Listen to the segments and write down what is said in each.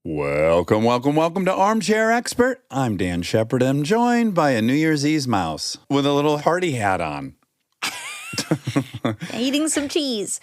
Welcome to Armchair Expert. I'm Dan Shepard. I'm joined by a New Year's Eve mouse with a little party hat on. Eating some cheese.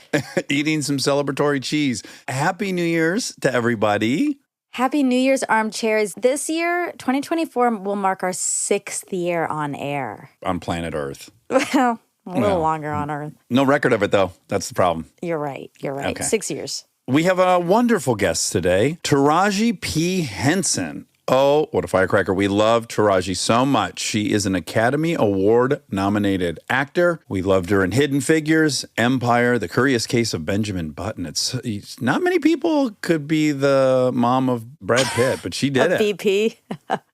Eating some celebratory cheese. Happy New Year's to everybody. Happy New Year's, Armchairs. This year, 2024, will mark our 6th year on air. On planet Earth. Well, a little longer on Earth. No record of it, though. That's the problem. You're right. Okay. 6 years. We have a wonderful guest today, Taraji P. Henson. Oh, what a firecracker. We love Taraji so much. She is an Academy Award-nominated actor. We loved her in Hidden Figures, Empire, The Curious Case of Benjamin Button. It's not many people could be the mom of Brad Pitt, but she did it. BP.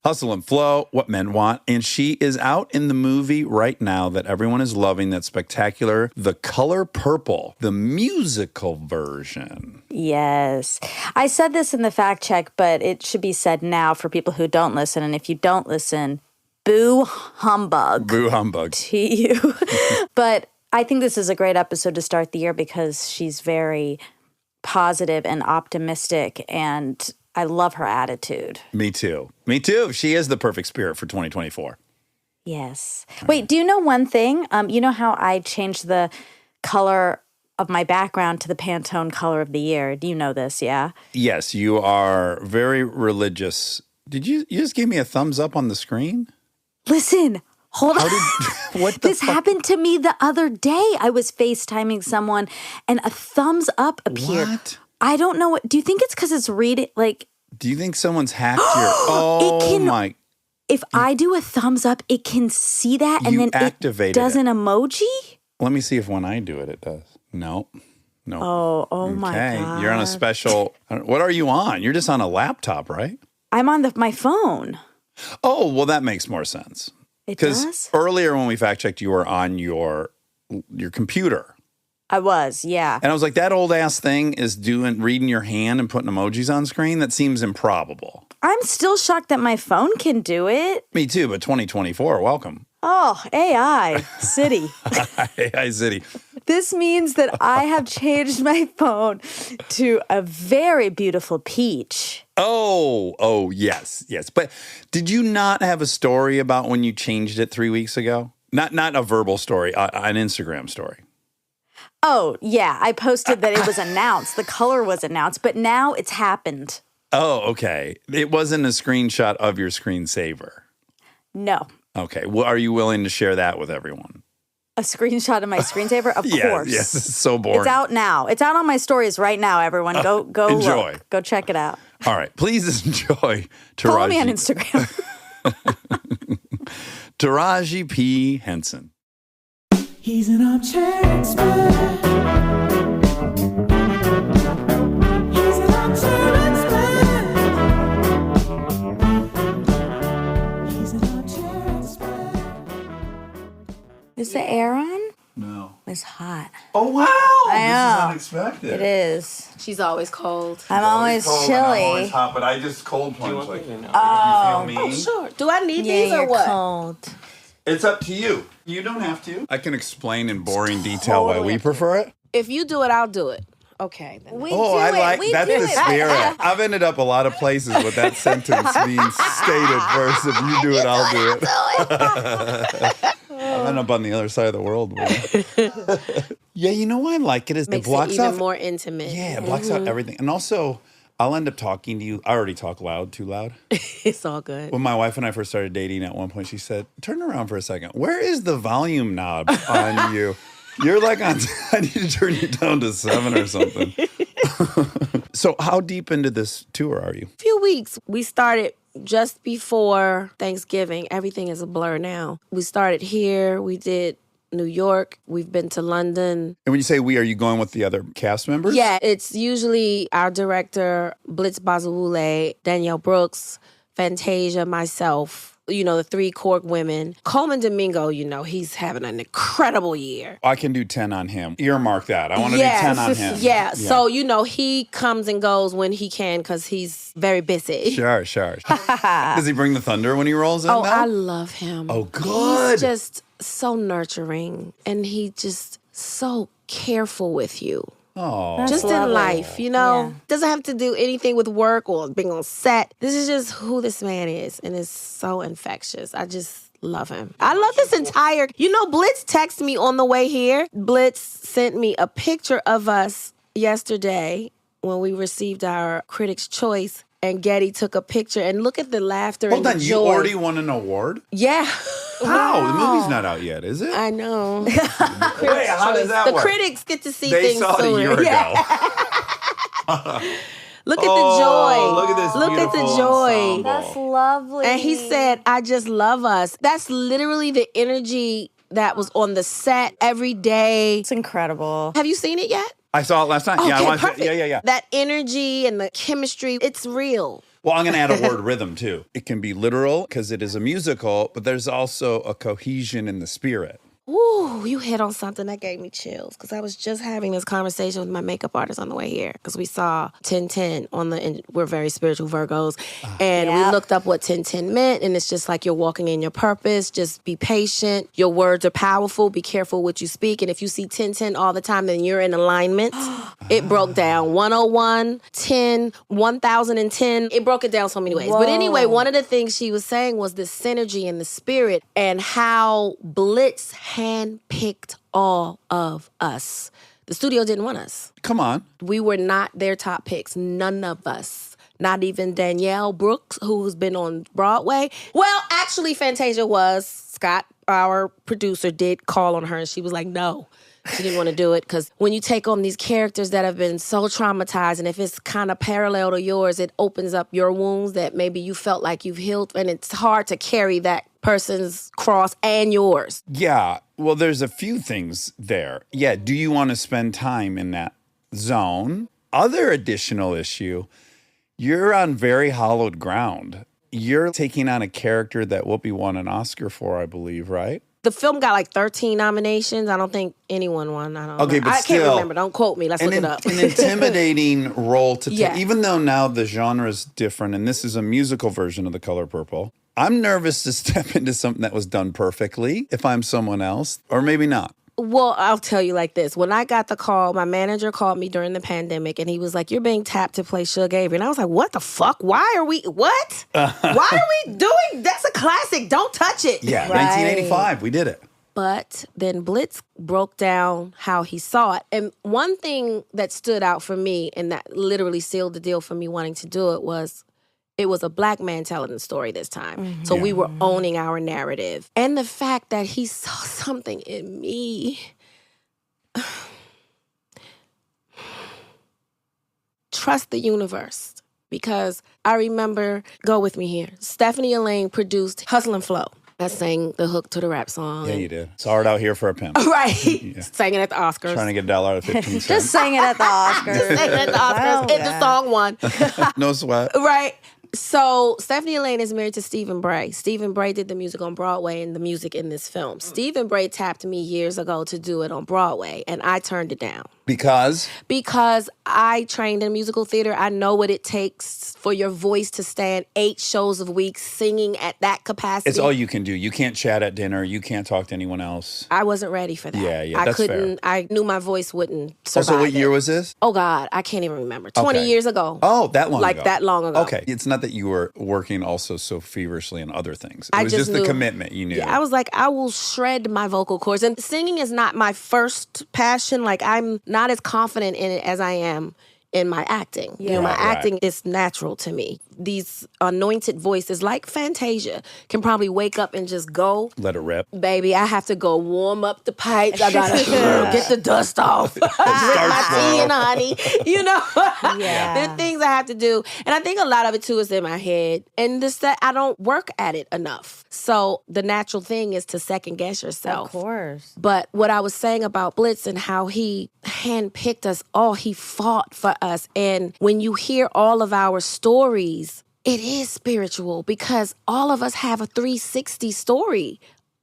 Hustle and Flow, What Men Want. And she is out in the movie right now that everyone is loving, that's spectacular, The Color Purple, the musical version. Yes. I said this in the fact check, but it should be said now for people who don't listen. And if you don't listen, boo humbug. Boo humbug. To you. But I think this is a great episode to start the year because she's very positive and optimistic, and I love her attitude. Me too. She is the perfect spirit for 2024. Yes. Wait, do you know one thing? You know how I changed the color of my background to the Pantone color of the year? Do you know this? Yeah. Yes, you are very religious. Did you just gave me a thumbs up on the screen? Listen, hold on. What this happened to me the other day. I was FaceTiming someone and a thumbs up appeared. What? I don't know what. Do you think it's because it's reading? Like, do you think someone's hacked your? Oh my! If I do a thumbs up, it can see that, and then it does an emoji. Let me see if when I do it, it does. No. Oh okay. My God! You're on a special. What are you on? You're just on a laptop, right? I'm on my phone. Oh well, that makes more sense. It does. Because earlier when we fact checked, you were on your computer. I was, yeah. And I was like, that old ass thing is reading your hand and putting emojis on screen. That seems improbable. I'm still shocked that my phone can do it. Me too, but 2024, welcome. Oh, AI City. AI City. This means that I have changed my phone to a very beautiful peach. Oh, yes. But did you not have a story about when you changed it 3 weeks ago? Not a verbal story, an Instagram story. Oh, yeah. I posted that it was announced. The color was announced, but now it's happened. Oh, okay. It wasn't a screenshot of your screensaver. No. Okay. Well, are you willing to share that with everyone? A screenshot of my screensaver? Of course. Yes, it's so boring. It's out now. It's out on my stories right now, everyone. Go enjoy. Look. Go check it out. All right. Please enjoy Taraji. Follow me on Instagram. Taraji P. Henson. He's an armchair expert. He's an armchair expert. He's an armchair expert. Is the air on? No. It's hot. Oh, wow. I know. This is unexpected. It is. She's always cold. I'm always cold chilly. and I'm always hot, but I just cold plunge. Like, you feel me? Oh, sure. Do I need these or you're what? cold. It's up to you. You don't have to. I can explain in boring detail why we prefer it. If you do it, I'll do it. Okay. Then. We Oh, do I it. like We that's do the it. spirit. I've ended up a lot of places with that sentence being stated versus if you do it, I'll do it. I've ended up on the other side of the world. Yeah, you know why I like it is Makes it blocks it even off more intimate. Yeah, it blocks out everything. And also, I'll end up talking to you. I already talk too loud. It's all good. When my wife and I first started dating, at one point she said, turn around for a second. Where is the volume knob on you? You're like on, I need to turn you down to 7 or something. So how deep into this tour are you? A few weeks. We started just before Thanksgiving. Everything is a blur now. We started here. We did New York. We've been to London. And when you say we, are you going with the other cast members? Yeah, it's usually our director, Blitz Bazawule, Danielle Brooks, Fantasia, myself, the 3 Cork women. Coleman Domingo, he's having an incredible year. I can do 10 on him. Earmark that. I want to do 10 on him. Yeah. So, he comes and goes when he can because he's very busy. Sure. Does he bring the thunder when he rolls in, though? I love him. Oh, good. He's just so nurturing, and he just so careful with you. Oh. Just lovely. in life, you know? Yeah. Doesn't have to do anything with work or being on set. This is just who this man is, and it's so infectious. I just love him. I love this entire... You know, Blitz texted me on the way here. Blitz sent me a picture of us yesterday when we received our Critics' Choice, and Getty took a picture, and look at the laughter Hold and on, the you joy. already won an award? Yeah. How? The movie's not out yet, is it? I know. Wait, how does that The work? critics get to see They things saw it a sooner. year ago. Look at the joy. Look at this Look at the beautiful joy. ensemble. That's lovely. And he said, I just love us. That's literally the energy that was on the set every day. It's incredible. Have you seen it yet? I saw it last night. Yeah, I Okay, watched perfect. it. Yeah. That energy and the chemistry, it's real. Well, I'm going to add a word rhythm, too. It can be literal because it is a musical, but there's also a cohesion in the spirit. Ooh, you hit on something that gave me chills because I was just having this conversation with my makeup artist on the way here because we saw 1010 on the, and we're very spiritual Virgos, and we Yep. looked up what 1010 meant, and it's just like you're walking in your purpose. Just be patient. Your words are powerful. Be careful what you speak, and if you see 1010 all the time, then you're in alignment. It broke down 101, 10, 1010. It broke it down so many ways. But anyway, one of the things she was saying was the synergy in the spirit and how Blitz handpicked all of us. The studio didn't want us. Come on. We were not their top picks. None of us. Not even Danielle Brooks, who's been on Broadway. Well, actually, Fantasia was. Scott, our producer, did call on her, and she was like, no. She didn't want to do it because when you take on these characters that have been so traumatized, and if it's kind of parallel to yours, it opens up your wounds that maybe you felt like you've healed, and it's hard to carry that person's cross and yours. Yeah. Well, there's a few things there. Yeah. Do you want to spend time in that zone? Other additional issue, you're on very hollowed ground. You're taking on a character that Whoopi won an Oscar for, I believe, right? The film got like 13 nominations. I don't think anyone won. I don't Okay, know. but I still, can't remember. Don't quote me. Let's look it up. An intimidating role to take. Yeah. Even though now the genre is different, and this is a musical version of The Color Purple, I'm nervous to step into something that was done perfectly if I'm someone else, or maybe not. Well, I'll tell you like this. When I got the call, my manager called me during the pandemic, and he was like, you're being tapped to play Suge Avery. And I was like, what the fuck? Why are we, what? Why are we doing, that's a classic. Don't touch it. Yeah, Right. 1985, we did it. But then Blitz broke down how he saw it. And one thing that stood out for me and that literally sealed the deal for me wanting to do it was a black man telling the story this time. So we were owning our narrative. And the fact that he saw something in me. Trust the universe. Because I remember, go with me here, Stephanie Elaine produced Hustle and Flow. That sang the hook to the rap song. Yeah, you did. It's hard out here for a pimp. Right. Sang it at the Oscars. Trying to get $1 out of 15 cents. Just sang it at the Oscars. Sang it at the Oscars. And the song won. No sweat. Right. So Stephanie Elaine is married to Stephen Bray. Stephen Bray did the music on Broadway and the music in this film. Stephen Bray tapped me years ago to do it on Broadway, and I turned it down. Because? Because I trained in musical theater. I know what it takes for your voice to stand 8 shows a week singing at that capacity. It's all you can do. You can't chat at dinner. You can't talk to anyone else. I wasn't ready for that. Yeah, I that's fair. couldn't. I knew my voice wouldn't survive. Also, what year it. was this? Oh, God. I can't even remember. 20 Okay. years ago. Oh, that long ago. Like that long ago. Okay. It's not that you were working also so feverishly on other things. It I was just just the knew- commitment you knew. Yeah, I was like, I will shred my vocal cords. And singing is not my first passion. Like, I'm not as confident in it as I am in my acting. You know, my Right, acting is natural to me. These anointed voices, like Fantasia, can probably wake up and just go. Let it rip. Baby, I have to go warm up the pipes. I gotta get the dust off. Drink my tea and honey. You know, Yeah. there are things I have to do, and I think a lot of it too is in my head, and this that I don't work at it enough. So the natural thing is to second guess yourself. Of course. But what I was saying about Blitz and how he handpicked us all, he fought for us, and when you hear all of our stories. It is spiritual because all of us have a 360 story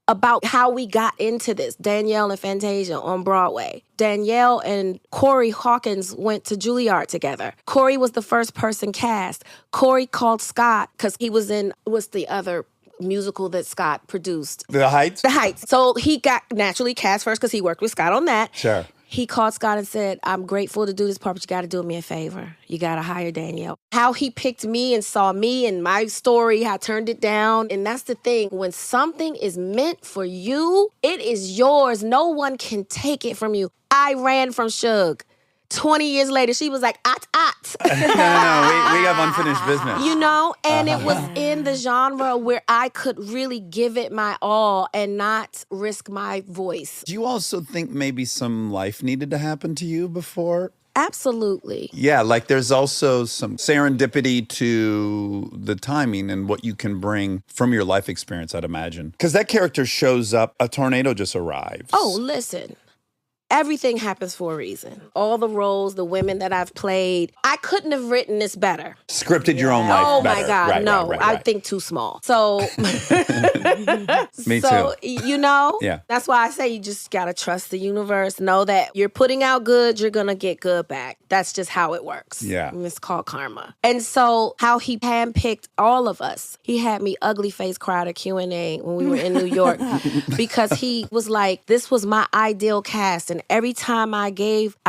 about how we got into this. Danielle and Fantasia on Broadway. Danielle and Corey Hawkins went to Juilliard together. Corey was the first person cast. Corey called Scott because he was in, what's the other musical that Scott produced? The Heights? The Heights. So he got naturally cast first because he worked with Scott on that. Sure. He called Scott and said, I'm grateful to do this part, but you got to do me a favor. You got to hire Danielle. How he picked me and saw me and my story, I turned it down. And that's the thing. When something is meant for you, it is yours. No one can take it from you. I ran from Suge. 20 years later, she was like, no, we have unfinished business. You know, and it was in the genre where I could really give it my all and not risk my voice. Do you also think maybe some life needed to happen to you before? Absolutely. Yeah, like there's also some serendipity to the timing and what you can bring from your life experience, I'd imagine. Because that character shows up, a tornado just arrives. Oh, listen. Everything happens for a reason. All the roles, the women that I've played, I couldn't have written this better. Scripted your own life Oh better. my God, Right, no. right. I think too small. So, Me so, too. you know, Yeah. that's why I say you just got to trust the universe. Know that you're putting out good, you're going to get good back. That's just how it works. Yeah. And it's called karma. And so how he handpicked all of us, he had me ugly face cry at a Q&A when we were in New York because he was like, this was my ideal cast. And every time I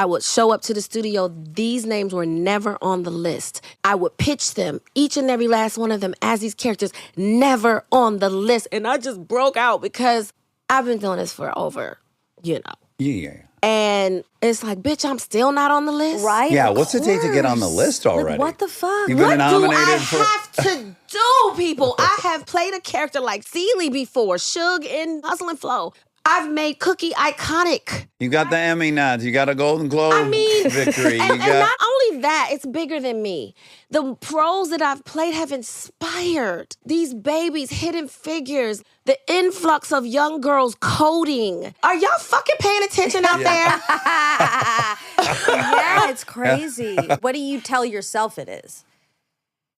would show up to the studio, these names were never on the list. I would pitch them, each and every last one of them as these characters, never on the list. And I just broke out because I've been doing this for over, Yeah. And it's like, bitch, I'm still not on the list. Right? Yeah, Of what's it take to get on the course. list already? Like, what the fuck? You've been What do nominated I for... have to do, people? I have played a character like Celie before, Suge in Hustle and Flow. I've made Cookie iconic. You got the Emmy nods. You got a Golden Globe victory. And not only that, it's bigger than me. The roles that I've played have inspired these babies, hidden figures, the influx of young girls coding. Are y'all fucking paying attention out there? Yeah, it's crazy. What do you tell yourself it is?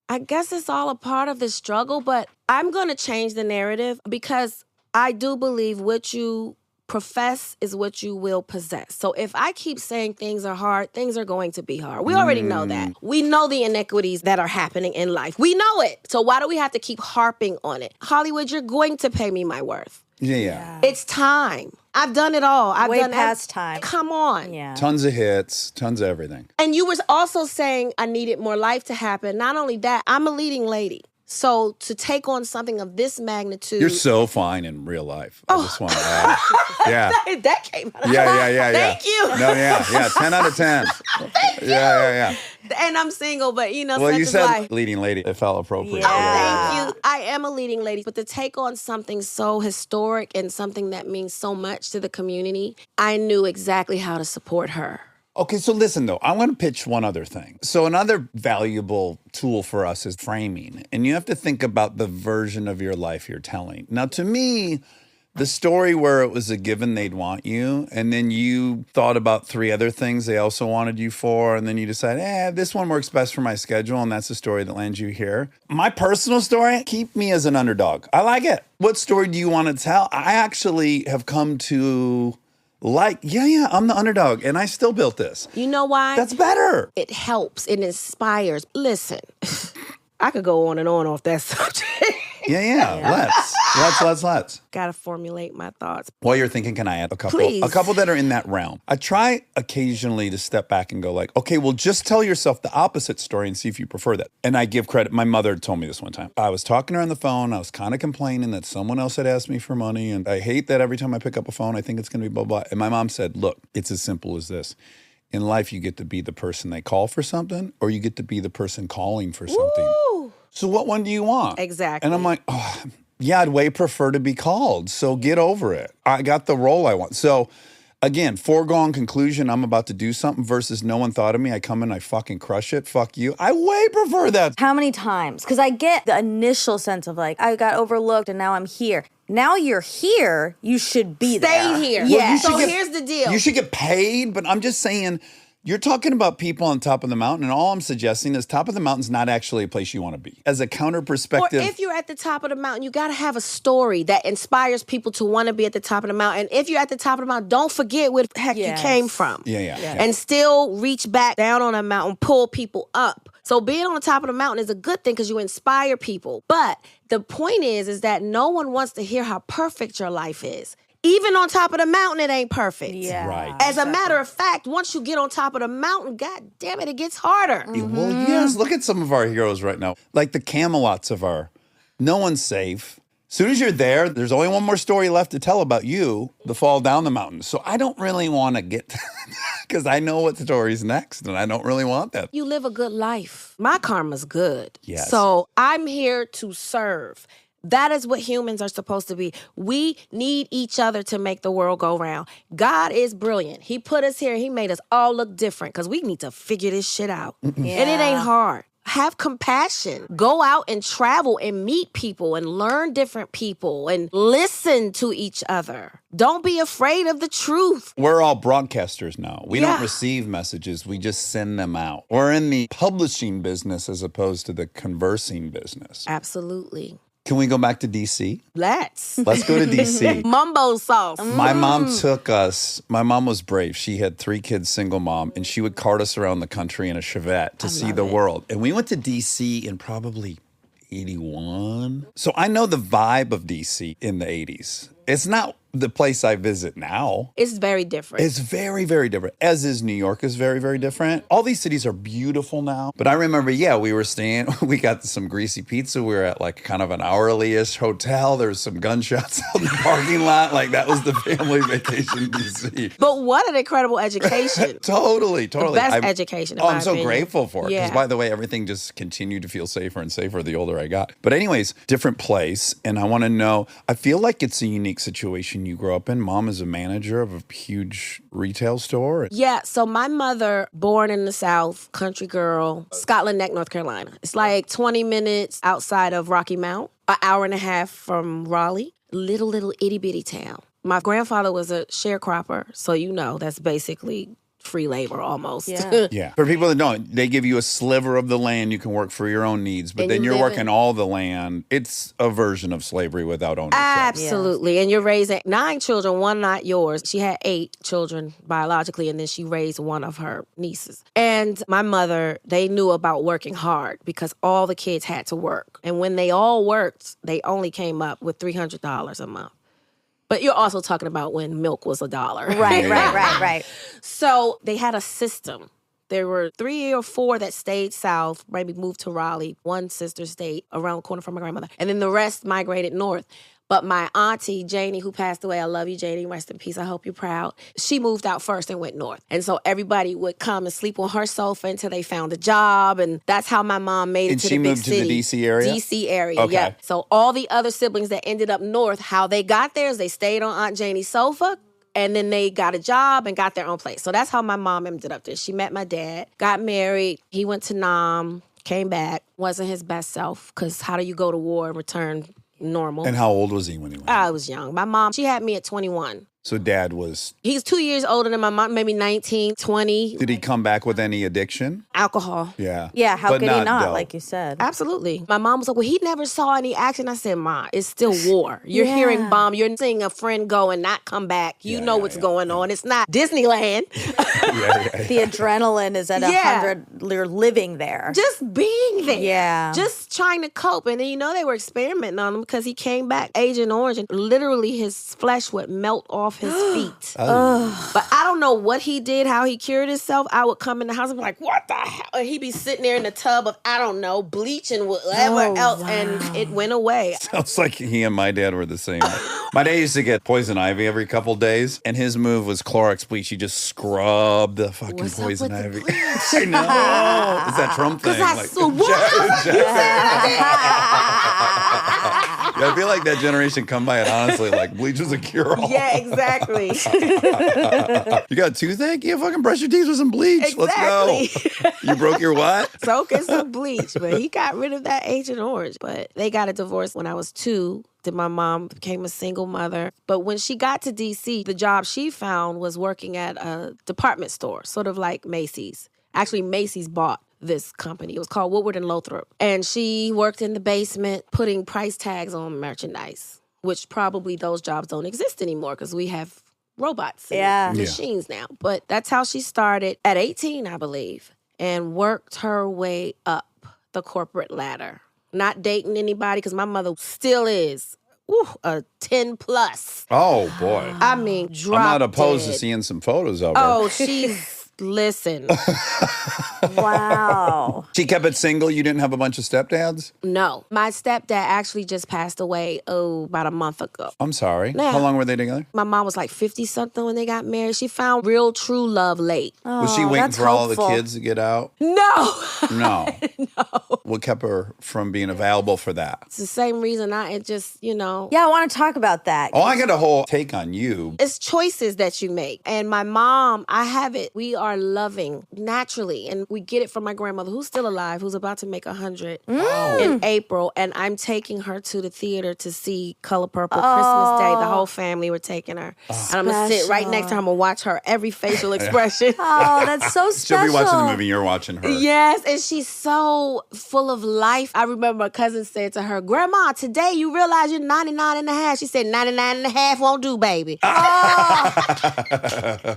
I guess it's all a part of the struggle, but I'm going to change the narrative because I do believe what you profess is what you will possess. So if I keep saying things are hard, things are going to be hard. We already know that. We know the inequities that are happening in life. We know it. So why do we have to keep harping on it? Hollywood, you're going to pay me my worth. Yeah. It's time. I've done it all. I've Way done past time. Come on. Yeah. Tons of hits, tons of everything. And you was also saying I needed more life to happen. Not only that, I'm a leading lady. So to take on something of this magnitude. You're so fine in real life. I just want to add. Yeah. That came out of Yeah. Thank you. No, yeah. 10 out of 10. Thank you. Yeah. And I'm single, but Well, such you is said life. leading lady. It felt appropriate. Yeah. Thank you. I am a leading lady, but to take on something so historic and something that means so much to the community, I knew exactly how to support her. Okay, so listen, though. I want to pitch one other thing. So another valuable tool for us is framing. And you have to think about the version of your life you're telling. Now, to me, the story where it was a given they'd want you, and then you thought about 3 other things they also wanted you for, and then you decide, this one works best for my schedule, and that's the story that lands you here. My personal story, keep me as an underdog. I like it. What story do you want to tell? I actually have come to... I'm the underdog, and I still built this. You know why? That's better. It helps. It inspires. Listen, I could go on and on off that subject. Yeah. Let's. Gotta formulate my thoughts. While you're thinking, can I add a couple? Please. A couple that are in that realm. I try occasionally to step back and go like, okay, well, just tell yourself the opposite story and see if you prefer that. And I give credit. My mother told me this one time. I was talking to her on the phone. I was kind of complaining that someone else had asked me for money. And I hate that every time I pick up a phone, I think it's going to be blah, blah. And my mom said, look, it's as simple as this. In life, you get to be the person they call for something, or you get to be the person calling for something. Woo! So what one do you want? Exactly. And I'm like, yeah, I'd way prefer to be called. So get over it. I got the role I want. So again, foregone conclusion, I'm about to do something versus no one thought of me. I come in, I fucking crush it. Fuck you. I way prefer that. How many times? Because I get the initial sense of like, I got overlooked and now I'm here. Now you're here, you should be there. Stay here. Yeah. you should So get- here's the deal. You should get paid, but I'm just saying, you're talking about people on top of the mountain, and all I'm suggesting is top of the mountain's not actually a place you want to be. As a counter Or perspective. if you're at the top of the mountain, you got to have a story that inspires people to want to be at the top of the mountain. And if you're at the top of the mountain, don't forget where the heck Yes. you came from. Yeah. And still reach back down on a mountain, pull people up. So being on the top of the mountain is a good thing because you inspire people. But the point is that no one wants to hear how perfect your life is. Even on top of the mountain, it ain't perfect. Yeah. Right. As a matter of fact, once you get on top of the mountain, god damn it, it gets harder. Well, yes, look at some of our heroes right now. Like the Camelots of our, no one's safe. As soon as you're there, there's only one more story left to tell about you, the fall down the mountain. So I don't really want to get, because I know what story's next, and I don't really want that. You live a good life. My karma's good. Yes. So I'm here to serve. That is what humans are supposed to be. We need each other to make the world go round. God is brilliant. He put us here. He made us all look different because we need to figure this shit out. And it ain't hard. Have compassion. Go out and travel and meet people and learn different people and listen to each other. Don't be afraid of the truth. We're all broadcasters now. We don't Yeah. receive messages. We just send them out. We're in the publishing business as opposed to the conversing business. Absolutely. Can we go back to D.C.? Let's. Let's go to D.C. Mumbo sauce. My mom took us, my mom was brave. She had 3 kids, single mom, and she would cart us around the country in a Chevette to see the world. And we went to D.C. in probably 81. So I know the vibe of D.C. in the 80s. It's not the place I visit now. It's very different. It's very, very different, as is New York is very, very different. All these cities are beautiful now. But I remember, we were staying, we got some greasy pizza. We were at like kind of an hourly-ish hotel. There was some gunshots out in the parking lot. Like that was the family vacation in D.C. But what an incredible education. Totally. The best education, in my I'm so opinion. grateful for it. Because, Yeah. by the way, everything just continued to feel safer and safer the older I got. But anyways, different place. And I want to know, I feel like it's a unique situation you grew up in. Mom is a manager of a huge retail store. Yeah, so my mother, born in the South, country girl, Scotland Neck, North Carolina. It's like 20 minutes outside of Rocky Mount, an hour and a half from Raleigh. Little itty bitty town. My grandfather was a sharecropper, so that's basically free labor almost. Yeah. Yeah. For people that don't, they give you a sliver of the land you can work for your own needs, but And then you you're live working in- all the land. It's a version of slavery without ownership. Absolutely. And you're raising 9 children, one not yours. She had 8 children biologically, and then she raised one of her nieces. And my mother, they knew about working hard because all the kids had to work. And when they all worked, they only came up with $300 a month. But you're also talking about when milk was $1. Right. So they had a system. There were 3 or 4 that stayed south, maybe moved to Raleigh. One sister stayed around the corner from my grandmother. And then the rest migrated north. But my auntie, Janie, who passed away, I love you, Janie, rest in peace, I hope you're proud. She moved out first and went north. And so everybody would come and sleep on her sofa until they found a job. And that's how my mom made it And to she the big moved to the city. D.C. area? D.C. area, Okay. yeah. So all the other siblings that ended up north, how they got there is they stayed on Aunt Janie's sofa, and then they got a job and got their own place. So that's how my mom ended up there. She met my dad, got married. He went to Nam, came back. Wasn't his best self, because how do you go to war and return normal? And how old was he when he went? I was young. My mom, she had me at 21. So dad was, He's 2 years older than my mom, maybe 19, 20. did he come back with any addiction? Alcohol. Yeah. Yeah, how But could he not, dope. like you said? Absolutely. My mom was like, well, he never saw any action. I said, Ma, it's still war. You're hearing bomb. You're seeing a friend go and not come back. You know what's going on. It's not Disneyland. The adrenaline is at 100. You're living there. Just being there. Yeah. Just trying to cope. And then, they were experimenting on him because he came back Agent Orange and literally his flesh would melt off his feet. But I don't know what he did, how he cured himself. I would come in the house and be like, what the hell? And he'd be sitting there in the tub of, I don't know, bleach and whatever else. Wow. And it went away. Sounds like he and my dad were the same. My dad used to get poison ivy every couple days, and his move was Clorox bleach. He just scrubbed the fucking What's up poison with the ivy. bleach? I know. It's that Trump thing. Because I saw Yeah, I feel like that generation come by it honestly, like bleach was a cure-all. Yeah, exactly. You got a toothache? Yeah, fucking brush your teeth with some bleach. Let's go. You broke your what? Soak in some bleach. But he got rid of that Agent Orange. But they got a divorce when I was 2. Then my mom became a single mother. But when she got to D.C., the job she found was working at a department store, sort of like Macy's. Actually, Macy's bought this company. It was called Woodward and Lothrop. And she worked in the basement putting price tags on merchandise, which probably those jobs don't exist anymore because we have robots and machines now. But that's how she started at 18, I believe, and worked her way up the corporate ladder. Not dating anybody because my mother still is a 10 plus. Oh, boy. I mean, drop I'm not opposed dead. to seeing some photos of her. Oh, she's... Listen. Wow. She kept it single? You didn't have a bunch of stepdads? No. My stepdad actually just passed away, about a month ago. I'm sorry. Yeah. How long were they together? My mom was like 50-something when they got married. She found real true love late. Was she waiting that's for all the hopeful. kids to get out? No. No. What kept her from being available for that? It's the same reason it just, Yeah, I want to talk about that. Oh, I got a whole take on you. It's choices that you make. And my mom, I have it. We are loving naturally. And we get it from my grandmother, who's still alive, who's about to make 100 in April. And I'm taking her to the theater to see Color Purple Christmas Day. The whole family were taking her. And I'm going to sit right next to her. I'm going to watch her every facial expression. Oh, that's so She'll special. be watching the movie, you're watching her. Yes, and she's so full of life. I remember my cousin said to her, Grandma, today you realize you're 99 and a half. She said, 99 and a half won't do, baby. Oh,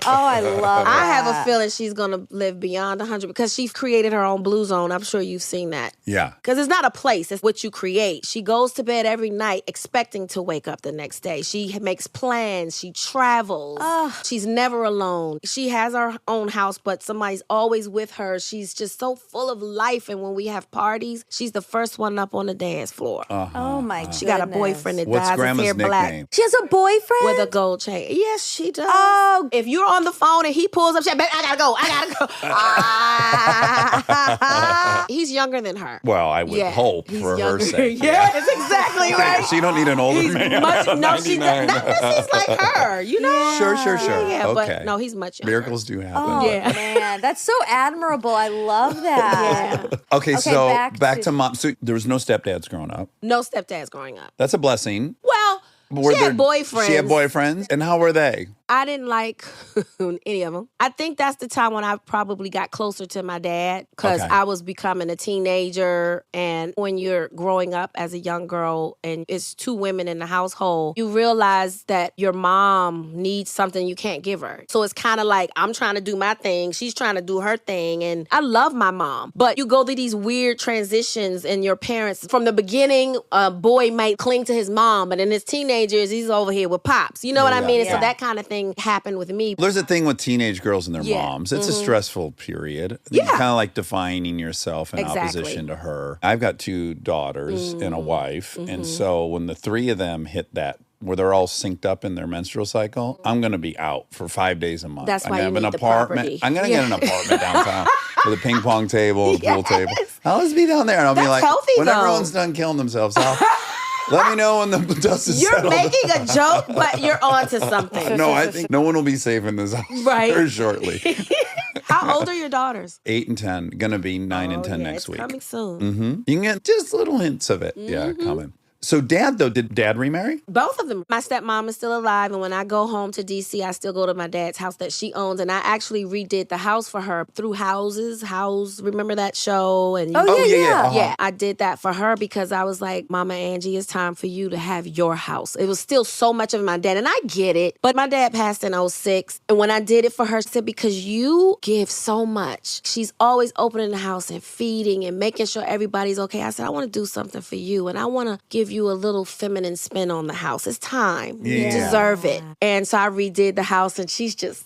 I love I that. have a feeling she's going to live beyond 100 because she created her own blue zone. I'm sure you've seen that. Yeah. Because it's not a place, it's what you create. She goes to bed every night expecting to wake up the next day. She makes plans, she travels. She's never alone. She has her own house, but somebody's always with her. She's just so full of life. And when we have parties, she's the first one up on the dance floor. Oh, my goodness. She got a boyfriend that What's dyes his Grandma's hair black. nickname? She has a boyfriend? With a gold chain. Yes, she does. Oh. If you're on the phone and he pulls up, she's like, "Babe, I gotta go. He's younger than her. Well, I would hope he's for her younger. sake. Yes, exactly right. She don't need an older man. No, she does. Not unless he's like her, Sure. Yeah, Okay. but no, he's much younger. Miracles do happen. Oh, Yeah. man. That's so admirable. I love that. Yeah. Okay, so back to to- mom. So there was no stepdads growing up. No stepdads growing up. That's a blessing. Well, Were she had boyfriends. She had boyfriends? And how were they? I didn't like any of them. I think that's the time when I probably got closer to my dad because Okay. I was becoming a teenager. And when you're growing up as a young girl and it's two women in the household, you realize that your mom needs something you can't give her. So it's kind of like I'm trying to do my thing. She's trying to do her thing. And I love my mom. But you go through these weird transitions in your parents. From the beginning, a boy might cling to his mom, but in his teenagers, he's over here with pops. You know what I mean? And so that kind of thing happened with me. There's a thing with teenage girls and their Yeah. moms. It's a stressful period. Yeah. You're kind of like defining yourself in Exactly. opposition to her. I've got two daughters and a wife. And so when the three of them hit that, where they're all synced up in their menstrual cycle, I'm going to be out for 5 days a month. That's I'm why gonna you have need an the apartment. property. I'm going to get an apartment downtown with a ping pong table, a pool table. I'll just be down there and I'll be That's like, healthy, when though. everyone's done killing themselves, let me know when the dust is You're settled. making a joke, but you're onto something. No, I think no one will be safe in this house Right. very shortly. How old are your daughters? 8 and 10, gonna be 9 and 10 yeah, next it's week. coming soon. You can get just little hints of it. Yeah, coming. So dad, though, did dad remarry? Both of them. My stepmom is still alive, and when I go home to D.C., I still go to my dad's house that she owns, and I actually redid the house for her through Houses. Remember that show? And Oh, yeah. Uh-huh. Yeah, I did that for her because I was like, Mama Angie, it's time for you to have your house. It was still so much of my dad, and I get it, but my dad passed in 2006, and when I did it for her, she said, because you give so much. She's always opening the house and feeding and making sure everybody's okay. I said, I want to do something for you, and I want to give you a little feminine spin on the house. It's time. You Yeah. deserve it. And so I redid the house, and she's just...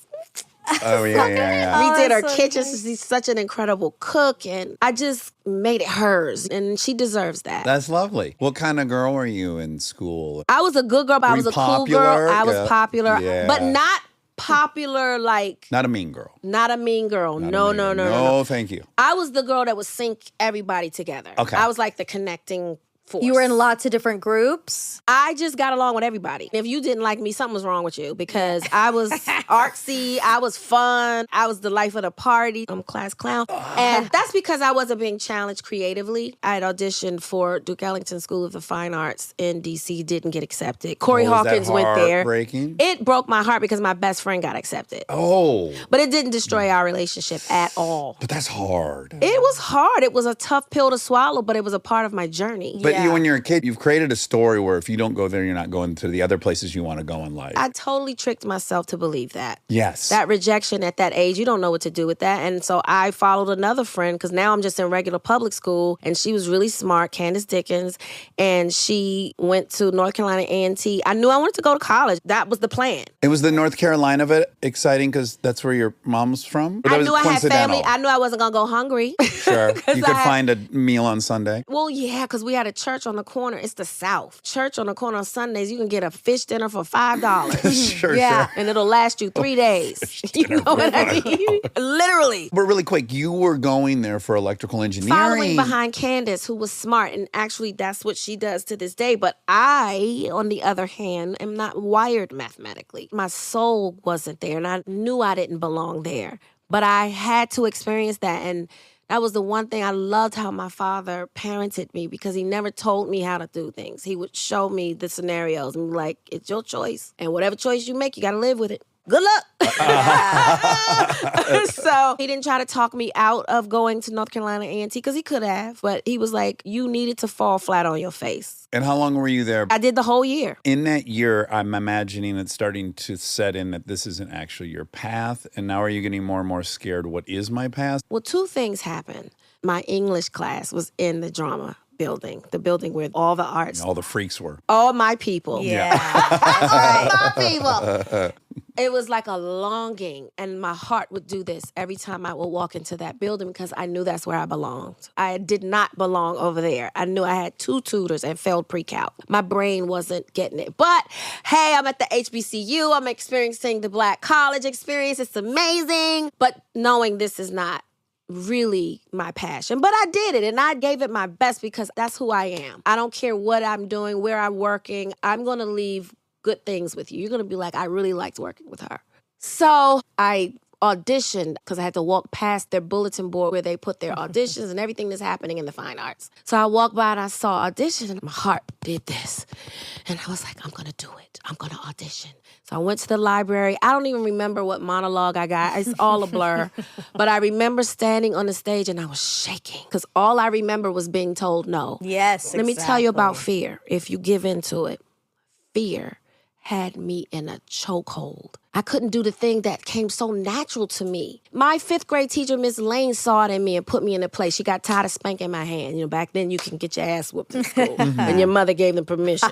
Oh, yeah. redid her that's so kitchen. nice. She's such an incredible cook, and I just made it hers, and she deserves that. That's lovely. What kind of girl were you in school? I was a good girl, but I Were was you a cool popular? girl. I was Yeah. popular, Yeah. but not popular like Not a mean girl. not a mean girl. Not a No, mean no, girl. no, no, no. Thank you. I was the girl that would sync everybody together. Okay. I was like the connecting force. You were in lots of different groups. I just got along with everybody. If you didn't like me, something was wrong with you because I was artsy, I was fun, I was the life of the party. I'm a class clown. And that's because I wasn't being challenged creatively. I had auditioned for Duke Ellington School of the Fine Arts in D.C., didn't get accepted. Corey Was that Hawkins went there. heartbreaking? It broke my heart because my best friend got accepted. Oh, But it didn't destroy our relationship at all. but that's hard. It was hard. It was a tough pill to swallow, but it was a part of my journey. But you when you're a kid, you've created a story where if you don't go there, you're not going to the other places you want to go in life. I totally tricked myself to believe that. Yes. That rejection at that age, you don't know what to do with that. And so I followed another friend because now I'm just in regular public school, and she was really smart, Candace Dickens, and she went to North Carolina A&T. I knew I wanted to go to college. That was the plan. It was the North Carolina of it exciting because that's where your mom's from? Or that I was knew I had coincidental? family. I knew I wasn't going to go hungry. Sure. You could find a meal on Sunday. Well, yeah, because we had a church on the corner. It's the South. Church on the corner on Sundays, you can get a fish dinner for $5. Sure, Yeah. sure. And it'll last you 3 days. You know what I mean? Literally. But really quick, you were going there for electrical engineering. Following behind Candace, who was smart, and actually that's what she does to this day. But I, on the other hand, am not wired mathematically. My soul wasn't there, and I knew I didn't belong there. But I had to experience that, and that was the one thing I loved how my father parented me, because he never told me how to do things. He would show me the scenarios and be like, it's your choice. And whatever choice you make, you got to live with it. Good luck. So he didn't try to talk me out of going to North Carolina A&T because he could have. But he was like, you needed to fall flat on your face. And how long were you there? I did the whole year. In that year, I'm imagining it's starting to set in that this isn't actually your path. And now are you getting more and more scared? What is my path? Well, two things happened. My English class was in the drama building, the building where all the arts, All the freaks were. all my people. Yeah. All my people. It was like a longing, and my heart would do this every time I would walk into that building because I knew that's where I belonged. I did not belong over there. I knew I had 2 tutors and failed pre-calc. My brain wasn't getting it. But hey, I'm at the HBCU. I'm experiencing the Black college experience. It's amazing. But knowing this is not really my passion. But I did it, and I gave it my best because that's who I am. I don't care what I'm doing, where I'm working. I'm going to leave good things with you. You're going to be like, I really liked working with her. So I auditioned because I had to walk past their bulletin board where they put their auditions and everything that's happening in the fine arts. So I walked by and I saw audition, and my heart did this. And I was like, I'm going to do it. I'm going to audition. So I went to the library. I don't even remember what monologue I got. It's all a blur. But I remember standing on the stage and I was shaking because all I remember was being told no. Yes, Let me tell you about fear. If you give into it, fear had me in a chokehold. I couldn't do the thing that came so natural to me. My 5th grade teacher, Miss Lane, saw it in me and put me in a place. She got tired of spanking my hand. You know, back then you can get your ass whooped in school, and your mother gave them permission.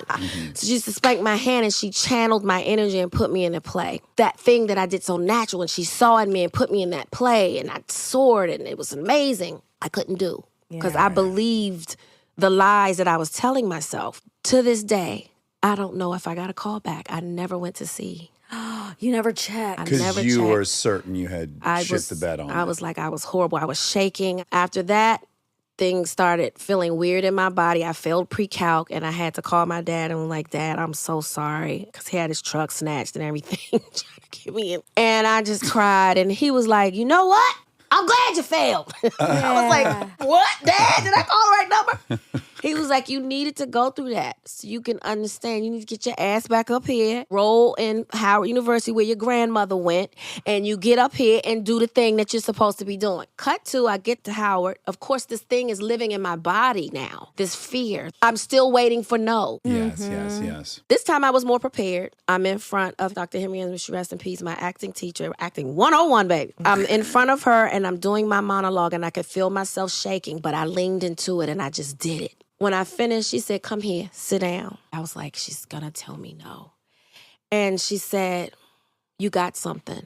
So she used to spank my hand, and she channeled my energy and put me in a play. That thing that I did so natural, and she saw in me and put me in that play, and I soared, and it was amazing. I couldn't do because I believed the lies that I was telling myself. To this day, I don't know if I got a call back. I never went to see. You never checked. Because you were certain you had shit the bed on. I was like, I was horrible. I was shaking. After that, things started feeling weird in my body. I failed pre-calc, and I had to call my dad and was like, Dad, I'm so sorry. Because he had his truck snatched and everything, trying to get me in. And I just cried, and he was like, you know what? I'm glad you failed. I was like, what, Dad? Did I call the right number? He was like, you needed to go through that so you can understand. You need to get your ass back up here, roll in Howard University where your grandmother went, and you get up here and do the thing that you're supposed to be doing. Cut to, I get to Howard. Of course, this thing is living in my body now, this fear. I'm still waiting for no. Yes. This time I was more prepared. I'm in front of Dr. Henry, and rest in peace, my acting teacher, acting 101, baby. I'm in front of her, and I'm doing my monologue, and I could feel myself shaking, but I leaned into it, and I just did it. When I finished, she said, come here, sit down. I was like, she's going to tell me no. And she said, you got something.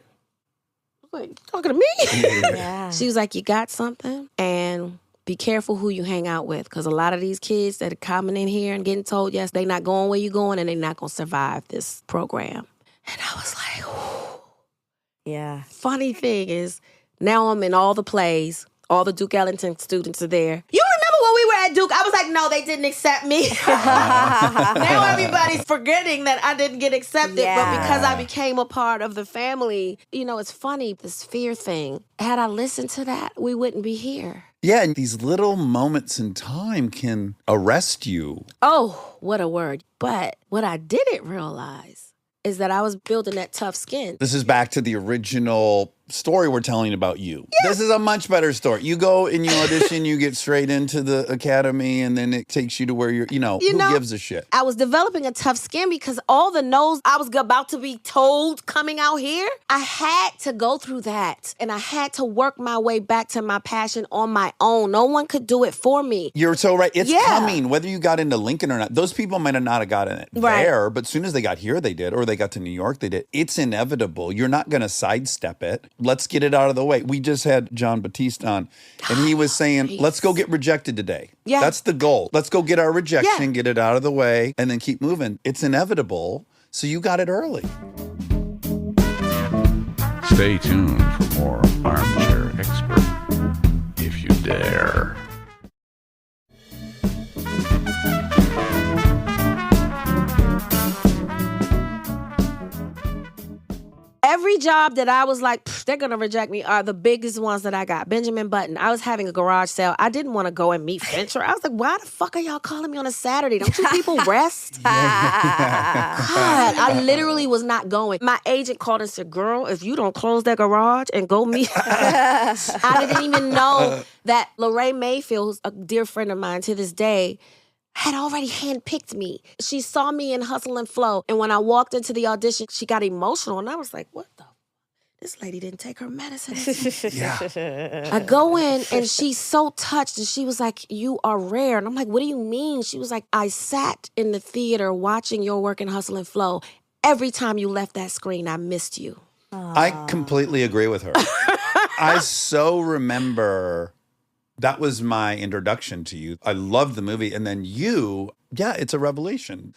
I was like, talking to me? Yeah. She was like, you got something? And be careful who you hang out with, because a lot of these kids that are coming in here and getting told, yes, they're not going where you're going, and they're not going to survive this program. And I was like, whew. Yeah. Funny thing is, now I'm in all the plays. All the Duke Ellington students are there. You remember when we were at Duke? I was like, no, they didn't accept me. Now everybody's forgetting that I didn't get accepted. Yeah. But because I became a part of the family, you know, it's funny, this fear thing. Had I listened to that, we wouldn't be here. Yeah, and these little moments in time can arrest you. Oh, what a word. But what I didn't realize is that I was building that tough skin. This is back to the original story we're telling about you. This is a much better story. You go and you audition, you get straight into the academy, and then it takes you to where who gives a shit? I was developing a tough skin because all the no's I was about to be told coming out here, I had to go through that. And I had to work my way back to my passion on my own. No one could do it for me. You're so right. It's coming, whether you got into Lincoln or not. Those people might have not gotten it there, but as soon as they got here, they did. Or they got to New York, they did. It's inevitable. You're not going to sidestep it. Let's get it out of the way. We just had John Batiste on, and he was saying, let's go get rejected today. Yeah. That's the goal. Let's go get our rejection, get it out of the way, and then keep moving. It's inevitable, so you got it early. Stay tuned for more Armchair Expert, if you dare. Every job that I was like, they're going to reject me are the biggest ones that I got. Benjamin Button. I was having a garage sale. I didn't want to go and meet Fincher. I was like, why the fuck are y'all calling me on a Saturday? Don't you people rest? God, I literally was not going. My agent called and said, girl, if you don't close that garage and go meet. I didn't even know that Lorraine Mayfield, who's a dear friend of mine to this day, had already handpicked me. She saw me in Hustle and Flow. And when I walked into the audition, she got emotional. And I was like, what the? This lady didn't take her medicine. I go in and she's so touched. And she was like, you are rare. And I'm like, what do you mean? She was like, I sat in the theater watching your work in Hustle and Flow. Every time you left that screen, I missed you. I completely agree with her. I so remember... That was my introduction to you. I loved the movie. And then it's a revelation.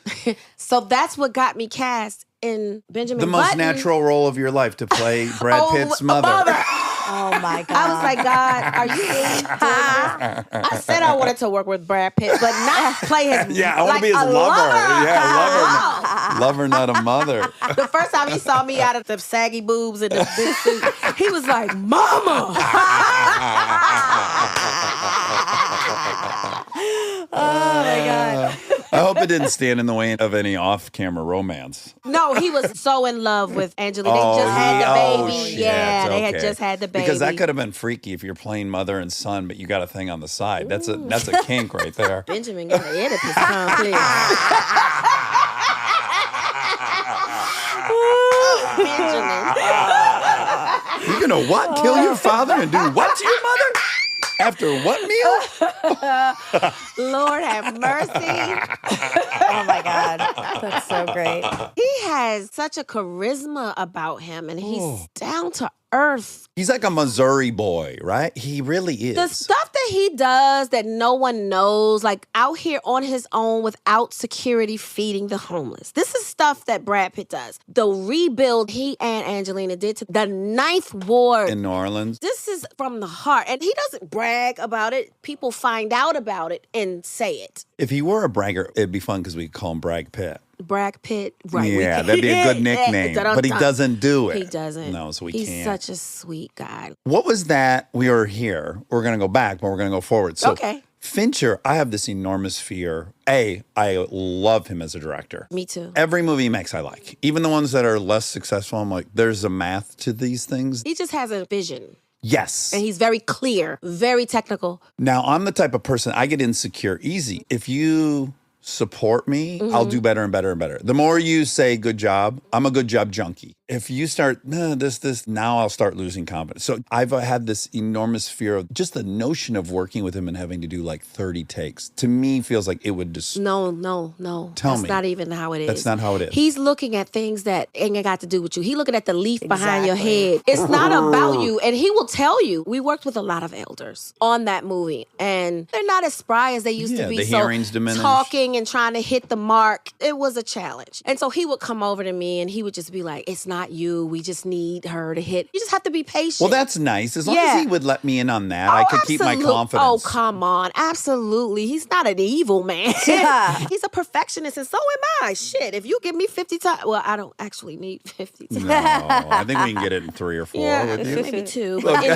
So that's what got me cast in Benjamin Button. The most Button. natural role of your life, to play Brad Pitt's mother. Oh, my God. I was like, God, are you really doing this? I said I wanted to work with Brad Pitt, but not play his I want to be his lover. Lover, not a mother. The first time he saw me out of the saggy boobs and the big suit, he was like, Mama. Oh, my God. I hope it didn't stand in the way of any off-camera romance. No, he was so in love with Angela. They just had the baby. They had just had the baby. Because that could have been freaky if you're playing mother and son, but you got a thing on the side. That's a kink right there. Benjamin got an Oedipus complex. Benjamin. You're gonna what? Kill your father and do what to your mother? After what meal? Lord have mercy. Oh, my God. That's so great. He has such a charisma about him, and he's down to earth. He's like a Missouri boy, right? He really is. The stuff that he does that no one knows, like out here on his own without security feeding the homeless. This is stuff that Brad Pitt does. The rebuild he and Angelina did to the 9th Ward. In New Orleans. This is from the heart. And he doesn't brag about it. People find out about it and say it. If he were a bragger, it'd be fun because we call him Bragg Pitt. Bragg Pitt, right? Yeah, that'd be a good nickname. But he doesn't do it. He doesn't. No, so He's can't. such a sweet guy. What was that? We were here. We're going to go back, but we're going to go forward. So okay. Fincher, I have this enormous fear. I love him as a director. Me too. Every movie he makes, I like. Even the ones that are less successful, I'm like, there's a math to these things. He just has a vision. Yes. And he's very clear, very technical. Now, I'm the type of person, I get insecure easy. If you support me, I'll do better and better and better. The more you say good job, I'm a good job junkie. If you start, this, now I'll start losing confidence. So I've had this enormous fear of just the notion of working with him and having to do like 30 takes. To me, feels like it would just... No. Tell That's me. not even how it is. That's not how it is. He's looking at things that ain't got to do with you. He's looking at the leaf behind your head. It's not about you. And he will tell you. We worked with a lot of elders on that movie. And they're not as spry as they used to be. The hearing's diminished. Talking and trying to hit the mark. It was a challenge. And so he would come over to me and he would just be like, it's not you. We just need her to hit. You just have to be patient. Well, that's nice. As long as he would let me in on that, I could keep my confidence. Oh, come on. Absolutely. He's not an evil man. He's a perfectionist, and so am I. Shit, if you give me 50 times, well, I don't actually need 50 times. No, I think we can get it in 3 or 4 with you. Maybe 2. But anyway.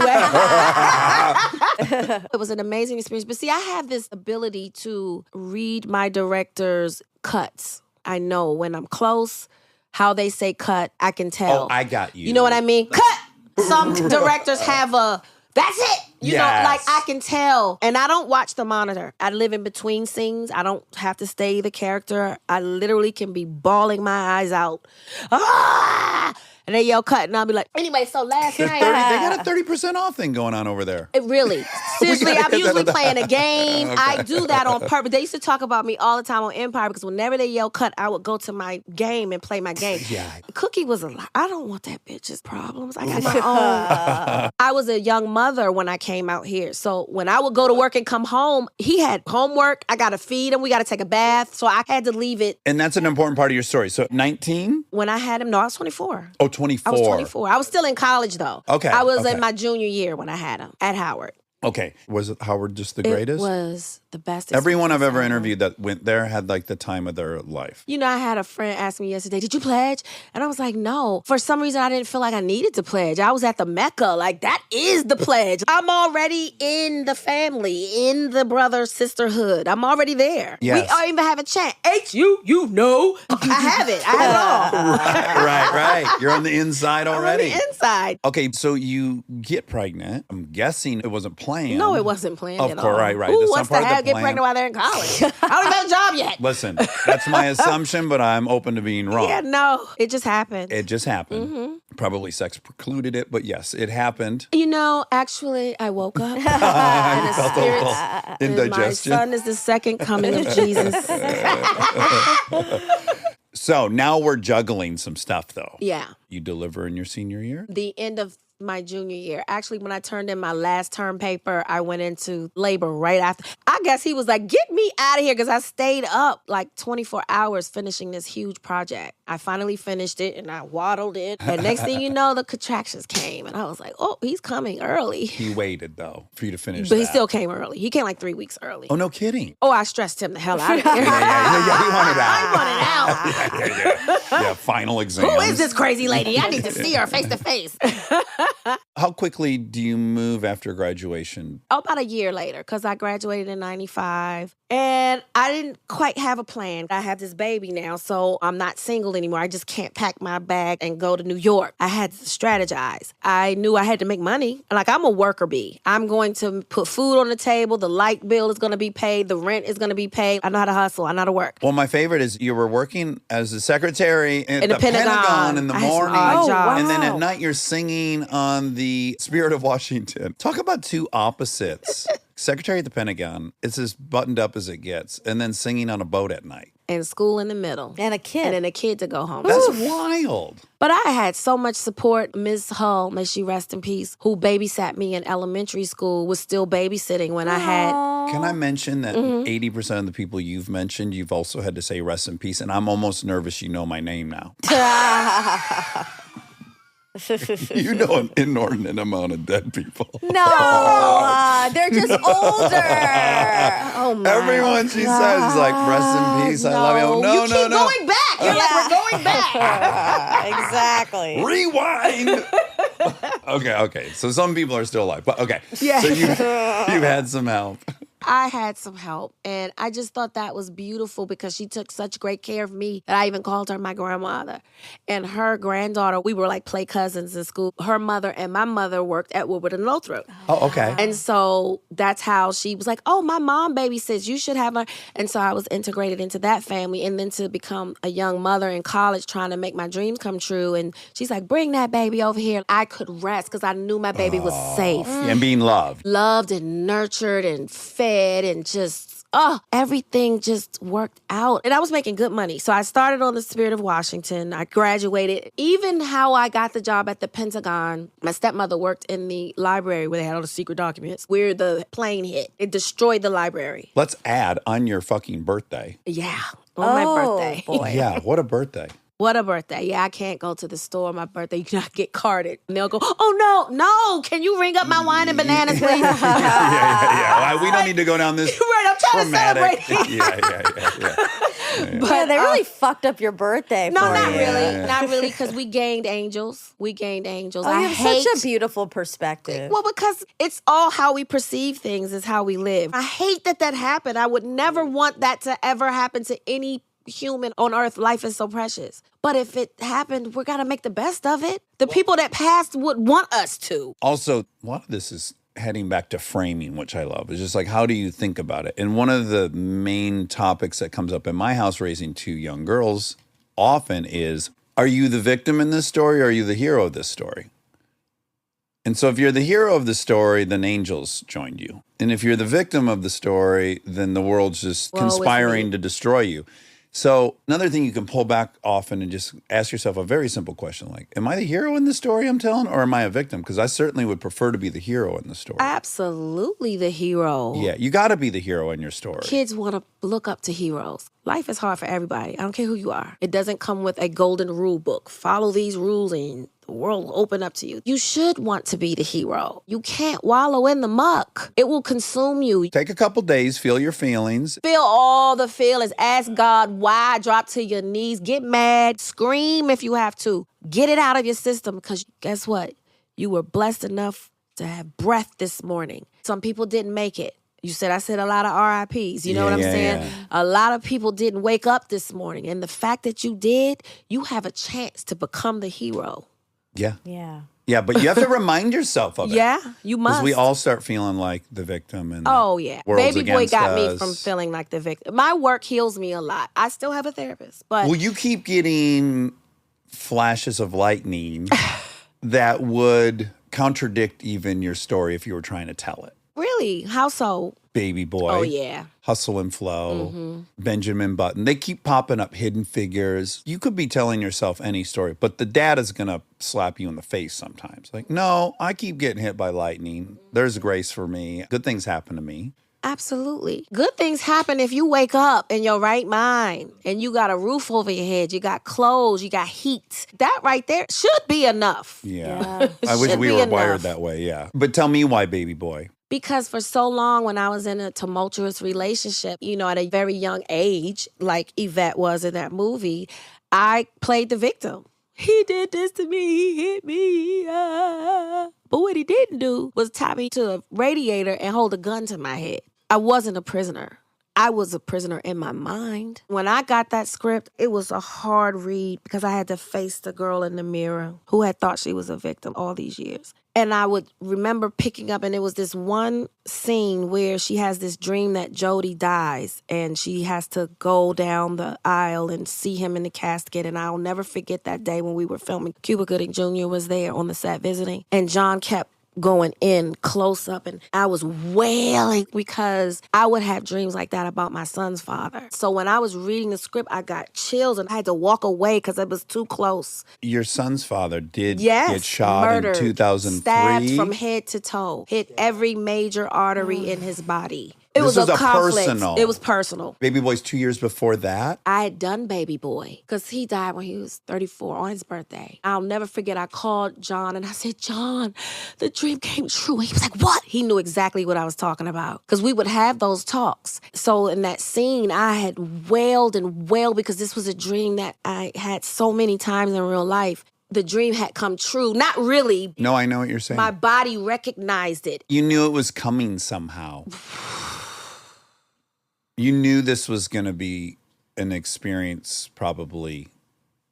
It was an amazing experience. But see, I have this ability to read my director's cuts. I know when I'm close, how they say cut, I can tell. Oh, I got you. You know what I mean? Cut! Some directors have that's it. You know, like Yes. I can tell. And I don't watch the monitor. I live in between scenes. I don't have to stay the character. I literally can be bawling my eyes out. Ah! And they yell cut, and I'll be like, anyway, so last They night. got a 30% off thing going on over there. It really. Seriously, I'm usually playing a game. Okay. I do that on purpose. They used to talk about me all the time on Empire because whenever they yell cut, I would go to my game and play my game. Yeah. Cookie was a lot. I don't want that bitch's problems. I got my own. I was a young mother when I came out here. So when I would go to work and come home, he had homework. I got to feed him. We got to take a bath. So I had to leave it. And that's an important part of your story. So 19? When I had him, no, I was 24. Oh, 24. I was 24. I was still in college, though. Okay, I was okay. in my junior year when I had him at Howard. Okay. Was it Howard just the greatest? It was the best. Everyone I've experience ever interviewed that went there had like the time of their life. You know, I had a friend ask me yesterday, did you pledge? And I was like, no. For some reason, I didn't feel like I needed to pledge. I was at the Mecca. Like, that is the pledge. I'm already in the family, in the brother sisterhood. I'm already there. Yes. We don't even have a chant. you know. I have it. I have it all. right. You're on the inside I'm on already. the inside. Okay, so you get pregnant. I'm guessing it wasn't planned. No, it wasn't planned Of at course, all. right. Who That's wants not to part of the get plan. pregnant while they're in college? I don't even have a job yet. Listen, that's my assumption, but I'm open to being wrong. Yeah, no. It just happened. It just happened. Probably sex precluded it, but yes, it happened. You know, actually, I woke up and I the felt a little spirits. indigestion. My son is the second coming of Jesus. So now we're juggling some stuff, though. Yeah. You deliver in your senior year? The end of my junior year. Actually, when I turned in my last term paper, I went into labor right after. I guess he was like, get me out of here, because I stayed up like 24 hours finishing this huge project. I finally finished it and I waddled it. And next thing you know, the contractions came. And I was like, oh, he's coming early. He waited, though, for you to finish But he that. still came early. He came like 3 weeks early. Oh, no kidding. Oh, I stressed him the hell out of here. Yeah, he wanted out. I wanted out. Yeah, final exams. Who is this crazy lady? I need to see her face to face. How quickly do you move after graduation? About a year later, because I graduated in 95. And I didn't quite have a plan. I have this baby now, so I'm not single anymore. I just can't pack my bag and go to New York. I had to strategize. I knew I had to make money. Like, I'm a worker bee. I'm going to put food on the table. The light bill is going to be paid. The rent is going to be paid. I know how to hustle. I know how to work. Well, my favorite is you were working as a secretary at In the Pentagon. in the I had some morning. odd jobs. And then at night you're singing on the Spirit of Washington. Talk about two opposites. Secretary at the Pentagon, it's as buttoned up as it gets, and then singing on a boat at night. And school in the middle. And a kid. And then a kid to go home. That's wild. But I had so much support. Ms. Hull, may she rest in peace, who babysat me in elementary school, was still babysitting when I had. Can I mention that Mm-hmm. 80% of the people you've mentioned, you've also had to say rest in peace, and I'm almost nervous you know my name now. You know an inordinate amount of dead people. No, they're just older. Oh my. Everyone she says is like, rest in peace, I love you. No, you keep going back. You're like, we're going back. Exactly. Rewind. Okay. So some people are still alive, but okay. Yeah. So you've had some help. I had some help, and I just thought that was beautiful because she took such great care of me that I even called her my grandmother. And her granddaughter, we were like play cousins in school. Her mother and my mother worked at Woodward and Lothrop. Oh, okay. And so that's how she was like, oh, my mom babysits. You should have her. And so I was integrated into that family. And then to become a young mother in college trying to make my dreams come true. And she's like, bring that baby over here. I could rest because I knew my baby was safe. And being loved. Loved and nurtured and fed and just, everything just worked out. And I was making good money. So I started on the Spirit of Washington. I graduated. Even how I got the job at the Pentagon, my stepmother worked in the library where they had all the secret documents, where the plane hit. It destroyed the library. Let's add on your fucking birthday. Yeah, on my birthday. Boy. Yeah, what a birthday. What a birthday. Yeah, I can't go to the store on my birthday. You cannot get carded. And they'll go, oh, no. Can you ring up my wine and bananas, please? Yeah. We don't need to go down this Right, I'm trying traumatic. to celebrate. Yeah. But they really fucked up your birthday. No, for not you. really. Not really, because we gained angels. Oh, You have such a beautiful perspective. Well, because it's all how we perceive things is how we live. I hate that happened. I would never want that to ever happen to any human on earth. Life is so precious. But if it happened, we're going to make the best of it. The people that passed would want us to. Also, a lot of this is heading back to framing, which I love. It's just like, how do you think about it? And one of the main topics that comes up in my house raising 2 young girls often is, are you the victim in this story or are you the hero of this story? And so if you're the hero of the story, then angels joined you. And if you're the victim of the story, then the world's just conspiring to destroy you. So another thing you can pull back often and just ask yourself a very simple question, like, am I the hero in the story I'm telling, or am I a victim? Because I certainly would prefer to be the hero in the story. Absolutely the hero. Yeah, you got to be the hero in your story. Kids want to look up to heroes. Life is hard for everybody. I don't care who you are. It doesn't come with a golden rule book. Follow these rules and the world will open up to you. You should want to be the hero. You can't wallow in the muck. It will consume you. Take a couple days, feel your feelings. Feel all the feelings. Ask God why. Drop to your knees. Get mad. Scream if you have to. Get it out of your system, because guess what? You were blessed enough to have breath this morning. Some people didn't make it. You said I said a lot of RIPs. You know what I'm saying? Yeah. A lot of people didn't wake up this morning. And the fact that you did, you have a chance to become the hero. Yeah. Yeah. Yeah, but you have to remind yourself of it. Yeah, you must. Because we all start feeling like the victim. And Baby boy got me us. from feeling like the victim. My work heals me a lot. I still have a therapist. But well, you keep getting flashes of lightning that would contradict even your story if you were trying to tell it. Really? How so? Baby boy. Oh, yeah. Hustle and Flow. Benjamin Button. They keep popping up, Hidden Figures. You could be telling yourself any story, but the dad is going to slap you in the face sometimes. Like, no, I keep getting hit by lightning. There's grace for me. Good things happen to me. Absolutely. Good things happen if you wake up in your right mind and you got a roof over your head, you got clothes, you got heat. That right there should be enough. Yeah. I wish we were wired that way, yeah. But tell me why, baby boy. Because for so long when I was in a tumultuous relationship, you know, at a very young age, like Yvette was in that movie, I played the victim. He did this to me, he hit me. But what he didn't do was tie me to a radiator and hold a gun to my head. I wasn't a prisoner. I was a prisoner in my mind. When I got that script, it was a hard read because I had to face the girl in the mirror who had thought she was a victim all these years. And I would remember picking up, and it was this one scene where she has this dream that Jody dies, and she has to go down the aisle and see him in the casket. And I'll never forget that day when we were filming. Cuba Gooding Jr. was there on the set visiting, and John kept going in close up, and I was wailing because I would have dreams like that about my son's father. So when I was reading the script, I got chills and I had to walk away because it was too close. Your son's father did get shot murdered, in 2003. Stabbed from head to toe, hit every major artery in his body. It This was a conflict. personal. It was personal. Baby boy's 2 years before that. I had done Baby Boy because he died when he was 34 on his birthday. I'll never forget, I called John and I said, John, the dream came true. And he was like, what? He knew exactly what I was talking about because we would have those talks. So in that scene, I had wailed and wailed because this was a dream that I had so many times in real life. The dream had come true. Not really. No, I know what you're saying. My body recognized it. You knew it was coming somehow. You knew this was going to be an experience, probably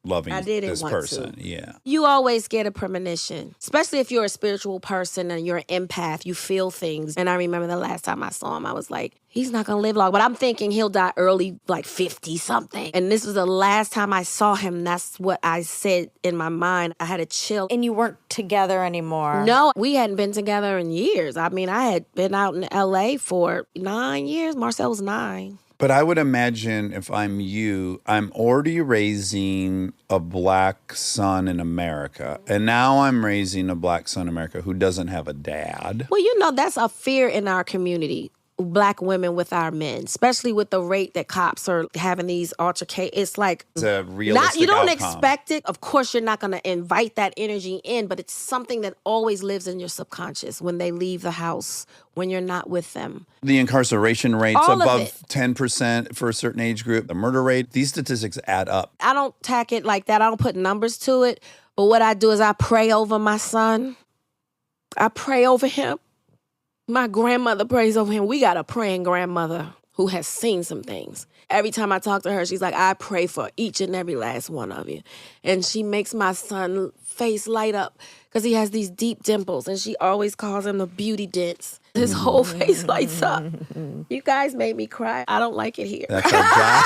loving this person. Yeah. You always get a premonition, especially if you're a spiritual person and you're an empath. You feel things. And I remember the last time I saw him, I was like, he's not going to live long. But I'm thinking he'll die early, like 50-something. And this was the last time I saw him. That's what I said in my mind. I had a chill. And you weren't together anymore. No, we hadn't been together in years. I mean, I had been out in L.A. for 9 years. Marcel was 9. But I would imagine if I'm you, I'm already raising a black son in America. And now I'm raising a black son in America who doesn't have a dad. Well, you know, that's a fear in our community. Black women with our men, especially with the rate that cops are having these altercations. It's like it's a realistic you don't outcome. expect it. Of course, you're not going to invite that energy in, but it's something that always lives in your subconscious when they leave the house, when you're not with them. The incarceration rate's All of above it. 10% for a certain age group. The murder rate, these statistics add up. I don't tack it like that. I don't put numbers to it. But what I do is I pray over my son. I pray over him. My grandmother prays over him. We got a praying grandmother who has seen some things. Every time I talk to her, she's like, I pray for each and every last one of you. And she makes my son face light up because he has these deep dimples, and she always calls him the beauty dents. His whole face lights up. You guys made me cry. I don't like it here. That's our job.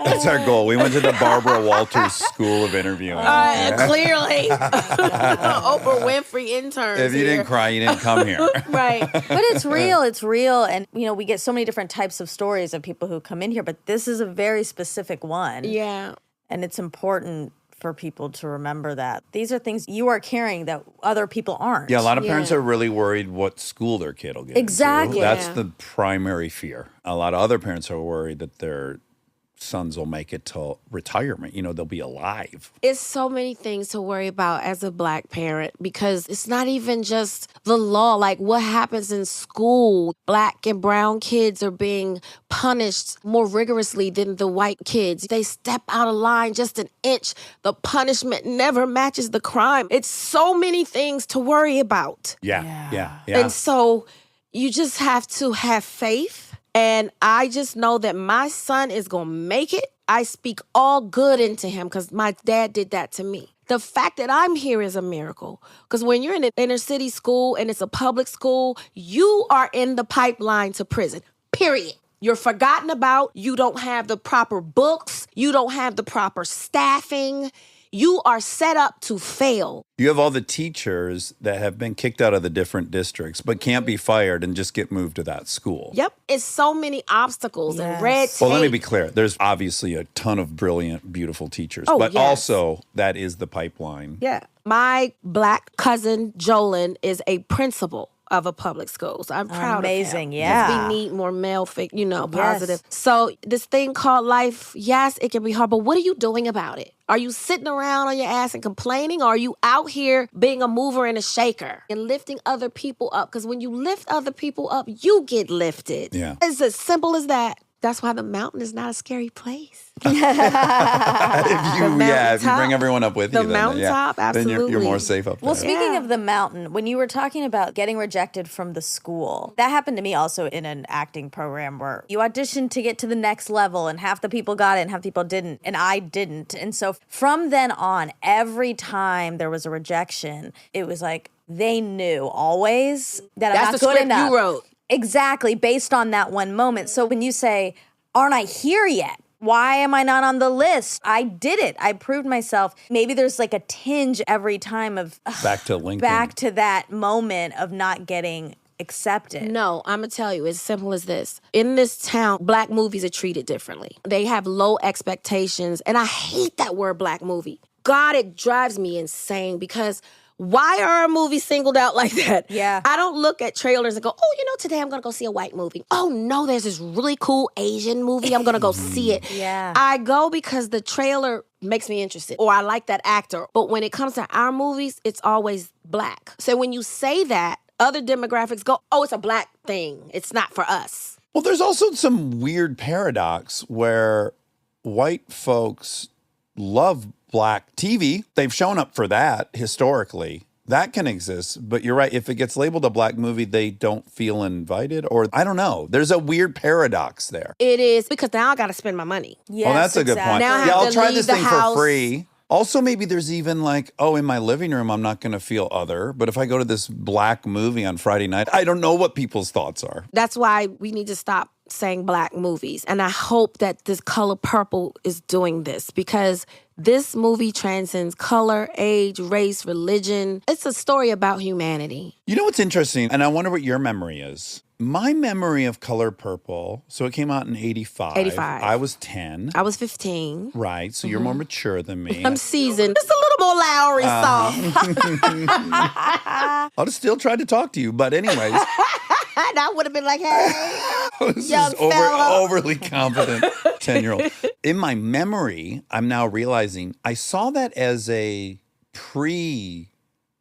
That's our goal. We went to the Barbara Walters School of Interviewing. Clearly. Oprah Winfrey interns. If you here. didn't cry, you didn't come here. Right. But it's real. It's real. And, we get so many different types of stories of people who come in here, but this is a very specific one. Yeah. And it's important for people to remember that. These are things you are carrying that other people aren't. Yeah, a lot of parents Yeah. are really worried what school their kid will get Exactly. into. That's Yeah. the primary fear. A lot of other parents are worried that their sons will make it till retirement. They'll be alive. It's so many things to worry about as a Black parent because it's not even just the law. Like what happens in school, Black and brown kids are being punished more rigorously than the white kids. They step out of line just an inch. The punishment never matches the crime. It's so many things to worry about. Yeah. And so you just have to have faith. And I just know that my son is going to make it. I speak all good into him because my dad did that to me. The fact that I'm here is a miracle. Because when you're in an inner city school and it's a public school, you are in the pipeline to prison, period. You're forgotten about. You don't have the proper books. You don't have the proper staffing. You are set up to fail. You have all the teachers that have been kicked out of the different districts but can't be fired and just get moved to that school. Yep. It's so many obstacles and red tape. Well, let me be clear. There's obviously a ton of brilliant, beautiful teachers. Oh, but yes. also, that is the pipeline. Yeah. My Black cousin, Jolyn, is a principal of a public school. So I'm proud Amazing, of him. yeah. 'Cause we need more male, positive. So this thing called life, yes, it can be hard, but what are you doing about it? Are you sitting around on your ass and complaining, or are you out here being a mover and a shaker and lifting other people up? Because when you lift other people up, you get lifted. Yeah. It's as simple as that. That's why the mountain is not a scary place. If you bring everyone up with The you, then, mountaintop, then you're absolutely. more safe up there. Well, speaking of the mountain, when you were talking about getting rejected from the school, that happened to me also in an acting program where you auditioned to get to the next level and half the people got it and half the people didn't, and I didn't. And so from then on, every time there was a rejection, it was like they knew always that I'm That's not the good script enough. you wrote. Exactly, based on that one moment. So when you say, aren't I here yet? Why am I not on the list? I did it. I proved myself. Maybe there's like a tinge every time of Back to Lincoln. back to that moment of not getting accepted. No, I'm going to tell you, it's simple as this. In this town, Black movies are treated differently. They have low expectations, and I hate that word Black movie. God, it drives me insane because why are movies singled out like that? Yeah. I don't look at trailers and go, today I'm going to go see a white movie. Oh, no, there's this really cool Asian movie. I'm going to go see it. Yeah. I go because the trailer makes me interested or I like that actor. But when it comes to our movies, it's always Black. So when you say that, other demographics go, oh, it's a Black thing. It's not for us. Well, there's also some weird paradox where white folks love Black TV. They've shown up for that historically. That can exist, but you're right. If it gets labeled a Black movie, they don't feel invited, or I don't know. There's a weird paradox there. It is because now I got to spend my money. Yes, Well, that's a good point. Now I have Yeah, I'll to try leave this the thing house. for free. Also, maybe there's even like, in my living room, I'm not going to feel other. But if I go to this Black movie on Friday night, I don't know what people's thoughts are. That's why we need to stop saying Black movies. And I hope that this Color Purple is doing this because this movie transcends color, age, race, religion. It's a story about humanity. You know what's interesting? And I wonder what your memory is. My memory of Color Purple, so it came out in 85. 85. I was 10. I was 15. Right, so you're more mature than me. I'm seasoned. Just a little more Lowry sauce. I'll still try to talk to you, but anyways. And I would have been like, hey. This Young is fella. overly confident 10-year-old. In my memory, I'm now realizing I saw that as a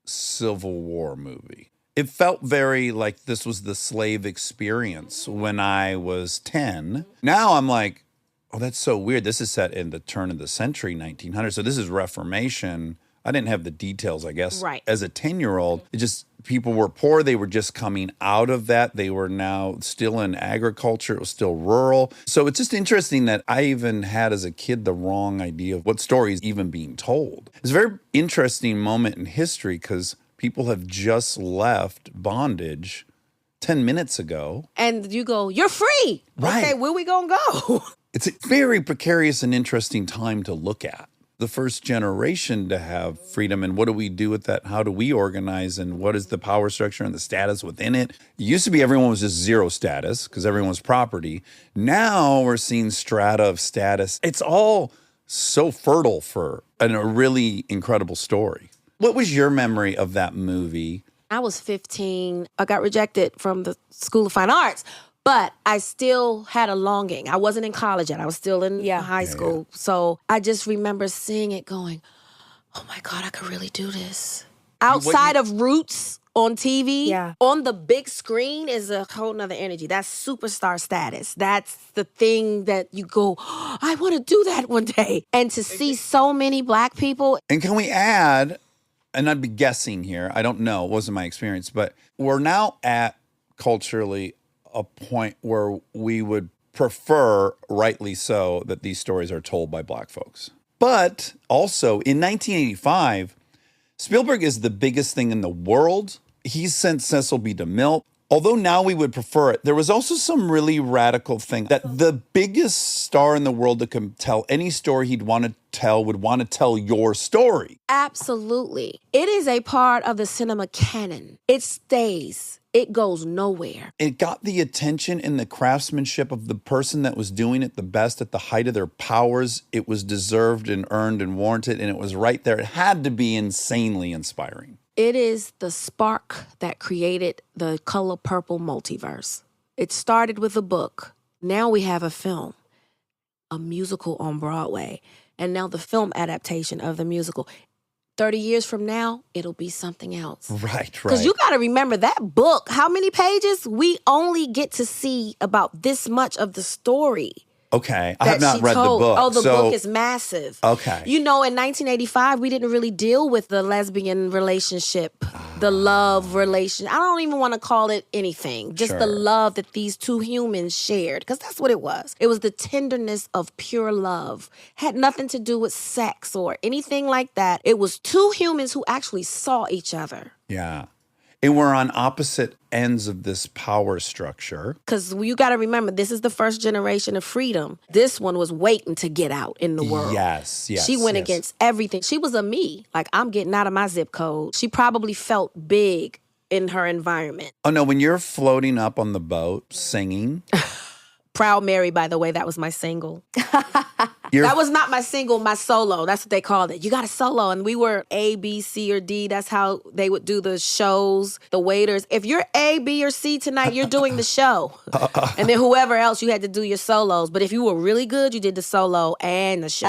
pre-Civil War movie. It felt very like this was the slave experience when I was 10. Now I'm like, oh, that's so weird. This is set in the turn of the century, 1900. So this is Reformation. I didn't have the details, I guess. Right. As a 10-year-old, it just, people were poor. They were just coming out of that. They were now still in agriculture. It was still rural. So it's just interesting that I even had as a kid the wrong idea of what story is even being told. It's a very interesting moment in history because people have just left bondage 10 minutes ago. And you go, you're free. Right. Okay, where we gonna go? It's a very precarious and interesting time to look at. The first generation to have freedom, and what do we do with that? How do we organize, and what is the power structure and the status within it? It used to be everyone was just zero status because everyone was property. Now we're seeing strata of status. It's all so fertile for a really incredible story. What was your memory of that movie? I was 15. I got rejected from the School of Fine Arts, but I still had a longing. I wasn't in college yet. I was still in high school. So I just remember seeing it going, oh my God, I could really do this. Outside of Roots on TV, on the big screen is a whole nother energy. That's superstar status. That's the thing that you go, oh, I want to do that one day. And to see so many Black people. And can we add, and I'd be guessing here, I don't know, it wasn't my experience, but we're now at culturally a point where we would prefer, rightly so, that these stories are told by Black folks. But also, in 1985, Spielberg is the biggest thing in the world. He's sent Cecil B. DeMille. Although now we would prefer it, there was also some really radical thing that the biggest star in the world that could tell any story he'd want to tell would want to tell your story. Absolutely. It is a part of the cinema canon. It stays. It goes nowhere. It got the attention and the craftsmanship of the person that was doing it the best at the height of their powers. It was deserved and earned and warranted, and it was right there. It had to be insanely inspiring. It is the spark that created the color purple multiverse. It started with a book. Now we have a film, a musical on Broadway, and now the film adaptation of the musical. 30 years from now, it'll be something else. Right. Because you got to remember that book, how many pages? We only get to see about this much of the story. Okay. I have not read the book. Oh, the book is massive. Okay. You know, in 1985, we didn't really deal with the lesbian relationship, the love relation. I don't even want to call it anything. Just the love that these two humans shared, because that's what it was. It was the tenderness of pure love. Had nothing to do with sex or anything like that. It was two humans who actually saw each other. Yeah. And we're on opposite ends of this power structure. Because you got to remember, this is the first generation of freedom. This one was waiting to get out in the world. Yes. She went against everything. She was a me. Like, I'm getting out of my zip code. She probably felt big in her environment. Oh, no, when you're floating up on the boat singing. Proud Mary, by the way, that was my single. That was not my single, my solo. That's what they called it. You got a solo. And we were A, B, C, or D. That's how they would do the shows, the waiters. If you're A, B, or C tonight, you're doing the show. And then whoever else, you had to do your solos. But if you were really good, you did the solo and the show.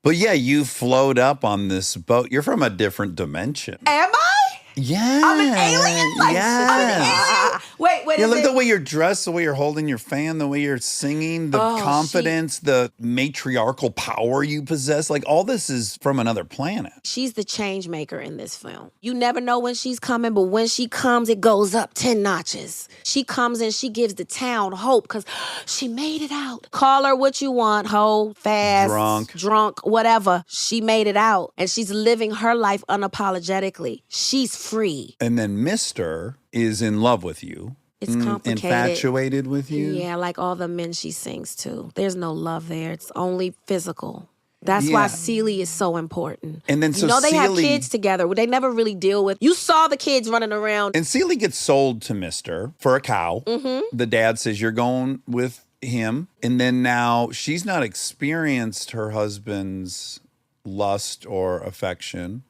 But yeah, you float up on this boat. You're from a different dimension. Am I? Yeah. I'm an alien? Like, yes. I'm an alien? Wait, Yeah, look the way you're dressed, the way you're holding your fan, the way you're singing, the confidence, the matriarchal power you possess. Like, all this is from another planet. She's the change maker in this film. You never know when she's coming, but when she comes, it goes up 10 notches. She comes and she gives the town hope because she made it out. Call her what you want, hoe, fast, drunk, whatever. She made it out, and she's living her life unapologetically. She's free. And then Mr. is in love with you. It's complicated. Infatuated with you. Yeah, like all the men she sings to. There's no love there. It's only physical. That's why Celie is so important. And then so they have Celie- kids together. They never really deal with. You saw the kids running around. And Celie gets sold to Mr. for a cow. Mm-hmm. The dad says, you're going with him. And then now she's not experienced her husband's lust or affection.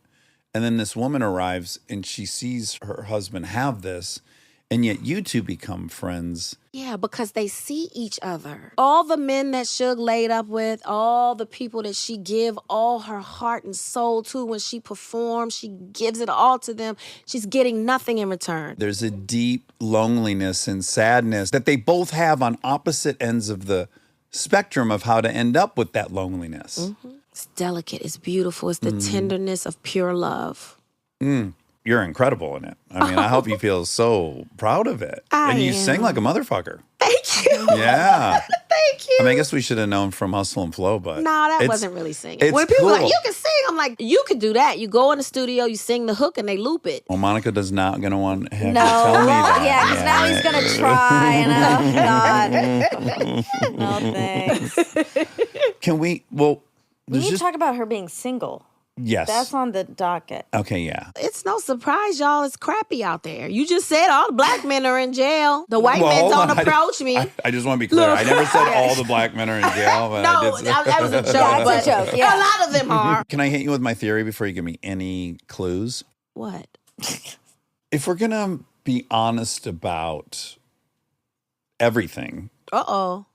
And then this woman arrives and she sees her husband have this. And yet you two become friends. Yeah, because they see each other. All the men that Suge laid up with, all the people that she give all her heart and soul to when she performs, she gives it all to them. She's getting nothing in return. There's a deep loneliness and sadness that they both have on opposite ends of the spectrum of how to end up with that loneliness. It's delicate. It's beautiful. It's the tenderness of pure love. You're incredible in it. I mean, I hope you feel so proud of it. And you sing like a motherfucker. Thank you. Yeah. Thank you. I mean, I guess we should have known from Hustle and Flow, but No, that it's- wasn't really singing. it's When people are like, cool. you can sing, I'm like, you could do that. You go in the studio, you sing the hook, and they loop it. Well, Monica does not going to want to have No, to tell me that. yeah, because now he's gonna try, and oh God, no thanks. Can we? Well, We there's need to just talk about her being single. yes. That's on the docket. Okay, yeah. It's no surprise, y'all. It's crappy out there. You just said all the black men are in jail. The white Well, men hold don't on. approach me. I just want to be clear. I never said all the black men are in jail, but I No, did. that was a joke. Yeah, but it's a joke, yeah. A lot of them are. Can I hit you with my theory before you give me any clues? What? If we're going to be honest about everything, Uh-oh.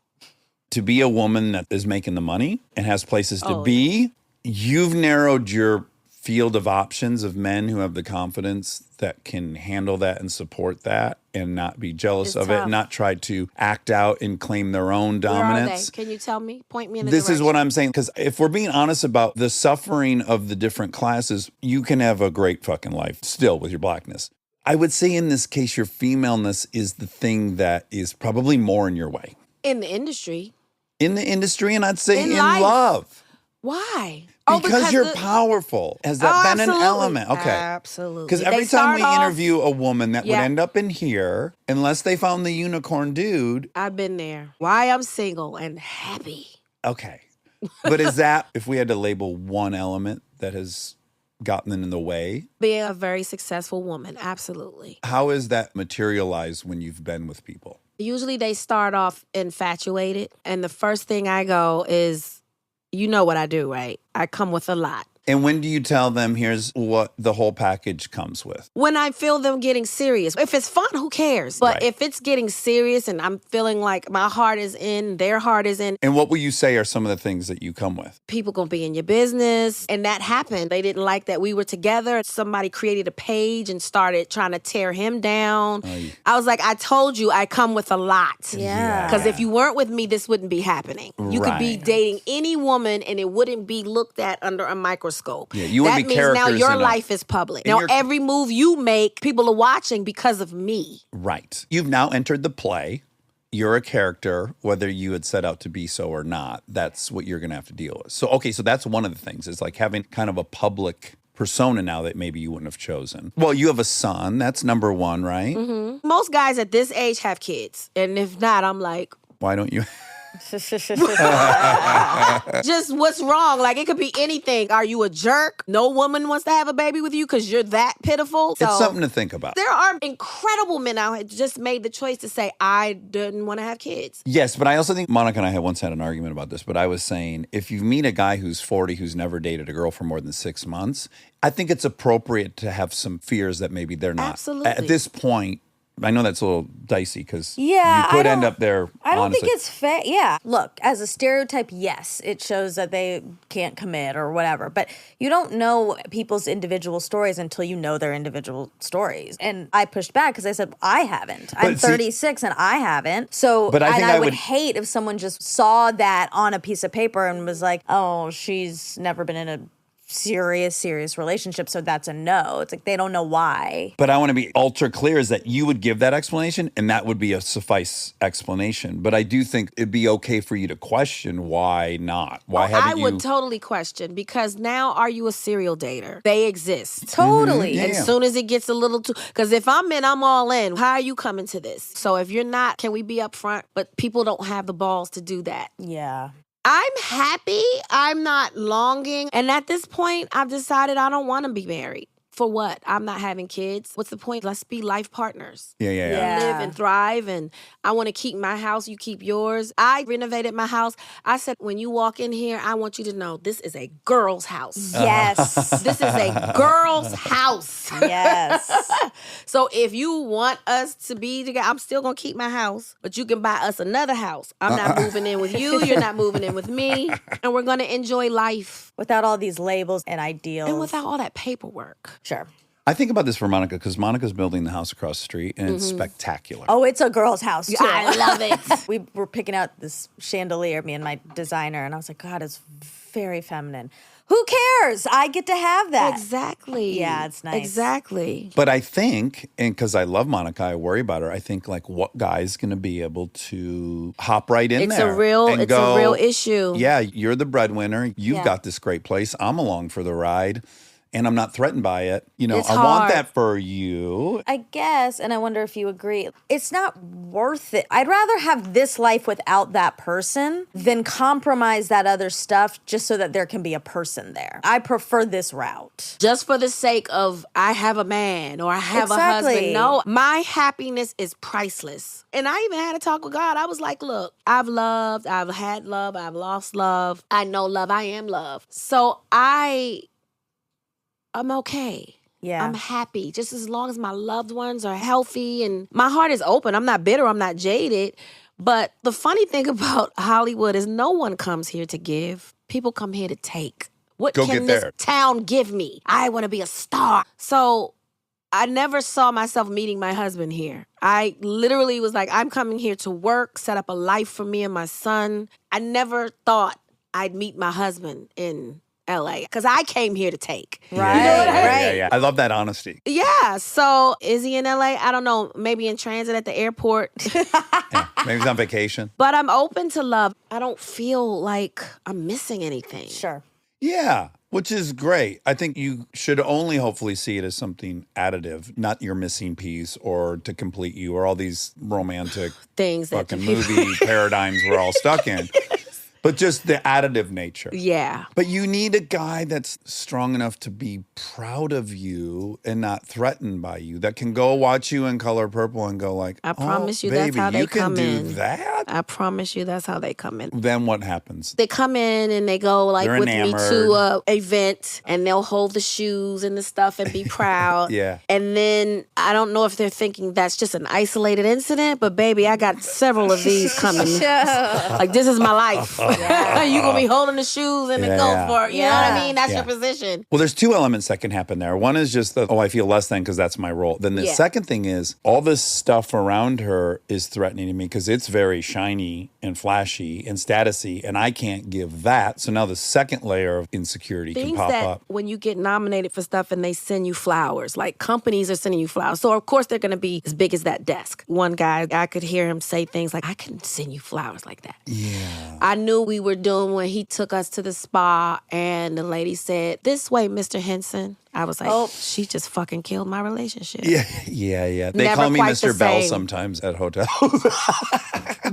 to be a woman that is making the money and has places to be, you've narrowed your field of options of men who have the confidence that can handle that and support that and not be jealous It's of it, tough. not try to act out and claim their own Where are dominance. they? Can you tell me? Point me in the This is direction. what I'm saying. Because if we're being honest about the suffering of the different classes, you can have a great fucking life still with your blackness. I would say in this case, your femaleness is the thing that is probably more in your way. In the industry. In the industry, and I'd say In in life. love. Why? Because you're the- powerful. Has that been absolutely. an element? Okay. Absolutely. Because They every time start we off- interview a woman that would Yeah. end up in here, unless they found the unicorn dude, I've been there. Why I'm single and happy. okay. But is that, if we had to label one element that has gotten in the way, Being a very successful woman. Absolutely. how is that materialized when you've been with people? Usually they start off infatuated. And the first thing I go is, you know what I do, right? I come with a lot. And when do you tell them, here's what the whole package comes with? When I feel them getting serious. If it's fun, who cares? But Right. if it's getting serious and I'm feeling like my heart is in, their heart is in, And what will you say are some of the things that you come with? people gonna be in your business. And that happened. They didn't like that we were together. Somebody created a page and started trying to tear him down. I was like, I told you I come with a lot. Yeah. Because if you weren't with me, this wouldn't be happening. You could be Right. dating any woman and it wouldn't be looked at under a microscope. Yeah, you wouldn't that be means now characters your in a- life is public. And Now you're- every move you make, people are watching because of me. Right. You've now entered the play. You're a character, whether you had set out to be so or not. That's what you're going to have to deal with. So, okay, so that's one of the things. It's like having kind of a public persona now that maybe you wouldn't have chosen. Well, you have a son. That's number one, right? Most guys at this age have kids. And if not, I'm like, Why don't you? just what's wrong? Like it could be anything. Are you a jerk? No woman wants to have a baby with you because you're that pitiful. It's something to think about. There are incredible men out here just made the choice to say, I didn't want to have kids. Yes, but I also think Monica and I had once had an argument about this, but I was saying if you meet a guy who's 40 who's never dated a girl for more than 6 months, I think it's appropriate to have some fears that maybe they're not. Absolutely. At this point, I know that's a little dicey because Yeah, you could I end don't- up there. I don't honestly. think it's fair. Yeah. Look, as a stereotype, yes, it shows that they can't commit or whatever. But you don't know people's individual stories until you know their individual stories. And I pushed back because I said, I haven't. I'm But see- 36 and I haven't. So, But I think and I I would would- hate if someone just saw that on a piece of paper and was like, oh, she's never been in a serious relationship, so that's a no. It's like they don't know why. But I want to be ultra clear is that you would give that explanation and that would be a suffice explanation. But I do think it'd be okay for you to question why not. Why I haven't you? would totally question because now are you a serial dater? They exist. Totally. Yeah. As soon as it gets a little too, because if I'm in, I'm all in. How are you coming to this? So if you're not, can we be upfront? But people don't have the balls to do that. Yeah. I'm happy. I'm not longing. And at this point, I've decided I don't want to be married. For what? I'm not having kids. What's the point? Let's be life partners. Yeah. Yeah. Live and thrive, and I want to keep my house, you keep yours. I renovated my house. I said, when you walk in here, I want you to know this is a girl's house. Yes. This is a girl's house. Yes. So if you want us to be together, I'm still going to keep my house, but you can buy us another house. I'm not moving in with you. You're not moving in with me. And we're going to enjoy life. Without all these labels and ideals. And without all that paperwork. Sure. I think about this for Monica because Monica's building the house across the street and it's spectacular. Oh, it's a girl's house too. I love it. We were picking out this chandelier, me and my designer, and I was like, God, it's very feminine. Who cares? I get to have that. Exactly. Yeah, it's nice. Exactly. But I think, and because I love Monica, I worry about her. I think like what guy's going to be able to hop right in It's there? a real and it's a real issue. Yeah, you're the breadwinner. You've Yeah. got this great place. I'm along for the ride. And I'm not threatened by it. You know, It's I want hard. that for you. I guess, and I wonder if you agree, it's not worth it. I'd rather have this life without that person than compromise that other stuff just so that there can be a person there. I prefer this route. Just for the sake of I have a man or I have a Exactly. husband. No, my happiness is priceless. And I even had a talk with God. I was like, look, I've loved, I've had love, I've lost love. I know love, I am love. So I'm okay. Yeah. I'm happy. Just as long as my loved ones are healthy and my heart is open. I'm not bitter. I'm not jaded. But the funny thing about Hollywood is no one comes here to give. People come here to take. What Go can get this there. town give me? I want to be a star. So I never saw myself meeting my husband here. I literally was like, I'm coming here to work, set up a life for me and my son. I never thought I'd meet my husband in LA because I came here to take. Right, You know what I mean? right. Yeah. I love that honesty. Yeah. So is he in LA? I don't know. Maybe in transit at the airport. Yeah. Maybe he's on vacation. But I'm open to love. I don't feel like I'm missing anything. Sure. Yeah, which is great. I think you should only hopefully see it as something additive, not your missing piece or to complete you or all these romantic Things that fucking movie paradigms we're all stuck in. But just the additive nature. Yeah. But you need a guy that's strong enough to be proud of you and not threatened by you, that can go watch you in Color Purple and go like, I promise oh, you that's baby, how they you can come do in. that? I promise you that's how they come in. Then what happens? They come in and they go like They're with me enamored. to a event and they'll hold the shoes and the stuff and be proud. Yeah. And then I don't know if they're thinking that's just an isolated incident, but baby, I got several of these coming. Like this is my life. You gonna be holding the shoes and then go Yeah. for it. You know what I Yeah. mean? That's Yeah. your position. Well, there's two elements that can happen there. One is just the, I feel less than because that's my role. Then the Yeah. second thing is all this stuff around her is threatening to me because it's very shiny and flashy and statusy, and I can't give that. So now the second layer of insecurity can Things pop that up. when you get nominated for stuff and they send you flowers, like companies are sending you flowers. So of course they're gonna be as big as that desk. One guy, I could hear him say things like, I couldn't send you flowers like that. Yeah. I knew we were doing when he took us to the spa and the lady said, this way, Mr. Henson. I was like, Oh. she just fucking killed my relationship. Yeah. They Never call me quite the Mr. Bell same. sometimes at hotels.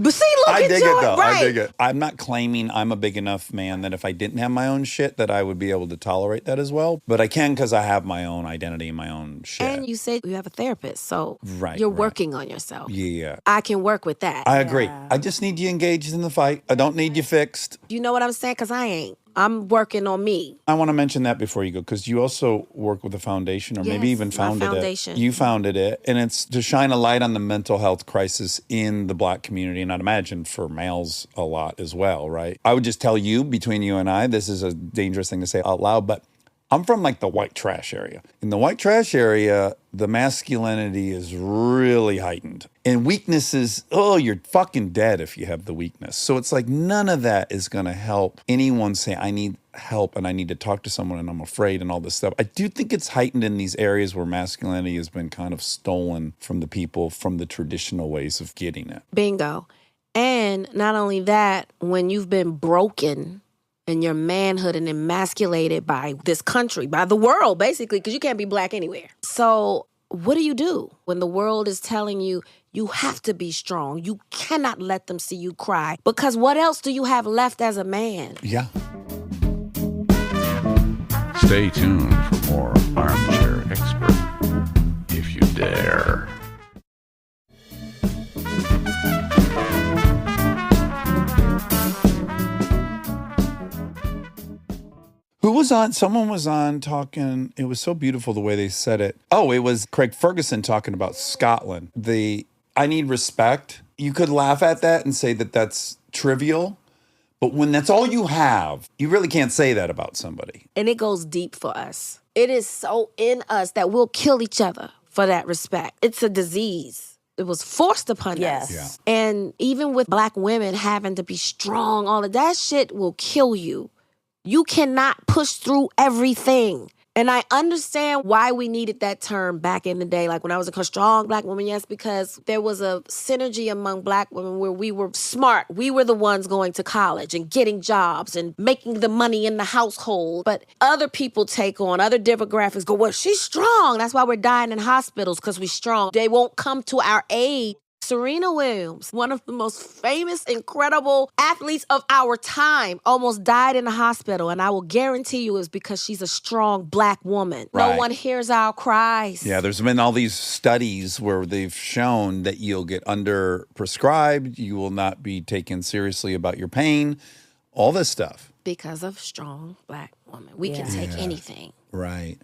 But see, look I at dig you. it though. Right. I dig it. I'm not claiming I'm a big enough man that if I didn't have my own shit that I would be able to tolerate that as well. But I can because I have my own identity and my own shit. And you said you have a therapist, so Right, you're right. working on yourself. Yeah. I can work with that. I agree. I just need you engaged in the fight. I don't need you fixed. You know what I'm saying? Because I ain't. I'm working on me. I want to mention that before you go, because you also work with a foundation, or maybe Yes, even my founded foundation. it. You founded it, and it's to shine a light on the mental health crisis in the Black community, and I'd imagine for males a lot as well, right? I would just tell you, between you and I, this is a dangerous thing to say out loud, but I'm from like the white trash area. In the white trash area, the masculinity is really heightened. And weaknesses, oh, you're fucking dead if you have the weakness. So it's like none of that is going to help anyone say, I need help and I need to talk to someone and I'm afraid and all this stuff. I do think it's heightened in these areas where masculinity has been kind of stolen from the people, from the traditional ways of getting it. Bingo. And not only that, when you've been broken and your manhood and emasculated by this country, by the world, basically, because you can't be Black anywhere. So what do you do when the world is telling you, you have to be strong. You cannot let them see you cry. Because what else do you have left as a man? Yeah. Stay tuned for more Armchair Expert, if you dare. Who was on? Someone was on talking. It was so beautiful the way they said it. Oh, it was Craig Ferguson talking about Scotland. I need respect. You could laugh at that and say that that's trivial. But when that's all you have, you really can't say that about somebody. And it goes deep for us. It is so in us that we'll kill each other for that respect. It's a disease. It was forced upon Yes. us. And even with Black women having to be strong, all of that shit will kill you. You cannot push through everything. And I understand why we needed that term back in the day. Like when I was a strong Black woman, yes, because there was a synergy among Black women where we were smart. We were the ones going to college and getting jobs and making the money in the household. But other people take on, other demographics go, well, she's strong. That's why we're dying in hospitals, because we're strong. They won't come to our aid. Serena Williams, one of the most famous, incredible athletes of our time, almost died in a hospital. And I will guarantee you it's because she's a strong Black woman. Right. No one hears our cries. Yeah, there's been all these studies where they've shown that you'll get under-prescribed, you will not be taken seriously about your pain, all this stuff. Because of strong Black women. We can take anything. Right.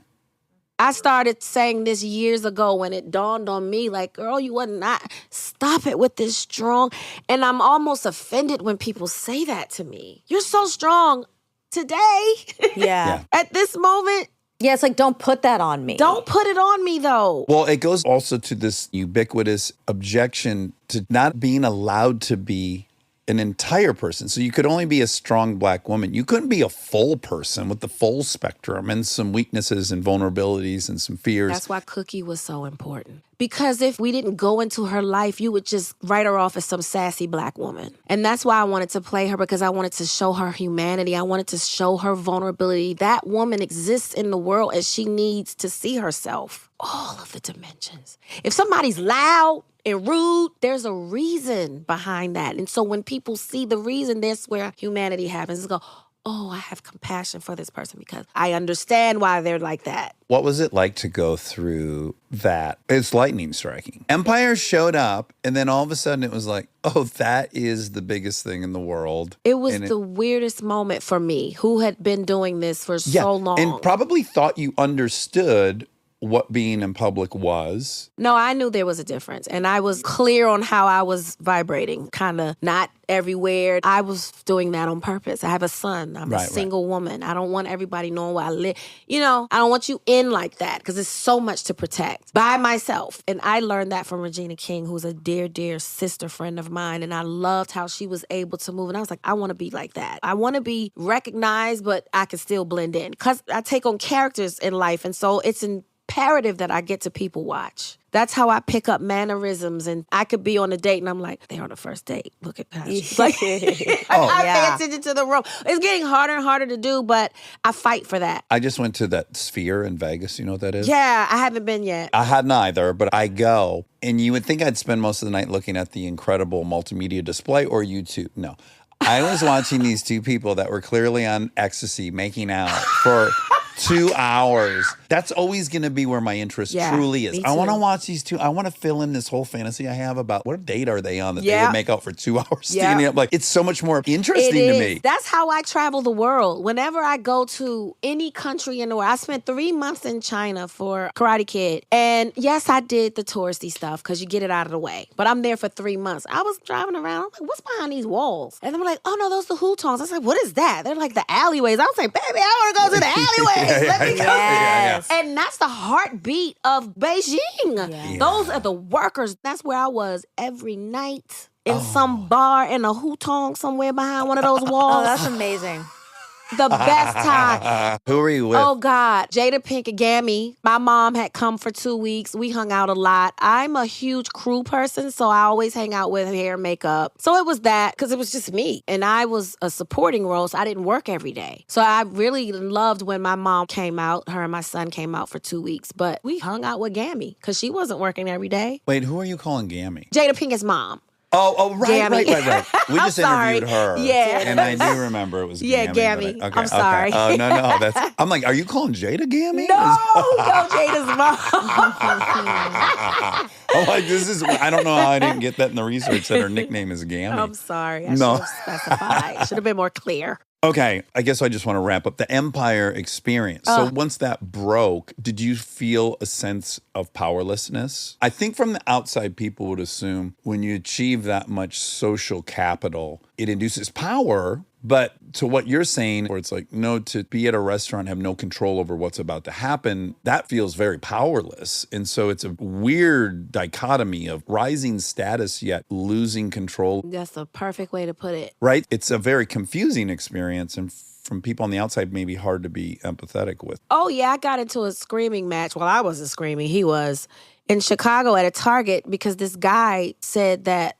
I started saying this years ago when it dawned on me, like, girl, you wasn't not. Stop it with this strong. And I'm almost offended when people say that to me. You're so strong today. Yeah. At this moment. Yeah, it's like, don't put that on me. Don't put it on me, though. Well, it goes also to this ubiquitous objection to not being allowed to be an entire person. So you could only be a strong Black woman. You couldn't be a full person with the full spectrum and some weaknesses and vulnerabilities and some fears. That's why Cookie was so important. Because if we didn't go into her life, you would just write her off as some sassy Black woman. And that's why I wanted to play her, because I wanted to show her humanity. I wanted to show her vulnerability. That woman exists in the world and she needs to see herself. All of the dimensions. If somebody's loud and rude, there's a reason behind that. And so when people see the reason, that's where humanity happens. It's go, oh, I have compassion for this person because I understand why they're like that. What was it like to go through that? It's lightning striking. Empire showed up, and then all of a sudden it was like, oh, that is the biggest thing in the world. It was the weirdest moment for me, who had been doing this for so long. And probably thought you understood what being in public was. No, I knew there was a difference. And I was clear on how I was vibrating, kind of not everywhere. I was doing that on purpose. I have a son. I'm a single woman. I don't want everybody knowing where I live. You know, I don't want you in like that because it's so much to protect by myself. And I learned that from Regina King, who's a dear, dear sister friend of mine. And I loved how she was able to move. And I was like, I want to be like that. I want to be recognized, but I can still blend in because I take on characters in life. And so it's imperative that I get to people watch. That's how I pick up mannerisms. And I could be on a date and I'm like, they're on the first date. Look at that. Like, I pay attention to the room. It's getting harder and harder to do, but I fight for that. I just went to that Sphere in Vegas. You know what that is? Yeah, I haven't been yet. I hadn't either, but I go. And you would think I'd spend most of the night looking at the incredible multimedia display or YouTube. No. I was watching these two people that were clearly on ecstasy making out for 2 hours. That's always going to be where my interest truly is. I want to watch these two. I want to fill in this whole fantasy I have about what date are they on that they would make out for 2 hours standing up. Like, it's so much more interesting to me. That's how I travel the world. Whenever I go to any country in the world, I spent 3 months in China for Karate Kid. And yes, I did the touristy stuff because you get it out of the way. But I'm there for 3 months. I was driving around. I'm like, what's behind these walls? And they're like, oh, no, those are the hutongs. I was like, what is that? They're like the alleyways. I was like, baby, I want to go to the alleyways. Let me go. Yes. And that's the heartbeat of Beijing. Yeah. Those are the workers. That's where I was every night in some bar in a hutong somewhere behind one of those walls. Oh, that's amazing. The best time. Who are you with? Oh, God. Jada Pink and Gammy. My mom had come for 2 weeks. We hung out a lot. I'm a huge crew person, so I always hang out with hair and makeup. So it was that, because it was just me. And I was a supporting role, so I didn't work every day. So I really loved when my mom came out. Her and my son came out for 2 weeks. But we hung out with Gammy, because she wasn't working every day. Wait, who are you calling Gammy? Jada Pink's mom. Oh, right. We just sorry. interviewed her. Yeah. And I do remember it was Gammy. Yeah, Gammy. Okay, I'm sorry. Oh, no. I'm like, are you calling Jada Gammy? No, Jada's mom. I'm like, I don't know how I didn't get that in the research that her nickname is Gammy. I'm sorry. I should have specified. Should have been more clear. Okay, I guess I just want to wrap up the Empire experience. So once that broke, did you feel a sense of powerlessness? I think from the outside, people would assume when you achieve that much social capital, it induces power, But to what you're saying, where it's like, no, to be at a restaurant, have no control over what's about to happen, that feels very powerless. And so it's a weird dichotomy of rising status yet losing control. That's the perfect way to put it. Right? It's a very confusing experience. And from people on the outside, maybe hard to be empathetic with. Oh, yeah, I got into a screaming match. Well, I wasn't screaming. He was in Chicago at a Target because this guy said that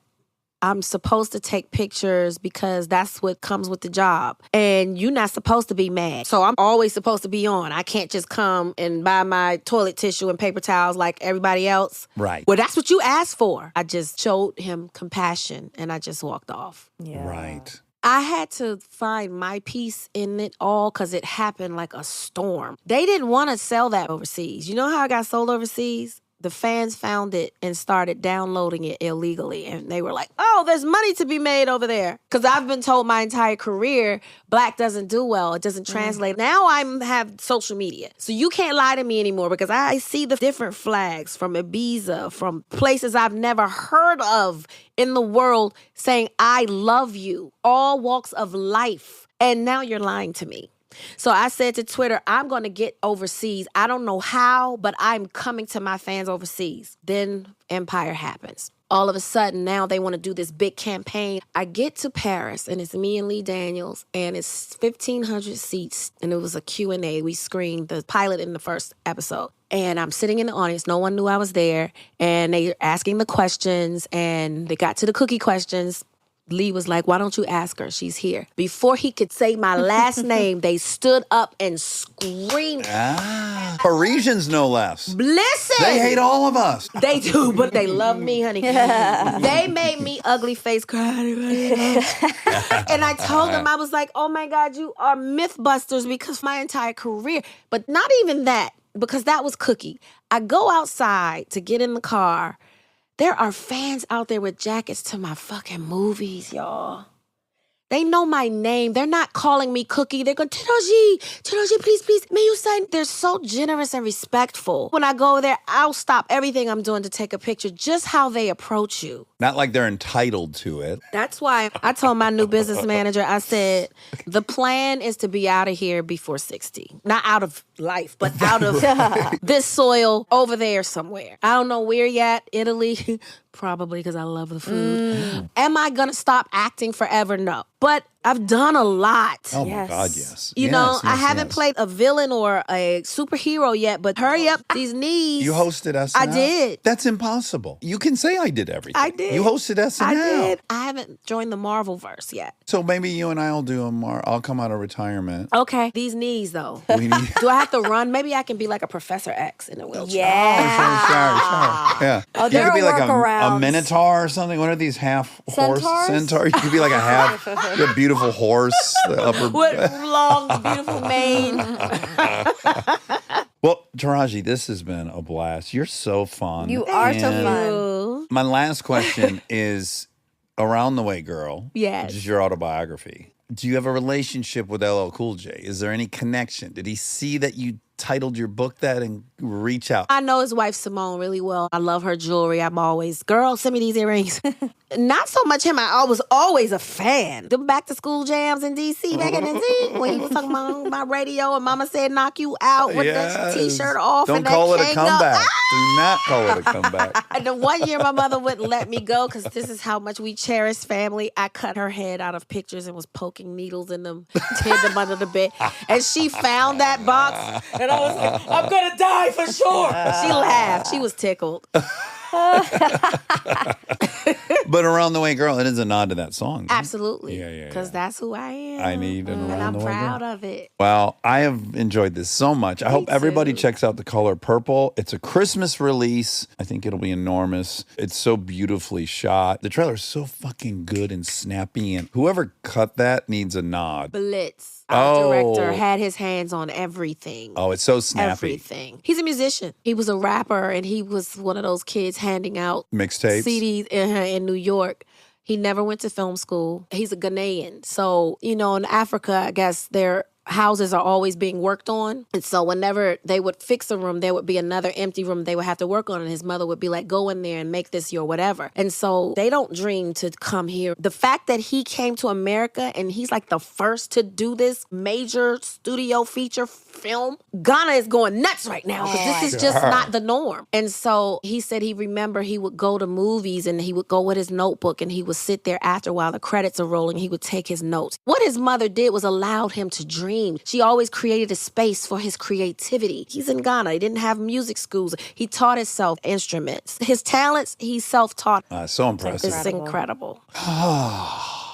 I'm supposed to take pictures because that's what comes with the job. And you're not supposed to be mad. So I'm always supposed to be on. I can't just come and buy my toilet tissue and paper towels like everybody else. Right. Well, that's what you asked for. I just showed him compassion and I just walked off. Yeah. Right. I had to find my piece in it all because it happened like a storm. They didn't want to sell that overseas. You know how it got sold overseas? The fans found it and started downloading it illegally. And they were like, oh, there's money to be made over there. Because I've been told my entire career, Black doesn't do well. It doesn't translate. Now I have social media. So you can't lie to me anymore because I see the different flags from Ibiza, from places I've never heard of in the world saying, I love you, all walks of life. And now you're lying to me. So I said to Twitter, I'm going to get overseas. I don't know how, but I'm coming to my fans overseas. Then Empire happens. All of a sudden, now they want to do this big campaign. I get to Paris, and it's me and Lee Daniels, and it's 1,500 seats, and it was a Q&A. We screened the pilot in the first episode. And I'm sitting in the audience. No one knew I was there, and they're asking the questions, and they got to the cookie questions. Lee was like, why don't you ask her? She's here. Before he could say my last name, they stood up and screamed. Parisians, no less. Listen. They hate all of us. They do, but they love me, honey. They made me ugly face cry. And I told them, I was like, oh my God, you are Mythbusters because my entire career. But not even that, because that was Cookie. I go outside to get in the car. There are fans out there with jackets to my fucking movies, y'all. They know my name. They're not calling me Cookie. They're going, Taraji, please, may you sign? They're so generous and respectful. When I go there, I'll stop everything I'm doing to take a picture, just how they approach you. Not like they're entitled to it. That's why I told my new business manager, I said, the plan is to be out of here before 60. Not out of life, but out of this soil over there somewhere. I don't know where yet, Italy. Probably because I love the food. Am I going to stop acting forever? No. But I've done a lot. Oh, my God, yes. You know, I haven't played a villain or a superhero yet, but hurry up, these knees. You hosted SNL? I did. That's impossible. You can say I did everything. I did. You hosted SNL. I did. I haven't joined the Marvel-verse yet. So maybe you and I will do I'll come out of retirement. Okay. These knees, though. We need... Do I have to run? Maybe I can be like a Professor X in a wheelchair. Yeah. Sure. Yeah. Oh, You there could be are like a workarounds. minotaur or something. What are these half-horse Centaurs? centaurs? You could be like a half, the beautiful horse. The upper... With long, beautiful mane. Well, Taraji, this has been a blast. You're so fun. You are so And fun. My last question is Around the Way Girl. Yes. Which is your autobiography. Do you have a relationship with LL Cool J? Is there any connection? Did he see that you titled your book that and reach out? I know his wife Simone really well. I love her jewelry. I'm always, girl, send me these earrings. Not so much him. I was always a fan. The back to school jams in D.C. back in the day when he was talking about my radio and Mama said knock you out with the T-shirt off. Don't and call it a hang comeback. up. Do not call it a comeback. And the one year my mother wouldn't let me go because this is how much we cherish family. I cut her head out of pictures and was poking needles in them, hid them under the bed. And she found that box and I was like, I'm going to die for sure. She laughed. She was tickled. But Around the Way Girl, it is a nod to that song. Absolutely. Yeah. Because that's who I am. I need an and Around I'm the Way proud Girl. of it. Well, I have enjoyed this so much. I hope everybody too. checks out The Color Purple. It's a Christmas release. I think it'll be enormous. It's so beautifully shot. The trailer is so fucking good and snappy, and whoever cut that needs a nod. Blitz, our Oh. director, had his hands on everything. Oh, it's so snappy. Everything. He's a musician. He was a rapper, and he was one of those kids handing out Mixtapes. CDs in New York. He never went to film school. He's a Ghanaian. So, in Africa, I guess they're houses are always being worked on. And so whenever they would fix a room, there would be another empty room they would have to work on. And his mother would be like, go in there and make this your whatever. And so they don't dream to come here. The fact that he came to America and he's like the first to do this major studio feature film, Ghana is going nuts right now because this is just not the norm. And so he said he remembered he would go to movies and he would go with his notebook and he would sit there after while the credits are rolling. He would take his notes. What his mother did was allowed him to dream. She always created a space for his creativity. He's in Ghana. He didn't have music schools. He taught himself instruments. His talents, he self-taught. So impressive. It's incredible.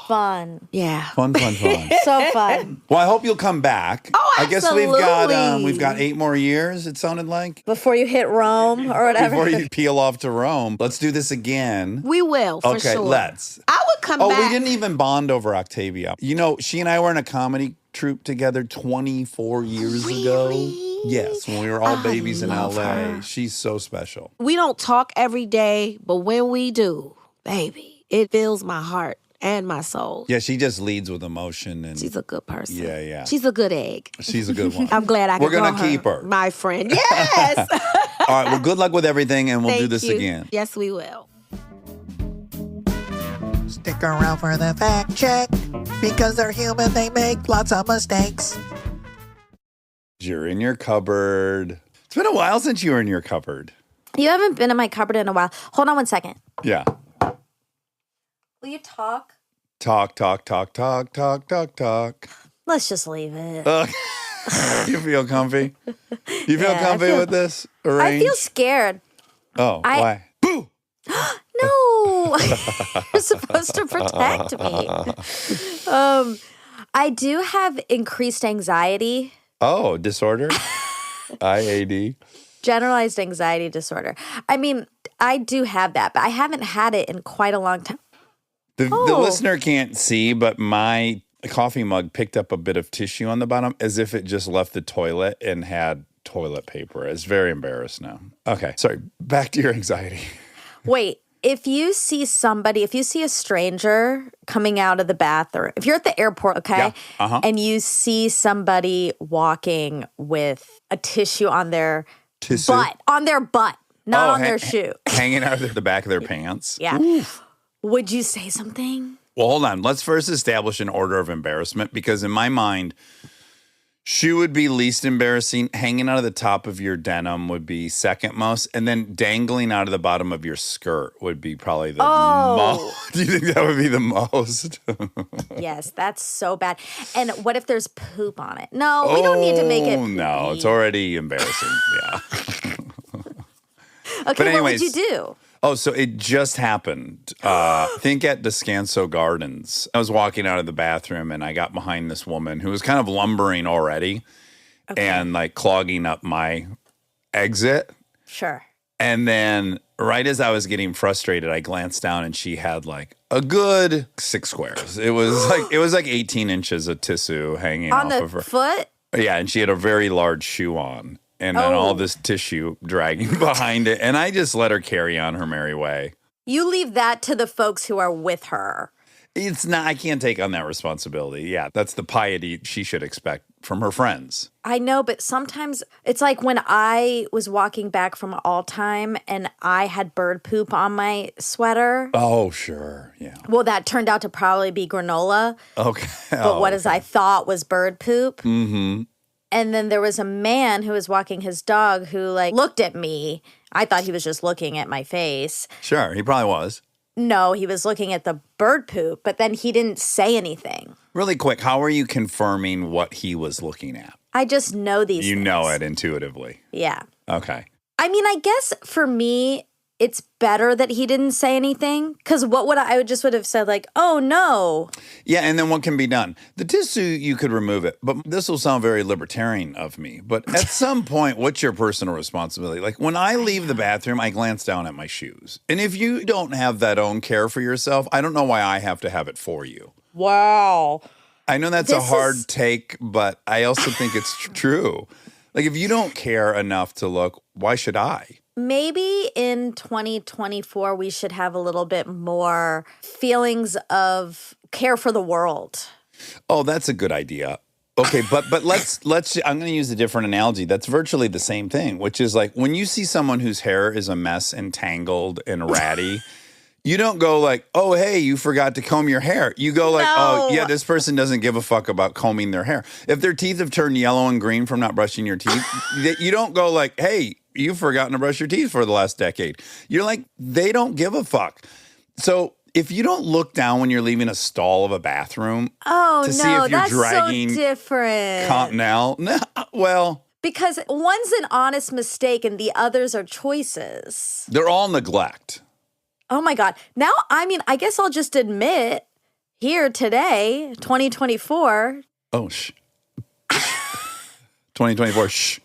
Fun. Yeah. Fun. So fun. Well, I hope you'll come back. Oh, I guess absolutely. we've got 8 more years, it sounded like. Before you hit Rome or whatever. Before you peel off to Rome. Let's do this again. We will, for Okay, sure. let's. I would come Oh, back. we didn't even bond over Octavia. You know, she and I were in a comedy troupe together 24 years ago. Yes, when we were all babies in love LA. her. She's so special. We don't talk every day, but when we do, baby, it fills my heart and my soul. Yeah, she just leads with emotion. And She's a good person. Yeah. She's a good egg. She's a good one. I'm glad I We're can gonna call keep her. my friend. Yes. All right, well, good luck with everything, and we'll do Thank this you. again. Yes, we will. Stick around for the fact check. Because they're human, they make lots of mistakes. You're in your cupboard. It's been a while since you were in your cupboard. You haven't been in my cupboard in a while. Hold on one second. Yeah. Will you talk? Talk. Let's just leave it. You feel comfy? You feel Yeah, I comfy feel- with this I arranged? feel scared. Oh, why? Boo! No, you're supposed to protect me. I do have increased anxiety, Oh, disorder? IAD? generalized anxiety disorder. I mean, I do have that, but I haven't had it in quite a long time. The Oh. listener can't see, but my coffee mug picked up a bit of tissue on the bottom as if it just left the toilet and had toilet paper. It's very embarrassed now. Okay, sorry. Back to your anxiety. Wait, if you see a stranger coming out of the bathroom, if you're at the airport, okay, Yeah, uh-huh. and you see somebody walking with a tissue on their Tissue? butt, not Oh, on their shoe. Hanging out of the back of their pants. Yeah. Would you say something? Well, hold on. Let's first establish an order of embarrassment because in my mind, shoe would be least embarrassing. Hanging out of the top of your denim would be second most. And then dangling out of the bottom of your skirt would be probably the most. Do you think that would be the most? Yes, that's so bad. And what if there's poop on it? No, we don't need to make it. Oh, no. poopy. It's already embarrassing. Yeah. Okay, but what would anyways- you do? Oh, so it just happened. I think at Descanso Gardens. I was walking out of the bathroom and I got behind this woman who was kind of lumbering already and like clogging up my exit. Sure. And then right as I was getting frustrated, I glanced down and she had like a good 6 squares. It was like 18 inches of tissue hanging On off the of her. foot? Yeah, and she had a very large shoe on. And then all this tissue dragging behind it. And I just let her carry on her merry way. You leave that to the folks who are with her. It's not, I can't take on that responsibility. Yeah, that's the piety she should expect from her friends. I know, but sometimes it's like when I was walking back from All Time and I had bird poop on my sweater. Oh, sure. Yeah. Well, that turned out to probably be granola, Okay. but what as I thought was bird poop. Mm-hmm. And then there was a man who was walking his dog who like looked at me. I thought he was just looking at my face. Sure, he probably was. No, he was looking at the bird poop, but then he didn't say anything. Really quick, how are you confirming what he was looking at? I just know these You things. know it intuitively. Yeah. Okay. I mean, I guess for me, it's better that he didn't say anything. Because what would I would have said like, oh no. Yeah, and then what can be done? The tissue, you could remove it, but this will sound very libertarian of me. But at some point, what's your personal responsibility? Like when I leave the bathroom, I glance down at my shoes. And if you don't have that own care for yourself, I don't know why I have to have it for you. Wow. I know that's a This hard is- take, but I also think it's true. Like if you don't care enough to look, why should I? Maybe in 2024, we should have a little bit more feelings of care for the world. Oh, that's a good idea. Okay, but let's I'm going to use a different analogy. That's virtually the same thing, which is like when you see someone whose hair is a mess and tangled and ratty, you don't go like, "Oh, hey, you forgot to comb your hair." You go like, "Oh, No. yeah, this person doesn't give a fuck about combing their hair." If their teeth have turned yellow and green from not brushing your teeth, you don't go like, "Hey, you've forgotten to brush your teeth for the last decade." You're like, they don't give a fuck. So if you don't look down when you're leaving a stall of a bathroom Oh, to see no, if you're that's dragging so different. Cottonelle, no, well, Because one's an honest mistake and the others are choices. they're all neglect. Oh my God. Now, I mean, I guess I'll just admit here today, 2024, Oh, 2024, shh.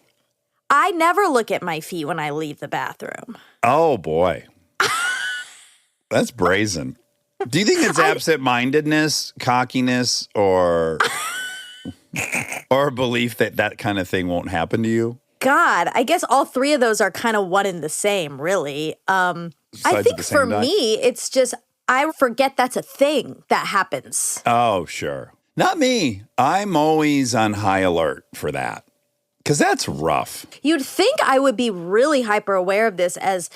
I never look at my feet when I leave the bathroom. Oh, boy. That's brazen. Do you think it's absent-mindedness, cockiness, or a belief that that kind of thing won't happen to you? God, I guess all three of those are kind of one and the same, really. I Besides think the same for die? me, it's just I forget that's a thing that happens. Oh, sure. Not me. I'm always on high alert for that because that's rough. You'd think I would be really hyper aware of this as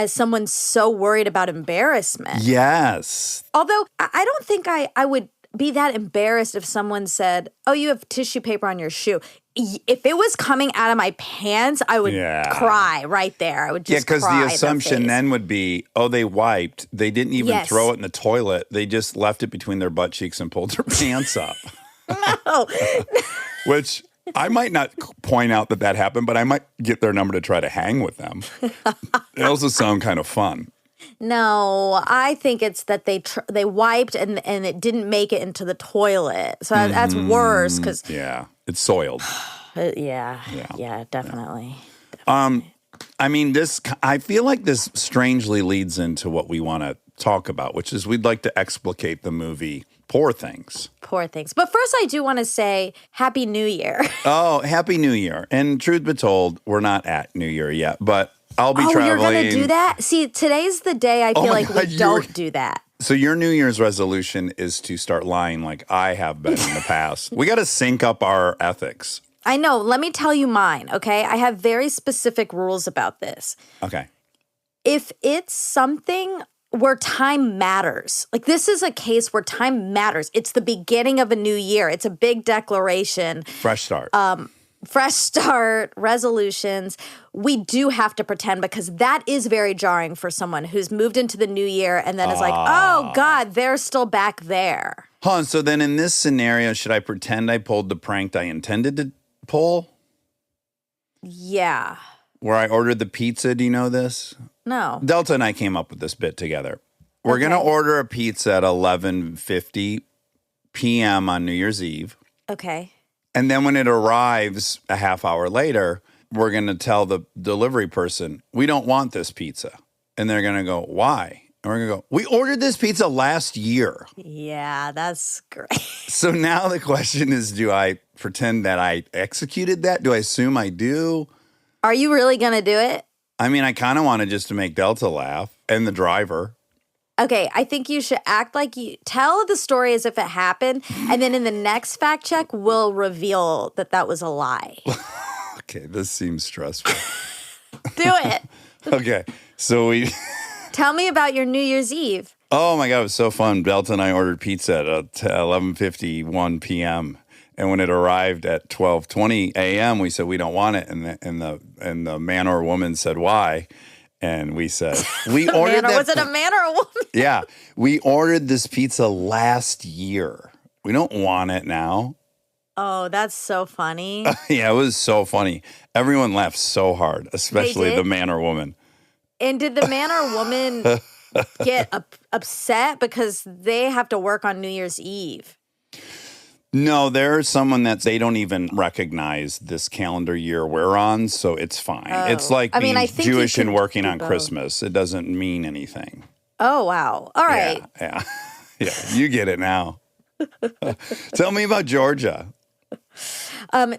someone so worried about embarrassment. Yes. Although I don't think I would be that embarrassed if someone said, "Oh, you have tissue paper on your shoe." If it was coming out of my pants, I would Yeah. cry right there. I would Yeah, just because cry the in their assumption face. then would be, oh, they wiped. They didn't even Yes. throw it in the toilet. They just left it between their butt cheeks and pulled their pants up. Oh, Which I might not point out that happened, but I might get their number to try to hang with them. It also sound kind of fun. no, I think it's that they wiped and it didn't make it into the toilet. So that's worse because Yeah, it's soiled. yeah, definitely. I mean, I feel like this strangely leads into what we want to talk about, which is we'd like to explicate the movie Poor Things. Poor things. But first, I do want to say Happy New Year. Oh, Happy New Year. And truth be told, we're not at New Year yet, but I'll be Oh, traveling. you're going to do that? See, today's the day I feel my like God, we you don't were- do that. So your New Year's resolution is to start lying like I have been in the past. We got to sync up our ethics. I know. Let me tell you mine, okay? I have very specific rules about this. Okay. If it's something where time matters, like this is a case where time matters. It's the beginning of a new year. It's a big declaration. Fresh start. Fresh start, resolutions. We do have to pretend because that is very jarring for someone who's moved into the new year and then is like, oh God, they're still back there. Huh, so then in this scenario, should I pretend I pulled the prank I intended to pull? Yeah. Where I ordered the pizza, do you know this? No. Delta and I came up with this bit together. We're going to Okay. order a pizza at 11:50 p.m. on New Year's Eve. Okay. And then when it arrives a half hour later, we're going to tell the delivery person, we don't want this pizza. And they're going to go, why? And we're going to go, we ordered this pizza last year. Yeah, that's great. So now the question is, do I pretend that I executed that? Do I assume I do? Are you really going to do it? I mean, I kind of wanted just to make Delta laugh and the driver. Okay, I think you should act like you tell the story as if it happened, and then in the next fact check, we'll reveal that that was a lie. Okay, this seems stressful. Do it. Okay, so we... Tell me about your New Year's Eve. Oh my God, it was so fun. Delta and I ordered pizza at 11:51 p.m. And when it arrived at 12:20 a.m., we said we don't want it, and the man or woman said why, and we said we ordered Man, or that. was it a man or a woman? Yeah, we ordered this pizza last year. We don't want it now. Oh, that's so funny. Yeah, it was so funny. Everyone laughed so hard, especially did? the man or woman. And did the man or woman get upset because they have to work on New Year's Eve? No, there's someone that they don't even recognize this calendar year we're on, so it's fine. It's like I mean, being I think you Jewish and could working do on both. Christmas. It doesn't mean anything. Oh, wow. All right. Yeah. Yeah, you get it now. Tell me about Georgia.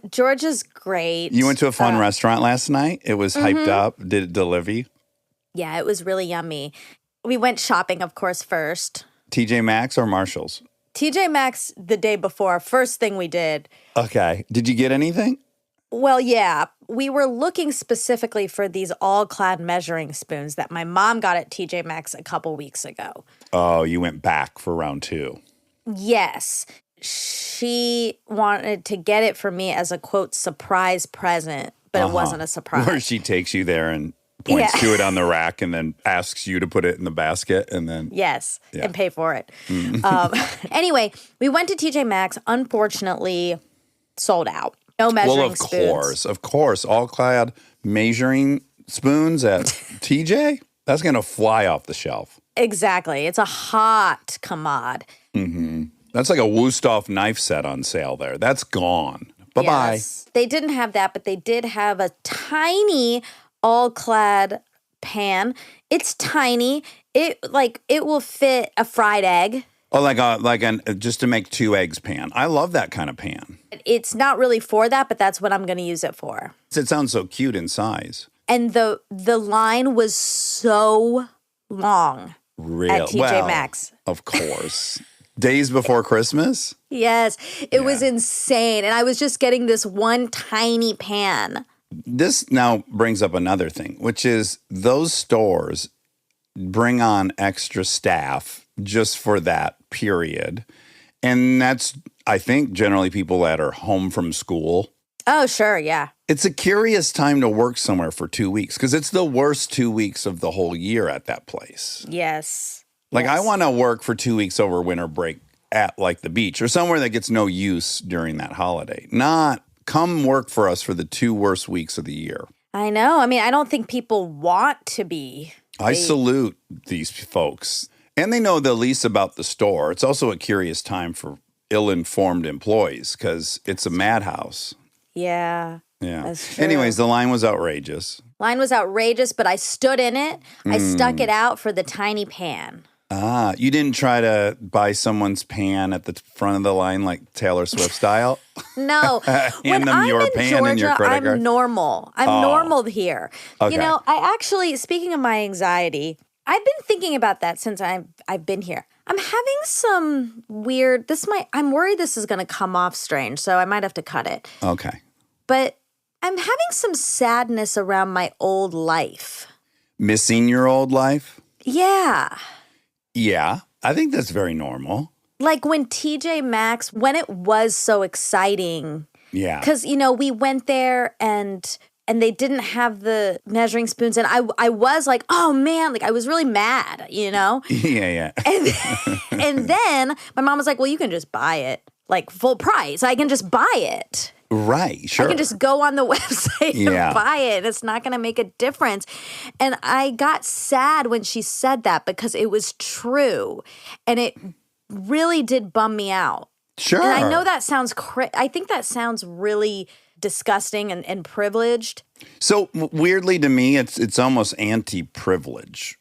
Georgia's great. You went to a fun restaurant last night. It was hyped up. Did it deliver? Yeah, it was really yummy. We went shopping, of course, first. TJ Maxx or Marshalls? TJ Maxx the day before, first thing we did. Okay. Did you get anything? Well, yeah, we were looking specifically for these all-clad measuring spoons that my mom got at TJ Maxx a couple weeks ago. Oh, you went back for round 2. Yes. She wanted to get it for me as a, quote, surprise present, but it wasn't a surprise. Where she takes you there and points to it on the rack and then asks you to put it in the basket and then... Yes, and pay for it. Anyway, we went to TJ Maxx. Unfortunately, sold out. No measuring spoons. Of course. All-clad measuring spoons at TJ? That's going to fly off the shelf. Exactly. It's a hot commode. That's like a Wusthof knife set on sale there. That's gone. Bye-bye. Yes. They didn't have that, but they did have a tiny all-clad pan. It's tiny. It will fit a fried egg. Oh, just to make 2 eggs pan. I love that kind of pan. It's not really for that, but that's what I'm going to use it for. It sounds so cute in size. And the line was so long at TJ Maxx. Of course. Days before Christmas? Yes, it was insane. And I was just getting this one tiny pan. This now brings up another thing, which is those stores bring on extra staff just for that period. And that's, I think, generally people that are home from school. Oh, sure, yeah. It's a curious time to work somewhere for 2 weeks because it's the worst 2 weeks of the whole year at that place. Yes. I want to work for 2 weeks over winter break at like the beach or somewhere that gets no use during that holiday. Not come work for us for the 2 worst weeks of the year. I know. I mean, I don't think people want to be. I salute these folks. And they know the least about the store. It's also a curious time for ill-informed employees because it's a madhouse. Yeah. Yeah. That's true. Anyways, the line was outrageous. Line was outrageous, but I stood in it. I stuck it out for the tiny pan. Ah, you didn't try to buy someone's pan at the front of the line like Taylor Swift style? No. When them I'm your in pan and your Georgia, credit I'm card? normal. I'm normal here. Okay. You know, I actually, speaking of my anxiety, I've been thinking about that since I've been here. I'm having some weird, I'm worried this is going to come off strange, so I might have to cut it. Okay. But I'm having some sadness around my old life. Missing your old life? Yeah. Yeah, I think that's very normal. Like when TJ Maxx, when it was so exciting. Yeah. Because, we went there and they didn't have the measuring spoons. And I was like, oh, man, I was really mad, Yeah. And then my mom was like, well, you can just buy it, full price. I can just buy it. Right, sure. I can just go on the website and buy it. It's not going to make a difference. And I got sad when she said that because it was true. And it really did bum me out. Sure. And I know that sounds I think that sounds really disgusting and privileged. So weirdly to me, it's almost anti-privilege.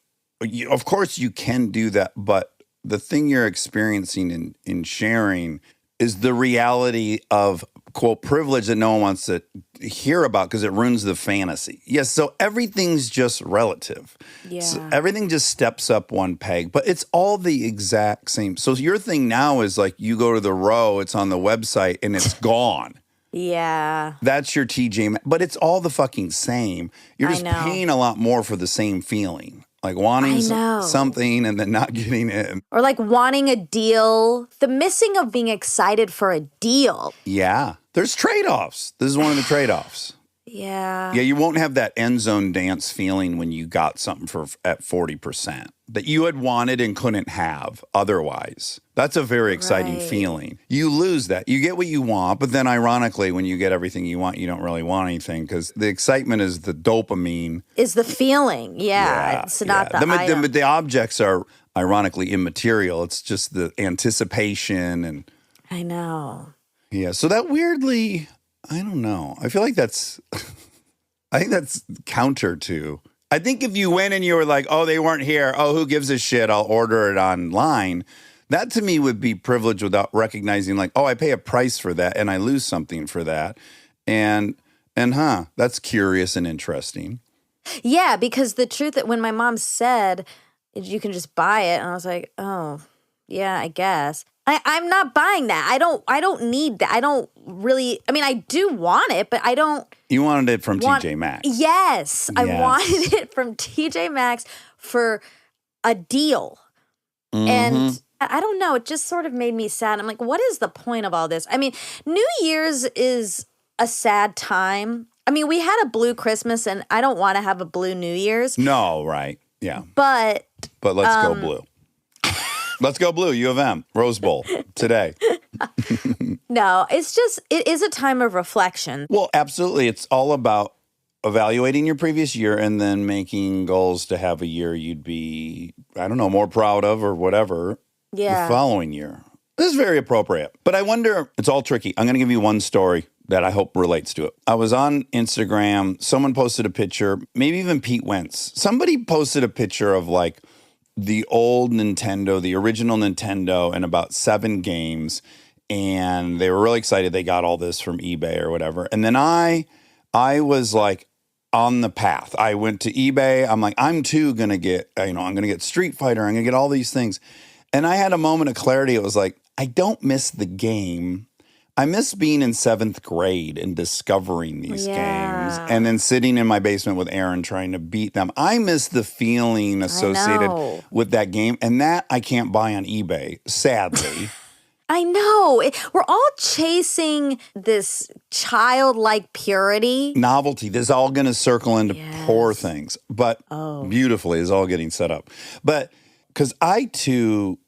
Of course you can do that, but the thing you're experiencing in sharing is the reality of, quote, privilege that no one wants to hear about because it ruins the fantasy. Yes, so everything's just relative. Yeah. So everything just steps up one peg, but it's all the exact same. So your thing now is you go to the row, it's on the website, and it's gone. Yeah. That's your TJ, but it's all the fucking same. You're just paying a lot more for the same feeling. Wanting something and then not getting it. Or wanting a deal. The missing of being excited for a deal. Yeah. There's trade-offs. This is one of the trade-offs. Yeah. Yeah, you won't have that end zone dance feeling when you got something at 40% that you had wanted and couldn't have otherwise. That's a very exciting feeling. You lose that. You get what you want, but then ironically, when you get everything you want, you don't really want anything because the excitement is the dopamine. Is the feeling. Yeah. It's not the item. But the objects are ironically immaterial. It's just the anticipation and... I know. Yeah, so that weirdly... I don't know. I feel like I think that's counter to. I think if you went and you were like, oh, they weren't here. Oh, who gives a shit? I'll order it online. That to me would be privilege without recognizing oh, I pay a price for that and I lose something for that. And that's curious and interesting. Yeah, because the truth that when my mom said you can just buy it, and I was like, oh, yeah, I guess. I'm not buying that. I don't need that. I don't really, I mean, I do want it, but I don't. You wanted it from want, TJ Maxx. Yes. I Yes. wanted it from TJ Maxx for a deal. And I don't know. It just sort of made me sad. I'm like, what is the point of all this? I mean, New Year's is a sad time. I mean, we had a blue Christmas, and I don't want to have a blue New Year's. No, right. Yeah. But let's go blue. Let's go blue. U of M. Rose Bowl today. no, it's just, it is a time of reflection. Well, absolutely. It's all about evaluating your previous year and then making goals to have a year you'd be, I don't know, more proud of or whatever the following year. This is very appropriate. But I wonder, it's all tricky. I'm going to give you one story that I hope relates to it. I was on Instagram. Someone posted a picture, maybe even Pete Wentz. Somebody posted a picture of like the old Nintendo, the original Nintendo, and about 7 games. And they were really excited they got all this from eBay or whatever. And then I was like on the path. I went to eBay. I'm like, I'm too going to get, I'm going to get Street Fighter. I'm going to get all these things. And I had a moment of clarity. It was like, I don't miss the game. I miss being in 7th grade and discovering these games and then sitting in my basement with Aaron trying to beat them. I miss the feeling associated with that game. And that I can't buy on eBay, sadly. I know. We're all chasing this childlike purity. Novelty. This is all going to circle into poor things. But beautifully is all getting set up. But because I, too,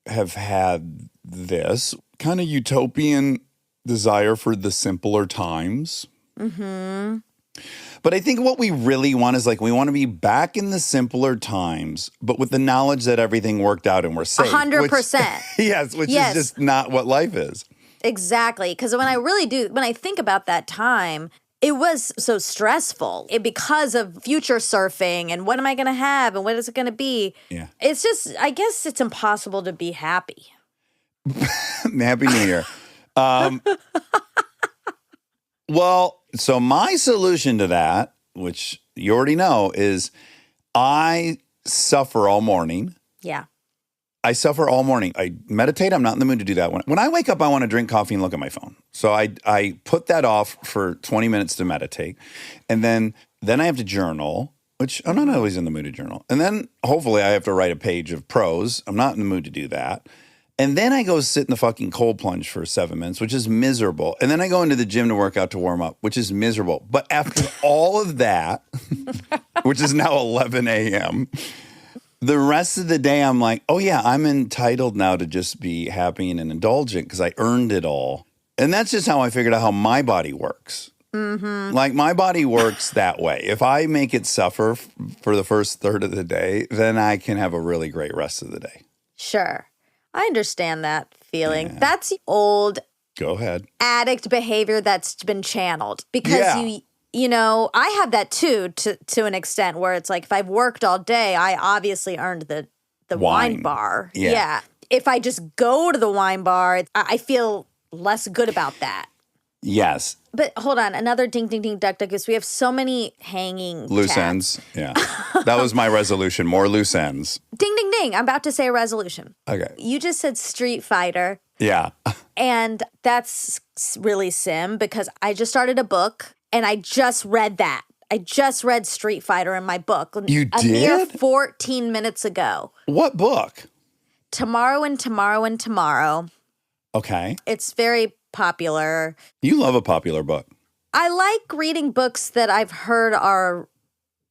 have had this kind of utopian desire for the simpler times. Mm-hmm. But I think what we really want is like, we want to be back in the simpler times, but with the knowledge that everything worked out and we're safe. 100%. Yes, which is just not what life is. Exactly. Because when I think about that time, it was so stressful because of future surfing and what am I going to have and what is it going to be? Yeah. It's just, I guess it's impossible to be happy. Happy New Year. Well, so my solution to that, which you already know, is I suffer all morning. Yeah. I suffer all morning. I meditate. I'm not in the mood to do that. When I wake up, I want to drink coffee and look at my phone. So I put that off for 20 minutes to meditate. And then I have to journal, which I'm not always in the mood to journal. And then hopefully I have to write a page of prose. I'm not in the mood to do that. And then I go sit in the fucking cold plunge for 7 minutes, which is miserable. And then I go into the gym to work out to warm up, which is miserable. But after all of that, which is now 11 a.m., the rest of the day I'm like, oh yeah, I'm entitled now to just be happy and indulgent because I earned it all. And that's just how I figured out how my body works. Mm-hmm. Like my body works that way. If I make it suffer for the first third of the day, then I can have a really great rest of the day. Sure. I understand that feeling. Yeah. That's old. Go ahead. Addict behavior that's been channeled because you know, I have that too to an extent where it's like if I've worked all day, I obviously earned the wine bar. Yeah. If I just go to the wine bar, I feel less good about that. Yes. But hold on, another ding, ding, ding, duck, duck, goose. We have so many hanging loose tabs. Ends. Yeah. That was my resolution. More loose ends. Ding, ding, ding. I'm about to say a resolution. Okay. You just said Street Fighter. Yeah. And that's really sim because I just started a book and I just read that. I just read Street Fighter in my book. You did? A mere 14 minutes ago. What book? Tomorrow and Tomorrow and Tomorrow. Okay. It's very popular. You love a popular book. I like reading books that I've heard are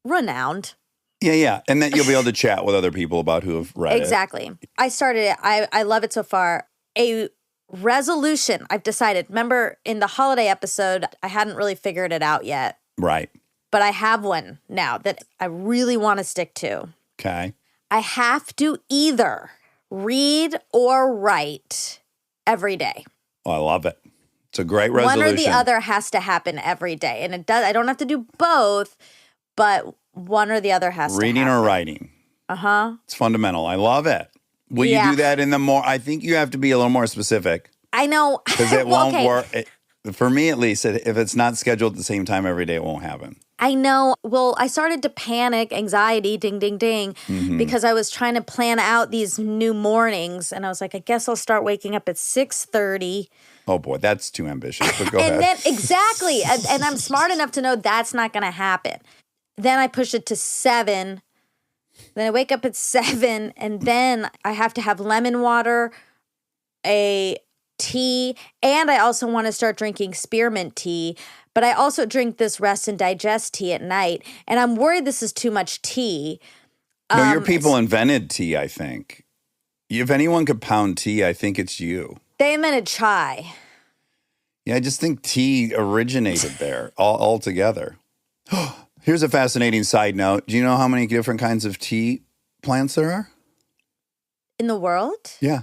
renowned. Yeah. And that you'll be able to chat with other people about who have read Exactly. I started it. I love it so far. A resolution I've decided. Remember in the holiday episode, I hadn't really figured it out yet. Right. But I have one now that I really want to stick to. Okay. I have to either read or write every day. Oh, I love it. It's a great resolution. One or the other has to happen every day. And it does. I don't have to do both, but one or the other has to happen. Reading or writing. Uh-huh. It's fundamental. I love it. Will you do that in the more, I think you have to be a little more specific. I know. Because it won't work. For me, at least, if it's not scheduled at the same time every day, it won't happen. I know. Well, I started to panic, anxiety, ding, ding, ding, because I was trying to plan out these new mornings. And I was like, I guess I'll start waking up at 6:30. Oh boy, that's too ambitious, but go And ahead. then, exactly. And I'm smart enough to know that's not going to happen. Then I push it to 7. Then I wake up at 7. And then I have to have lemon water, a tea, and I also want to start drinking spearmint tea. But I also drink this rest and digest tea at night. And I'm worried this is too much tea. No, your people invented tea, I think. If anyone could pound tea, I think it's you. They invented chai. Yeah, I just think tea originated there altogether. Here's a fascinating side note. Do you know how many different kinds of tea plants there are? In the world? Yeah.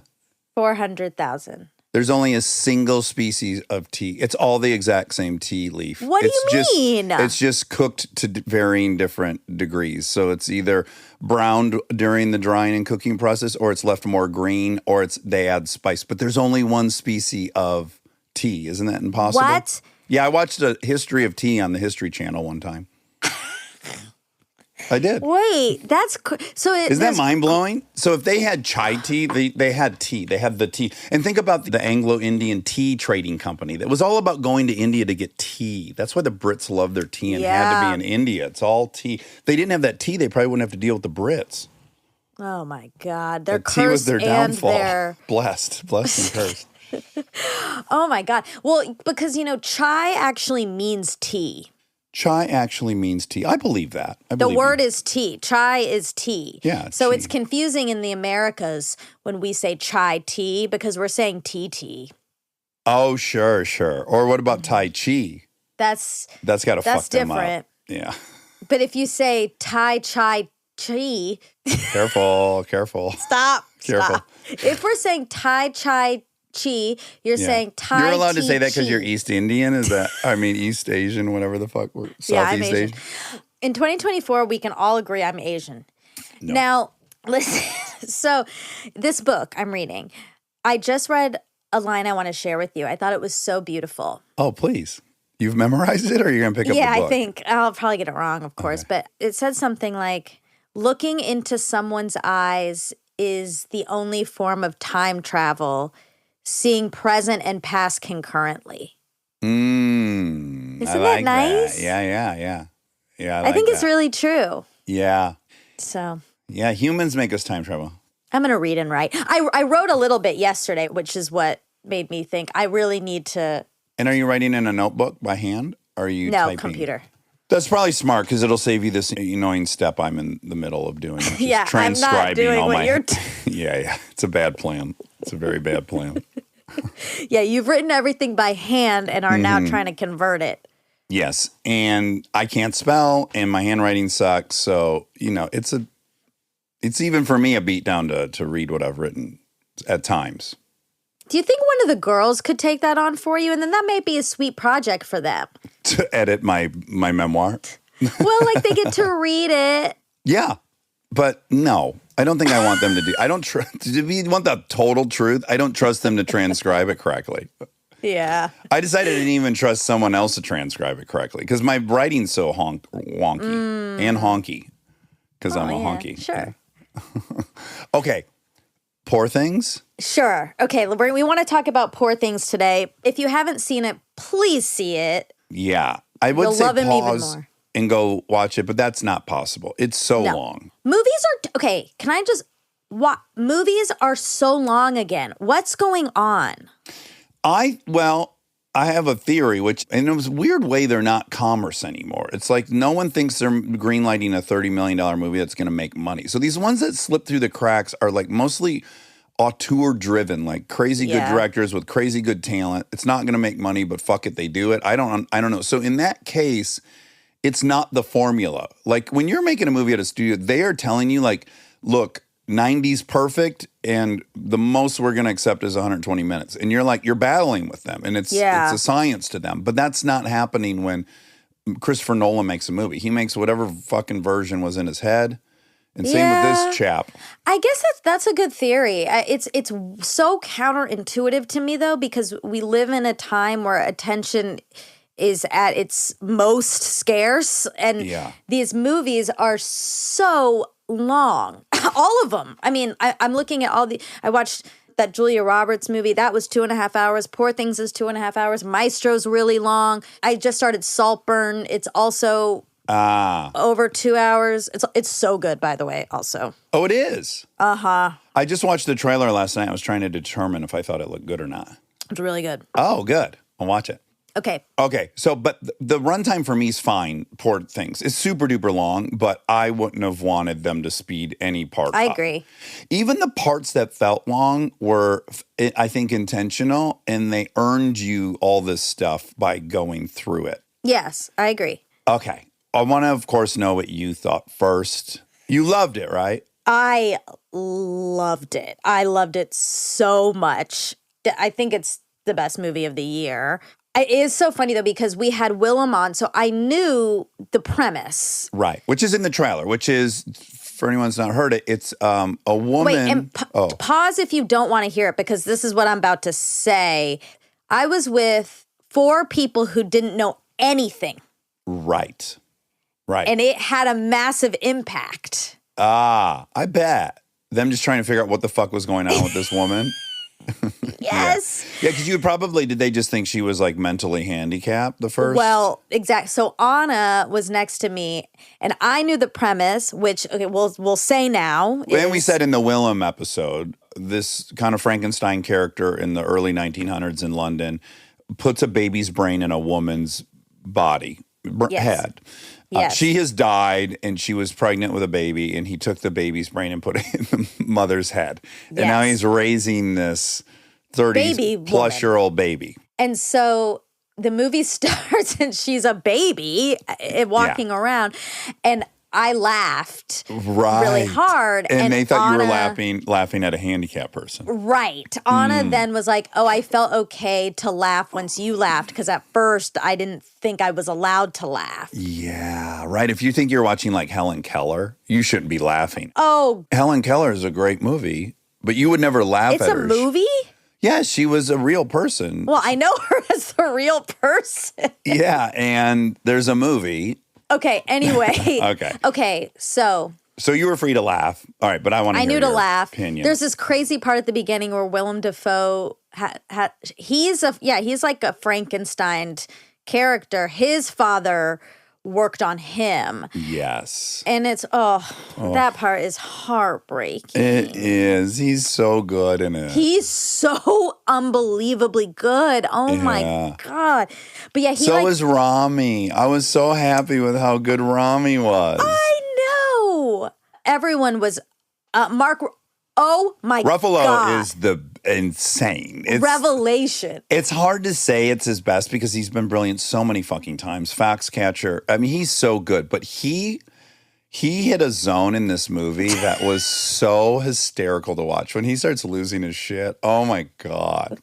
400,000. There's only a single species of tea. It's all the exact same tea leaf. What do you mean? It's just cooked to varying different degrees. So it's either browned during the drying and cooking process, or it's left more green, or they add spice. But there's only one species of tea. Isn't that impossible? What? Yeah, I watched a history of tea on the History Channel one time. I did. Wait, that's so. Isn't that mind-blowing? So if they had chai tea, they had tea. They had the tea. And think about the Anglo-Indian Tea Trading Company. That was all about going to India to get tea. That's why the Brits loved their tea and had to be in India. It's all tea. If they didn't have that tea, they probably wouldn't have to deal with the Brits. Oh, my God. They're Tea was their downfall. Their... Blessed and cursed. Oh, my God. Well, because, chai actually means tea. Chai actually means tea. I believe that. The word is tea. Chai is tea. Yeah. So tea. it's confusing in the Americas when we say chai tea because we're saying tea. Oh, sure. Or what about Tai Chi? That's got to fuck them different. up. Yeah. But if you say Tai Chai Chi. Careful. Stop. Careful. Stop. If we're saying Tai Chai Chi, you're saying Thai. You're allowed to say that because you're East Indian? Is that, East Asian, whatever the fuck. Southeast I'm Asian. In 2024, we can all agree I'm Asian. No. Now, listen. So, this book I'm reading, I just read a line I want to share with you. I thought it was so beautiful. Oh, please. You've memorized it, or you're going to pick up the book? Yeah, I think. I'll probably get it wrong, of course. Okay. But it said something like, looking into someone's eyes is the only form of time travel, seeing present and past concurrently. Isn't that nice? That. Yeah. I think it's really true. Yeah. So. Yeah, humans make us time travel. I'm going to read and write. I wrote a little bit yesterday, which is what made me think I really need to. And are you writing in a notebook by hand? Or are you typing? Computer. That's probably smart because it'll save you this annoying step I'm in the middle of doing. Yeah, transcribing I'm not doing all what my. you're. Yeah. It's a bad plan. It's a very bad plan. Yeah, you've written everything by hand and are now trying to convert it. Yes, and I can't spell, and my handwriting sucks. So it's even for me a beatdown to read what I've written at times. Do you think one of the girls could take that on for you, and then that may be a sweet project for them to edit my memoir? Well, like they get to read it. Yeah, but no, I don't think I want them to do. I don't trust. If you want the total truth, I don't trust them to transcribe it correctly. Yeah. I decided I didn't even trust someone else to transcribe it correctly because my writing's so wonky and honky because I'm a honky. Sure. Okay. Poor Things? Sure. Okay, we want to talk about Poor Things today. If you haven't seen it, please see it. Yeah. I would You'll say love him even pause more. And go watch it, but that's not possible. It's so long. Movies are okay. Can I just movies are so long again. What's going on? I have a theory, in a weird way, they're not commerce anymore. It's like no one thinks they're greenlighting a $30 million movie that's going to make money. So these ones that slip through the cracks are like mostly auteur-driven, like crazy good directors with crazy good talent. It's not going to make money, but fuck it, they do it. I don't know. So in that case, it's not the formula. Like when you're making a movie at a studio, they are telling you like, look, 90's perfect, and the most we're going to accept is 120 minutes. And you're battling with them, and it's a science to them. But that's not happening when Christopher Nolan makes a movie. He makes whatever fucking version was in his head. And same with this chap. I guess that's a good theory. It's so counterintuitive to me, though, because we live in a time where attention is at its most scarce. And these movies are so long. All of them. I mean, I'm looking at I watched that Julia Roberts movie. That was 2.5 hours. Poor Things is 2.5 hours. Maestro's really long. I just started Saltburn. It's also over 2 hours. It's so good, by the way, also. Oh, it is? Uh-huh. I just watched the trailer last night. I was trying to determine if I thought it looked good or not. It's really good. Oh, good. I'll watch it. Okay. Okay. So, but the runtime for me is fine. Poor Things. It's super duper long, but I wouldn't have wanted them to speed any part I up. agree. Even the parts that felt long were, I think, intentional, and they earned you all this stuff by going through it. Yes, I agree. Okay. I want to, of course, know what you thought first. You loved it, right? I loved it. I loved it so much. I think it's the best movie of the year. It is so funny, though, because we had Willem on, so I knew the premise. Right, which is in the trailer, which is, for anyone who's not heard it, it's a woman. Wait, and pause if you don't want to hear it, because this is what I'm about to say. I was with 4 people who didn't know anything. Right. And it had a massive impact. I bet. Them just trying to figure out what the fuck was going on with this woman. Yes. Yeah, because did they just think she was like mentally handicapped the first? Well, exactly. So Anna was next to me, and I knew the premise, which, okay, we'll say now. And we said in the Willem episode, this kind of Frankenstein character in the early 1900s in London puts a baby's brain in a woman's body, head. Yes. She has died, and she was pregnant with a baby, and he took the baby's brain and put it in the mother's head. And now he's raising this 30-plus-year-old baby. And so the movie starts, and she's a baby walking around, and I laughed really hard. And they thought you were laughing at a handicapped person. Right. Anna then was like, oh, I felt okay to laugh once you laughed, because at first I didn't think I was allowed to laugh. Yeah, right. If you think you're watching like Helen Keller, you shouldn't be laughing. Oh. Helen Keller is a great movie, but you would never laugh at her. It's a movie? Yeah, she was a real person. Well, I know her as a real person. Yeah, and there's a movie. Okay, anyway. Okay. Okay, so you were free to laugh. All right, but I want to hear your opinion. There's this crazy part at the beginning where Willem Dafoe he's like a Frankenstein character. His father worked on him. Yes. And it's that part is heartbreaking. It is. He's so good in it. He's so unbelievably good. Oh my God. But yeah, so is Rami. I was so happy with how good Rami was. I know. Everyone was Mark. Oh my God. Ruffalo is the insane. It's revelation. It's hard to say it's his best because he's been brilliant so many fucking times. Foxcatcher. I mean, he's so good, but he hit a zone in this movie that was so hysterical to watch. When he starts losing his shit, oh my God.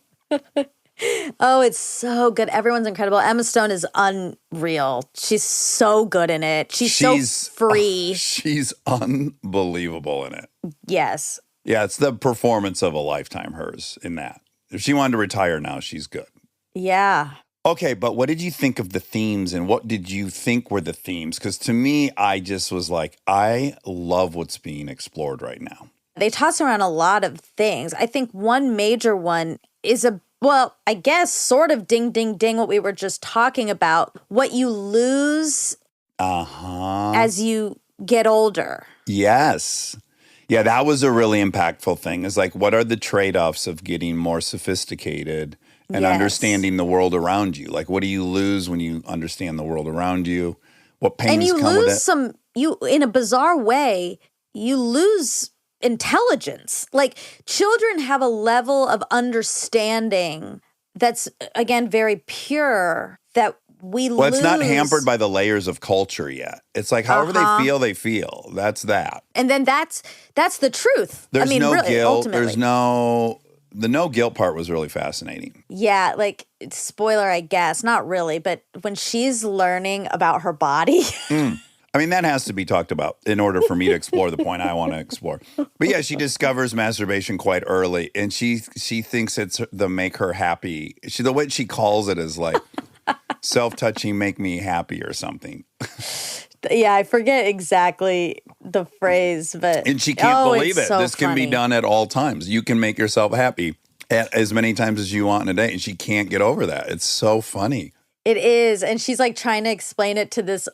Oh, it's so good. Everyone's incredible. Emma Stone is unreal. She's so good in it. She's so free. She's unbelievable in it. Yes. Yeah, it's the performance of a lifetime, hers, in that. If she wanted to retire now, she's good. Yeah. Okay, but what did you think of the themes, and what did you think were the themes? Because to me, I just was like, I love what's being explored right now. They toss around a lot of things. I think one major one is I guess sort of ding, ding, ding, what we were just talking about. What you lose as you get older. Yes. Yeah, that was a really impactful thing. It's like, what are the trade-offs of getting more sophisticated and understanding the world around you? Like, what do you lose when you understand the world around you? What pains come with it? In a bizarre way, you lose intelligence. Like, children have a level of understanding that's, again, very pure that we lose. Well, it's not hampered by the layers of culture yet. It's like however they feel. That's that. And then that's the truth. There's no really, guilt. ultimately. There's the no guilt part was really fascinating. Yeah, like, spoiler, I guess. Not really, but when she's learning about her body. I mean, that has to be talked about in order for me to explore the point I want to explore. But yeah, she discovers masturbation quite early, and she thinks it's the make her happy. The way she calls it is like self-touching make me happy or something. Yeah, I forget exactly the phrase, but And she can't believe it's it. so This can be funny. done at all times. You can make yourself happy as many times as you want in a day. And she can't get over that. It's so funny. It is. And she's like trying to explain it to this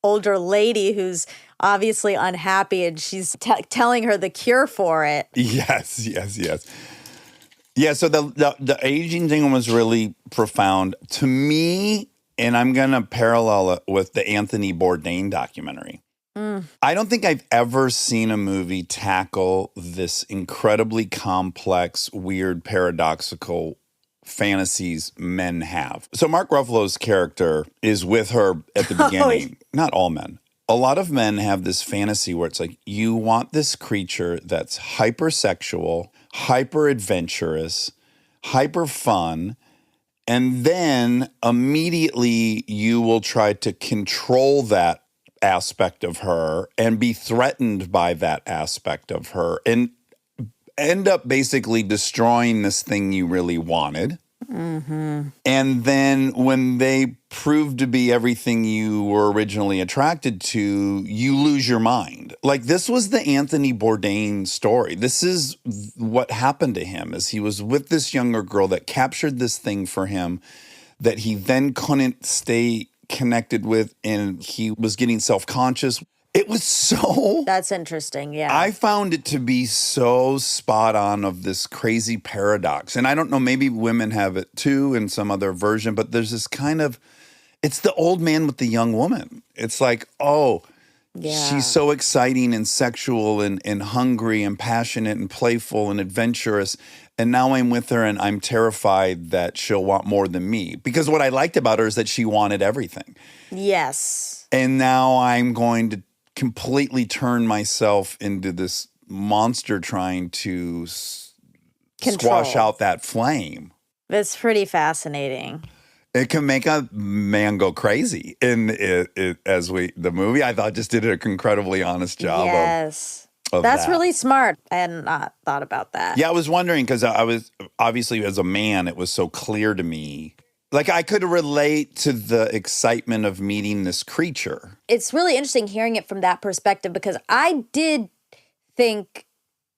older lady who's obviously unhappy, and she's telling her the cure for it. Yes. Yeah, so the aging thing was really profound to me, and I'm going to parallel it with the Anthony Bourdain documentary. I don't think I've ever seen a movie tackle this incredibly complex, weird, paradoxical fantasies men have. So Mark Ruffalo's character is with her at the beginning. Not all men. A lot of men have this fantasy where it's like, you want this creature that's hypersexual, hyper adventurous, hyper fun, and then immediately you will try to control that aspect of her and be threatened by that aspect of her and end up basically destroying this thing you really wanted. And then when they prove to be everything you were originally attracted to, you lose your mind. Like, this was the Anthony Bourdain story. This is what happened to him, is he was with this younger girl that captured this thing for him that he then couldn't stay connected with, and he was getting self-conscious. It was so... That's interesting, yeah. I found it to be so spot on of this crazy paradox. And I don't know, maybe women have it too in some other version, but there's this kind of, it's the old man with the young woman. It's like, oh, she's so exciting and sexual and hungry and passionate and playful and adventurous. And now I'm with her and I'm terrified that she'll want more than me. Because what I liked about her is that she wanted everything. Yes. And now I'm going to completely turn myself into this monster trying to squash out that flame. It's pretty fascinating. It can make a man go crazy. And the movie, I thought, just did an incredibly honest job Yes. of That's that. really smart. I had not thought about that. Yeah, I was wondering, because I was, obviously, as a man, it was so clear to me. Like, I could relate to the excitement of meeting this creature. It's really interesting hearing it from that perspective, because I did think,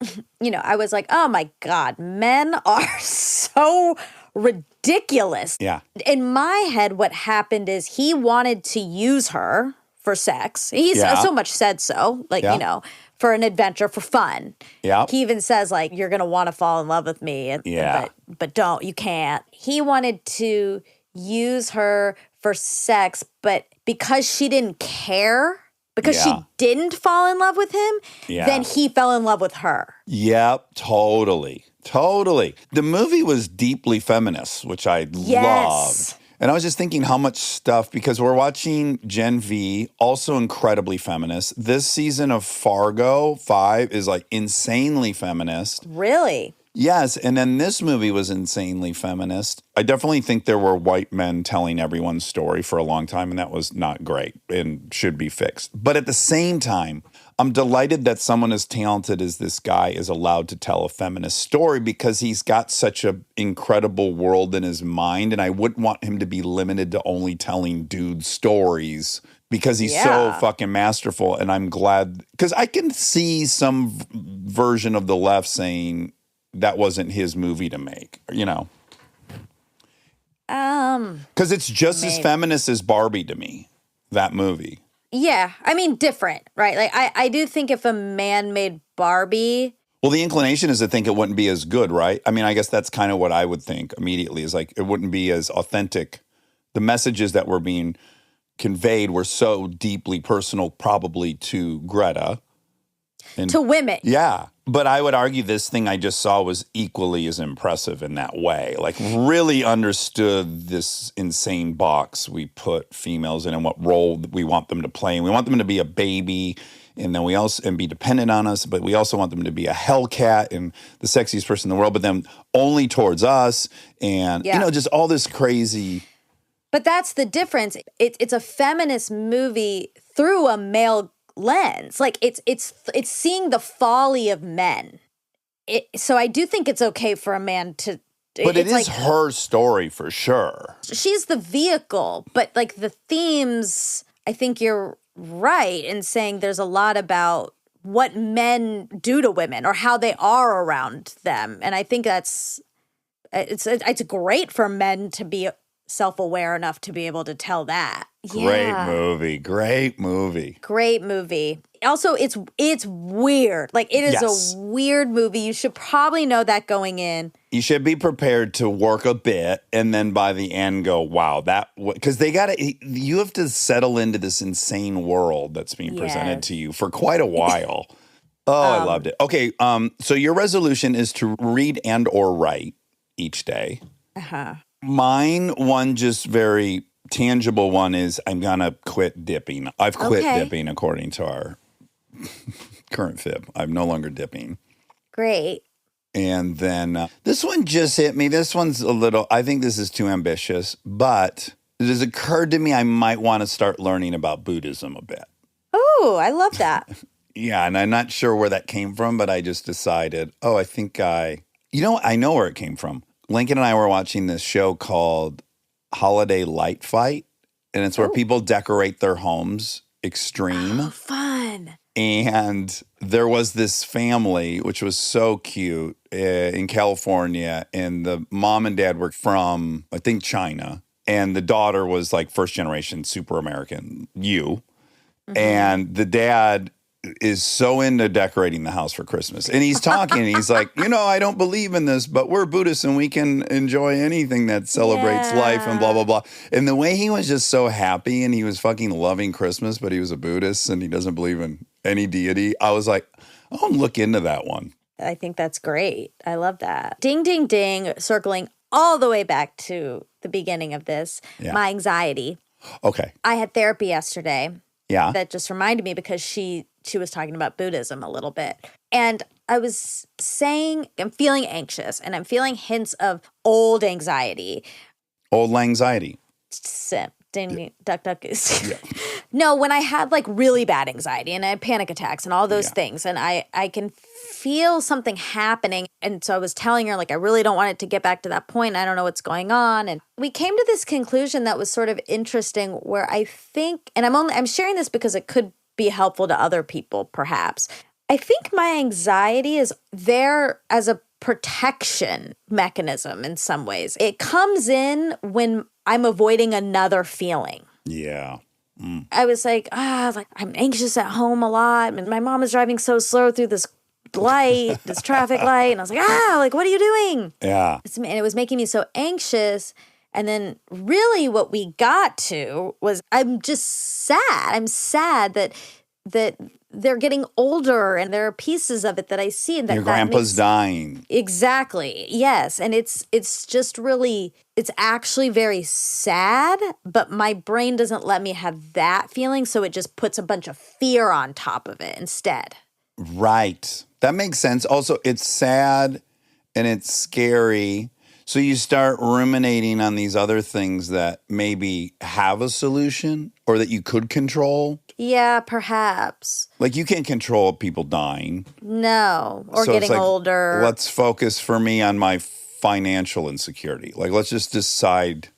I was like, oh my God, men are so ridiculous. Yeah. In my head, what happened is he wanted to use her for sex. He's so much said so, like, for an adventure, for fun. Yeah. He even says, like, you're going to want to fall in love with me. But don't, you can't. He wanted to use her for sex, but because she didn't care, because she didn't fall in love with him, then he fell in love with her. Yep, totally. The movie was deeply feminist, which I loved. And I was just thinking how much stuff, because we're watching Gen V, also incredibly feminist. This season of Fargo 5 is like insanely feminist. Really? Yes, and then this movie was insanely feminist. I definitely think there were white men telling everyone's story for a long time, and that was not great and should be fixed. But at the same time, I'm delighted that someone as talented as this guy is allowed to tell a feminist story, because he's got such an incredible world in his mind, and I wouldn't want him to be limited to only telling dude stories, because he's so fucking masterful. And I'm glad, because I can see some version of the left saying that wasn't his movie to make, Because it's just as feminist as Barbie to me, that movie. Yeah. I mean, different, right? Like, I do think if a man made Barbie... Well, the inclination is to think it wouldn't be as good, right? I mean, I guess that's kind of what I would think immediately, is like it wouldn't be as authentic. The messages that were being conveyed were so deeply personal, probably to Greta. And, to women. Yeah. But I would argue this thing I just saw was equally as impressive in that way. Like, really understood this insane box we put females in and what role we want them to play. And we want them to be a baby, and then and be dependent on us, but we also want them to be a hellcat and the sexiest person in the world, but then only towards us. And, just all this crazy. But that's the difference. It's a feminist movie through a male lens. Like, it's seeing the folly of men. So I do think it's okay for a man to But it it's is her story for sure. she's the vehicle, but like the themes, I think you're right in saying there's a lot about what men do to women or how they are around them. And I think it's great for men to be self-aware enough to be able to tell that. Great movie. Great movie. Also, it's weird. Like, it is Yes. a weird movie. You should probably know that going in. You should be prepared to work a bit and then by the end go, wow, because you have to settle into this insane world that's being presented to you for quite a while. I loved it. Okay, so your resolution is to read and or write each day. Uh-huh. Mine, one just very tangible one is I'm going to quit dipping. I've quit dipping according to our current fib. I'm no longer dipping. Great. And then this one just hit me. This one's I think this is too ambitious, but it has occurred to me I might want to start learning about Buddhism a bit. Oh, I love that. Yeah, and I'm not sure where that came from, but I just decided, I think I know where it came from. Lincoln and I were watching this show called Holiday Light Fight, and it's where people decorate their homes extreme. Oh, fun. And there was this family, which was so cute, in California, and the mom and dad were from, I think, China, and the daughter was like first generation super American, and the dad is so into decorating the house for Christmas. And he's talking, and he's like, I don't believe in this, but we're Buddhists and we can enjoy anything that celebrates life and blah, blah, blah. And the way he was just so happy and he was fucking loving Christmas, but he was a Buddhist and he doesn't believe in any deity. I was like, I'll look into that one. I think that's great. I love that. Ding, ding, ding, circling all the way back to the beginning of this, my anxiety. Okay. I had therapy yesterday. Yeah. That just reminded me because she was talking about Buddhism a little bit. And I was saying I'm feeling anxious and I'm feeling hints of old anxiety. Old anxiety. Simp. Ding, duck, duck, goose. Yeah. No, when I had like really bad anxiety and I had panic attacks and all those things, and I can feel something happening. And so I was telling her, like, I really don't want it to get back to that point. I don't know what's going on. And we came to this conclusion that was sort of interesting where I think, and I'm sharing this because it could be helpful to other people, perhaps. I think my anxiety is there as a protection mechanism in some ways. It comes in when I'm avoiding another feeling. Yeah. I was like, I'm anxious at home a lot. And my mom is driving so slow through this light, this traffic light. And I was like, what are you doing? Yeah. And it was making me so anxious. And then really what we got to was I'm just sad. I'm sad that they're getting older and there are pieces of it that I see. And your grandpa's dying. Exactly. Yes. And it's just really, it's actually very sad, but my brain doesn't let me have that feeling. So it just puts a bunch of fear on top of it instead. Right. That makes sense. Also, it's sad and it's scary. So you start ruminating on these other things that maybe have a solution or that you could control. Yeah, perhaps. Like you can't control people dying. No, or so getting older. Let's focus for me on my financial insecurity. Like let's just decide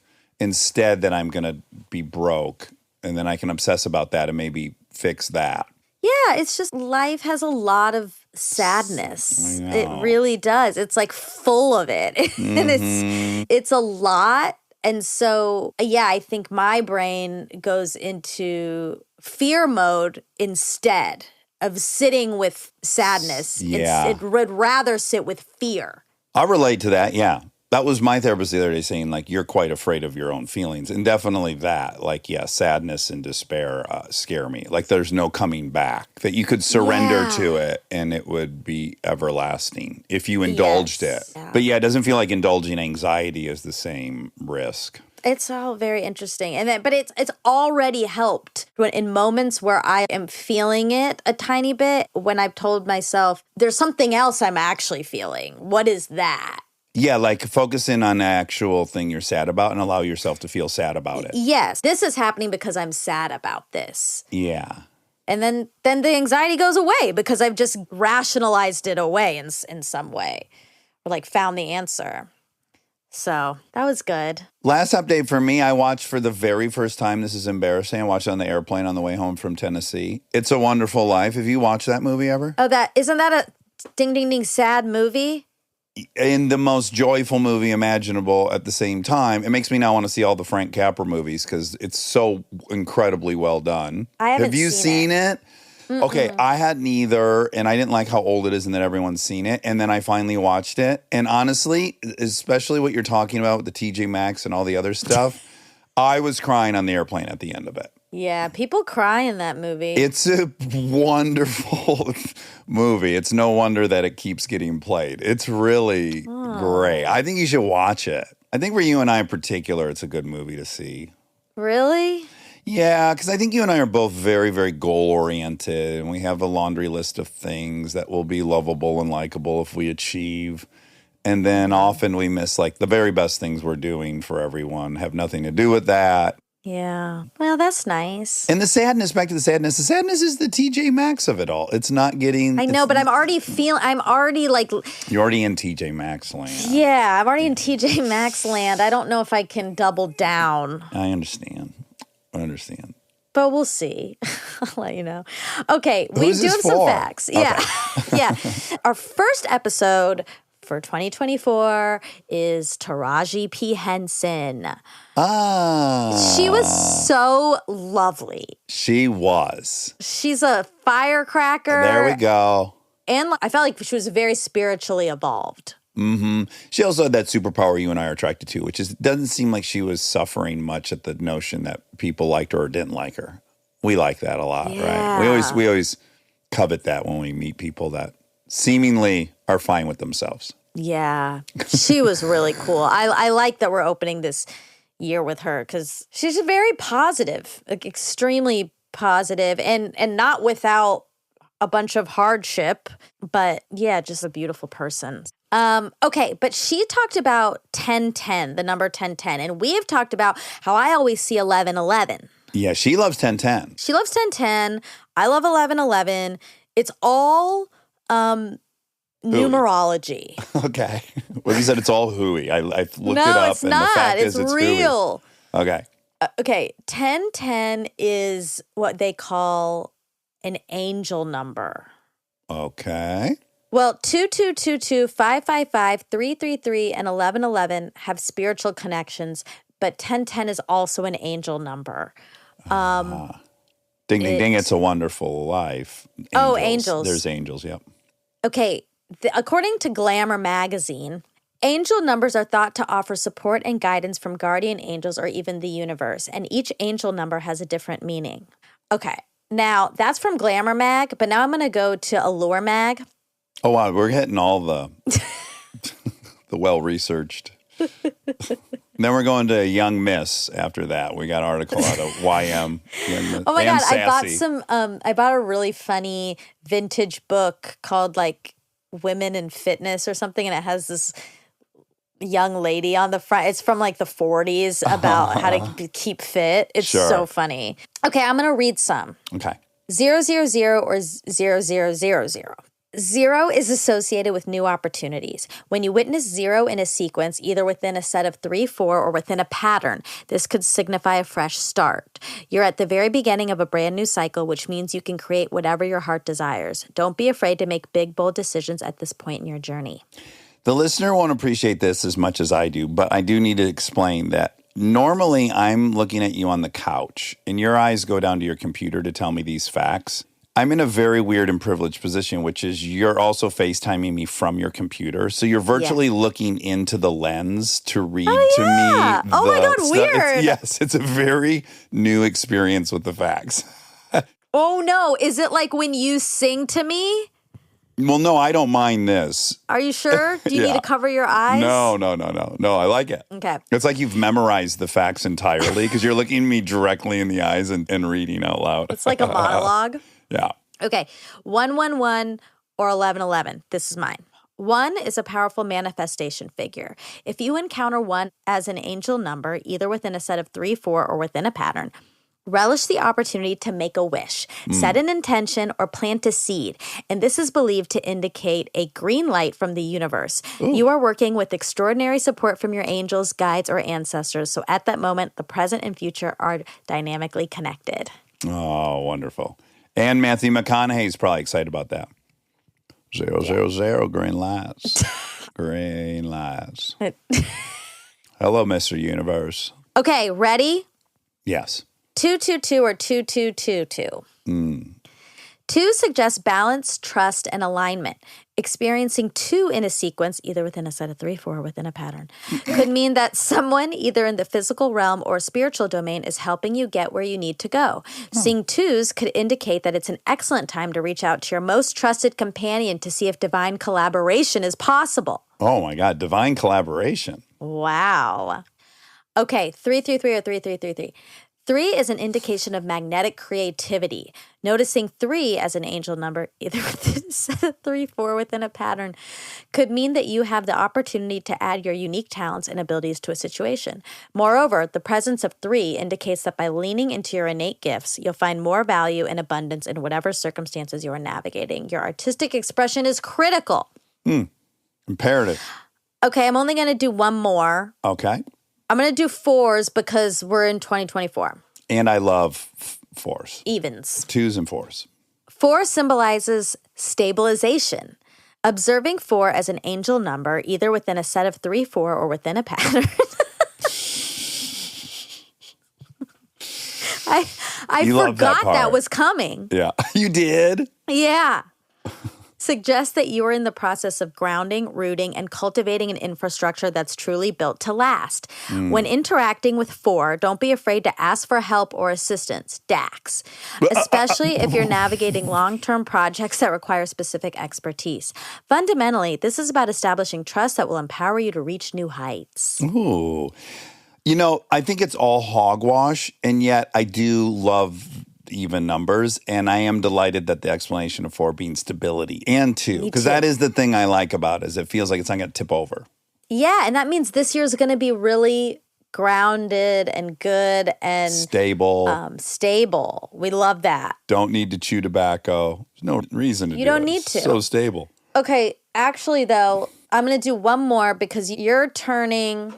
instead that I'm going to be broke and then I can obsess about that and maybe fix that. Yeah, it's just life has a lot of sadness. It really does. It's like full of it. And it's a lot. And so, yeah, I think my brain goes into fear mode instead of sitting with sadness. Yeah. It would rather sit with fear. I relate to that, yeah. That was my therapist the other day saying, like, you're quite afraid of your own feelings. And definitely that, like, yeah, sadness and despair scare me. Like, there's no coming back. That you could surrender to it and it would be everlasting if you indulged it. Yeah. But, yeah, it doesn't feel like indulging anxiety is the same risk. It's all very interesting. But it's already helped in moments where I am feeling it a tiny bit when I've told myself, there's something else I'm actually feeling. What is that? Yeah, like focus in on the actual thing you're sad about and allow yourself to feel sad about it. Yes, this is happening because I'm sad about this. Yeah. And then the anxiety goes away because I've just rationalized it away in some way or like found the answer. So that was good. Last update for me, I watched for the very first time. This is embarrassing. I watched it on the airplane on the way home from Tennessee. It's a Wonderful Life. Have you watched that movie ever? Oh, isn't that a ding ding ding sad movie? In the most joyful movie imaginable at the same time. It makes me now want to see all the Frank Capra movies because it's so incredibly well done. I haven't Have you seen it? Okay, I hadn't either, and I didn't like how old it is and that everyone's seen it. And then I finally watched it. And honestly, especially what you're talking about with the TJ Maxx and all the other stuff, I was crying on the airplane at the end of it. Yeah, people cry in that movie. It's a wonderful movie. It's no wonder that it keeps getting played. It's really great. I think you should watch it. I think for you and I in particular, it's a good movie to see. Really? Yeah, because I think you and I are both very, very goal-oriented, and we have a laundry list of things that will be lovable and likable if we achieve. And then often we miss, like, the very best things we're doing for everyone have nothing to do with that. Yeah. Well, that's nice. And the sadness, back to the sadness is the TJ Maxx of it all. It's not getting... I know, but I'm already like... You're already in TJ Maxx land. Yeah, I'm already in TJ Maxx land. I don't know if I can double down. I understand. But we'll see. I'll let you know. Okay, Who's we do this have some for? facts. Yeah. Yeah. Our first episode for 2024 is Taraji P. Henson. Ah. She was so lovely. She was. She's a firecracker. There we go. And I felt like she was very spiritually evolved. Mm-hmm. She also had that superpower you and I are attracted to, which is doesn't seem like she was suffering much at the notion that people liked her or didn't like her. We like that a lot, right? We always covet that when we meet people that seemingly are fine with themselves. Yeah, she was really cool. I like that we're opening this year with her because she's very positive, like extremely positive, and not without a bunch of hardship, but yeah, just a beautiful person. Okay, but she talked about 1010, the number 1010, and we have talked about how I always see 1111. Yeah, she loves 1010. She loves 1010. I love 1111. It's all numerology. Okay. Well, you said it's all hooey. I looked it up. No, it's and not. The fact It's is it's real. Hooey. Okay. Okay, 1010 is what they call an angel number. Okay. Well, 2222, 555, 333, and 1111 have spiritual connections, but 1010 is also an angel number. Ding, ding, ding. It's a Wonderful Life. Angels. There's angels, yep. Okay, according to Glamour magazine, angel numbers are thought to offer support and guidance from guardian angels or even the universe, and each angel number has a different meaning. Okay, now that's from Glamour mag, but now I'm going to go to Allure mag. Oh, wow. We're hitting all the the well-researched. Then we're going to Young Miss after that. We got an article out of YM. Oh my God, Sassy. I bought a really funny vintage book called like Women in Fitness or something, and it has this young lady on the front. It's from like the 40s about how to keep fit. It's Sure. so funny. Okay, I'm going to read some. Okay. 000 or 0000. 0 is associated with new opportunities. When you witness 0 in a sequence, either within a set of 3, 4, or within a pattern, this could signify a fresh start. You're at the very beginning of a brand new cycle, which means you can create whatever your heart desires. Don't be afraid to make big, bold decisions at this point in your journey. The listener won't appreciate this as much as I do, but I do need to explain that normally I'm looking at you on the couch and your eyes go down to your computer to tell me these facts. I'm in a very weird and privileged position, which is you're also FaceTiming me from your computer. So you're virtually looking into the lens to read to me. Oh my God, weird. It's a very new experience with the facts. Oh no, is it like when you sing to me? Well, no, I don't mind this. Are you sure? Do you need to cover your eyes? No, I like it. Okay. It's like you've memorized the facts entirely because you're looking me directly in the eyes and reading out loud. It's like a monologue. Yeah. Okay, 111 or 1111. This is mine. 1 is a powerful manifestation figure. If you encounter 1 as an angel number, either within a set of 3, 4, or within a pattern, Relish the opportunity to make a wish, set an intention, or plant a seed. And this is believed to indicate a green light from the universe. You are working with extraordinary support from your angels, guides, or ancestors. So at that moment, the present and future are dynamically connected. Oh, wonderful. And Matthew McConaughey's probably excited about that. 000, green lights. Green lights. Hello, Mr. Universe. Okay, ready? Yes. 222 or 2222. 2 suggests balance, trust, and alignment. Experiencing 2 in a sequence, either within a set of 3, 4, or within a pattern, could mean that someone, either in the physical realm or spiritual domain, is helping you get where you need to go. Seeing 2s could indicate that it's an excellent time to reach out to your most trusted companion to see if divine collaboration is possible. Oh, my God. Divine collaboration. Wow. Okay, 333 or 3333. 3 is an indication of magnetic creativity. Noticing 3 as an angel number, either within a set of 3, 4 within a pattern, could mean that you have the opportunity to add your unique talents and abilities to a situation. Moreover, the presence of 3 indicates that by leaning into your innate gifts, you'll find more value and abundance in whatever circumstances you are navigating. Your artistic expression is critical. Imperative. Okay, I'm only going to do one more. Okay. I'm going to do 4s because we're in 2024. And I love 4s. Evens. 2s and 4s. 4 symbolizes stabilization. Observing 4 as an angel number, either within a set of 3, 4, or within a pattern. I You love that forgot that part. was coming. Yeah. You did? Yeah. Suggests that you are in the process of grounding, rooting, and cultivating an infrastructure that's truly built to last. When interacting with 4, don't be afraid to ask for help or assistance. Dax. Especially if you're navigating long-term projects that require specific expertise. Fundamentally, this is about establishing trust that will empower you to reach new heights. Ooh. You know, I think it's all hogwash, and yet I do love even numbers, and I am delighted that the explanation of 4 being stability and 2, because that is the thing I like about it, is it feels like it's not going to tip over. Yeah, and that means this year's going to be really grounded and good and Stable. stable. We love that. Don't need to chew tobacco. There's no reason to You do don't it. need It's to. so stable. Okay, actually, though, I'm going to do one more because you're turning.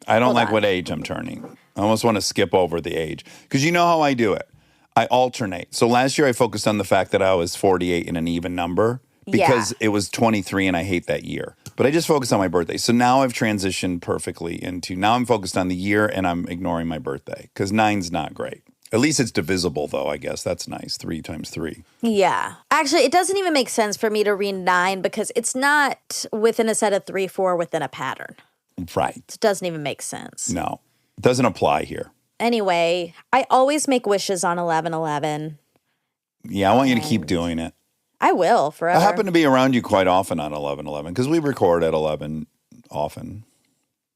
I don't Hold like on. what age I'm turning. I almost want to skip over the age. Because you know how I do it. I alternate. So last year I focused on the fact that I was 48 in an even number because it was 23 and I hate that year. But I just focused on my birthday. So now I've transitioned perfectly into, now I'm focused on the year and I'm ignoring my birthday because 9's not great. At least it's divisible though, I guess. That's nice. 3 times 3. Yeah. Actually, it doesn't even make sense for me to read 9 because it's not within a set of 3, 4 within a pattern. Right. It doesn't even make sense. No. It doesn't apply here. Anyway, I always make wishes on 11/11. Yeah, I want you to keep doing it. I will forever. I happen to be around you quite often on 11/11 because we record at 11 often.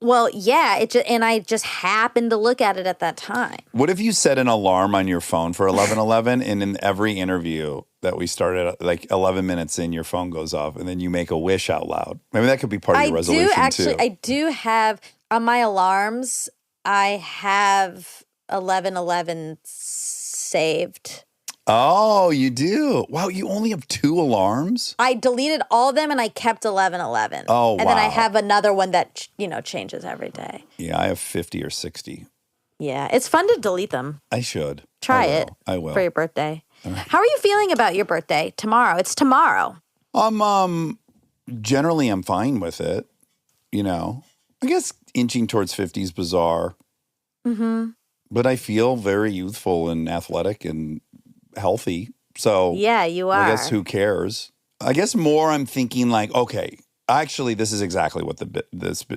Well, yeah, and I just happened to look at it at that time. What if you set an alarm on your phone for 11:11 and in every interview that we started like 11 minutes in, your phone goes off and then you make a wish out loud? Maybe that could be part of your resolution too. I do have on my alarms, I have 11/11 saved. Oh, you do? Wow, you only have 2 alarms? I deleted all of them and I kept 11/11. Oh, And then I wow. have another one that, changes every day. Yeah, I have 50 or 60. Yeah, it's fun to delete them. I should. Try I will. it I will. for your birthday. How are you feeling about your birthday tomorrow? It's tomorrow. Generally I'm fine with it. I guess inching towards 50 is bizarre. Mm-hmm. But I feel very youthful and athletic and healthy. So Yeah, you are. I guess who cares? I guess more I'm thinking like, okay, actually this is exactly what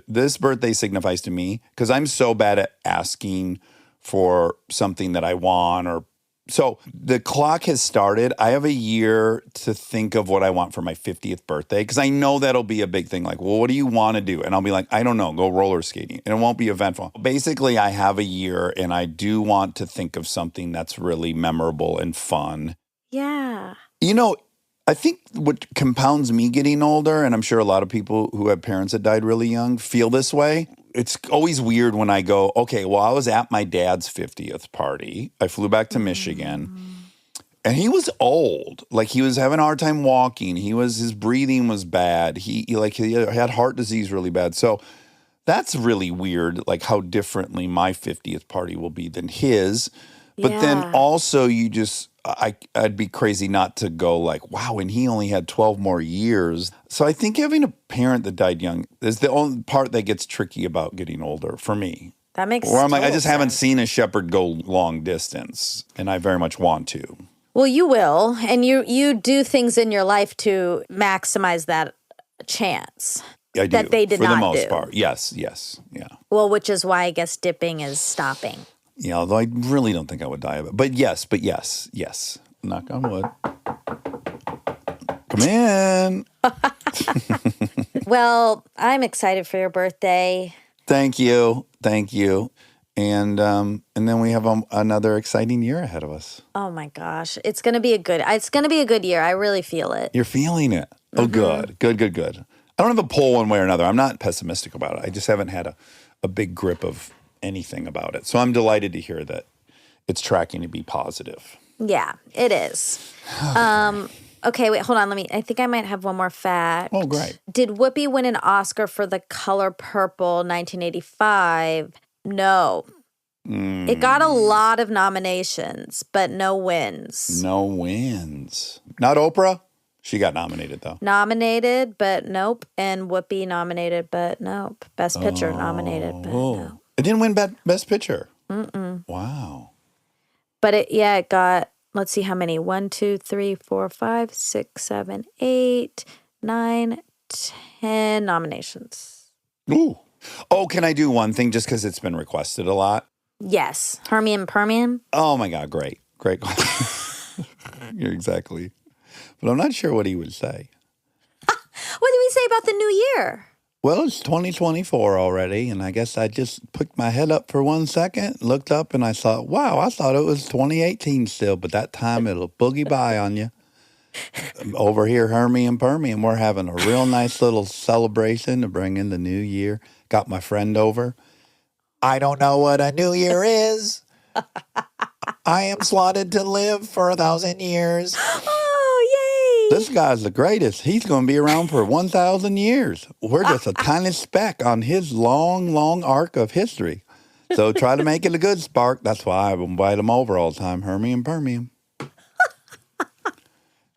this birthday signifies to me because I'm so bad at asking for something that I want or so the clock has started. I have a year to think of what I want for my 50th birthday because I know that'll be a big thing. Like, well, what do you want to do? And I'll be like, I don't know, go roller skating. And it won't be eventful. Basically, I have a year and I do want to think of something that's really memorable and fun. Yeah. I think what compounds me getting older, and I'm sure a lot of people who have parents that died really young feel this way, it's always weird when I go, okay, well, I was at my dad's 50th party. I flew back to Michigan. And he was old. Like, he was having a hard time walking. His breathing was bad. He had heart disease really bad. So that's really weird, like how differently my 50th party will be than his. But then also I'd be crazy not to go like, wow, and he only had 12 more years. So I think having a parent that died young is the only part that gets tricky about getting older for me. That makes sense. Or I'm like, I just total haven't sense. seen a shepherd go long distance, and I very much want to. Well, you will, and you do things in your life to maximize that chance. I do, that they did for not the most do. part. Yes, yeah. Well, which is why I guess dipping is stopping. Yeah, although I really don't think I would die of it. But yes. Knock on wood. Come in. Well, I'm excited for your birthday. Thank you. And then we have another exciting year ahead of us. Oh my gosh, it's gonna be a good year. I really feel it. You're feeling it. Oh, good. I don't have a pull one way or another. I'm not pessimistic about it. I just haven't had a big grip of anything about it. So I'm delighted to hear that it's tracking to be positive. Yeah, it is. Okay, wait, hold on. I think I might have one more fact. Oh, great. Did Whoopi win an Oscar for The Color Purple 1985? No. It got a lot of nominations, but no wins. No wins. Not Oprah? She got nominated, though. Nominated, but nope. And Whoopi nominated, but nope. Best Picture nominated, but no. It didn't win Best Picture? Mm-mm. Wow. But it got, let's see how many. 1, 2, 3, 4, 5, 6, 7, 8, 9, 10 nominations. Ooh. Oh, can I do one thing just because it's been requested a lot? Yes. Hermione Permian. Oh, my God. Great. You're exactly. But I'm not sure what he would say. What did we say about the new year? Well, it's 2024 already, and I guess I just put my head up for 1 second, looked up, and I thought, wow, I thought it was 2018 still, but that time it'll boogie by on you. Over here, Hermione Permian, we're having a real nice little celebration to bring in the new year. Got my friend over. I don't know what a new year is. I am slotted to live for 1,000 years. Oh, yay. This guy's the greatest. He's going to be around for 1,000 years. We're just a tiny speck on his long, long arc of history. So try to make it a good spark. That's why I invite him over all the time, Hermione Permian.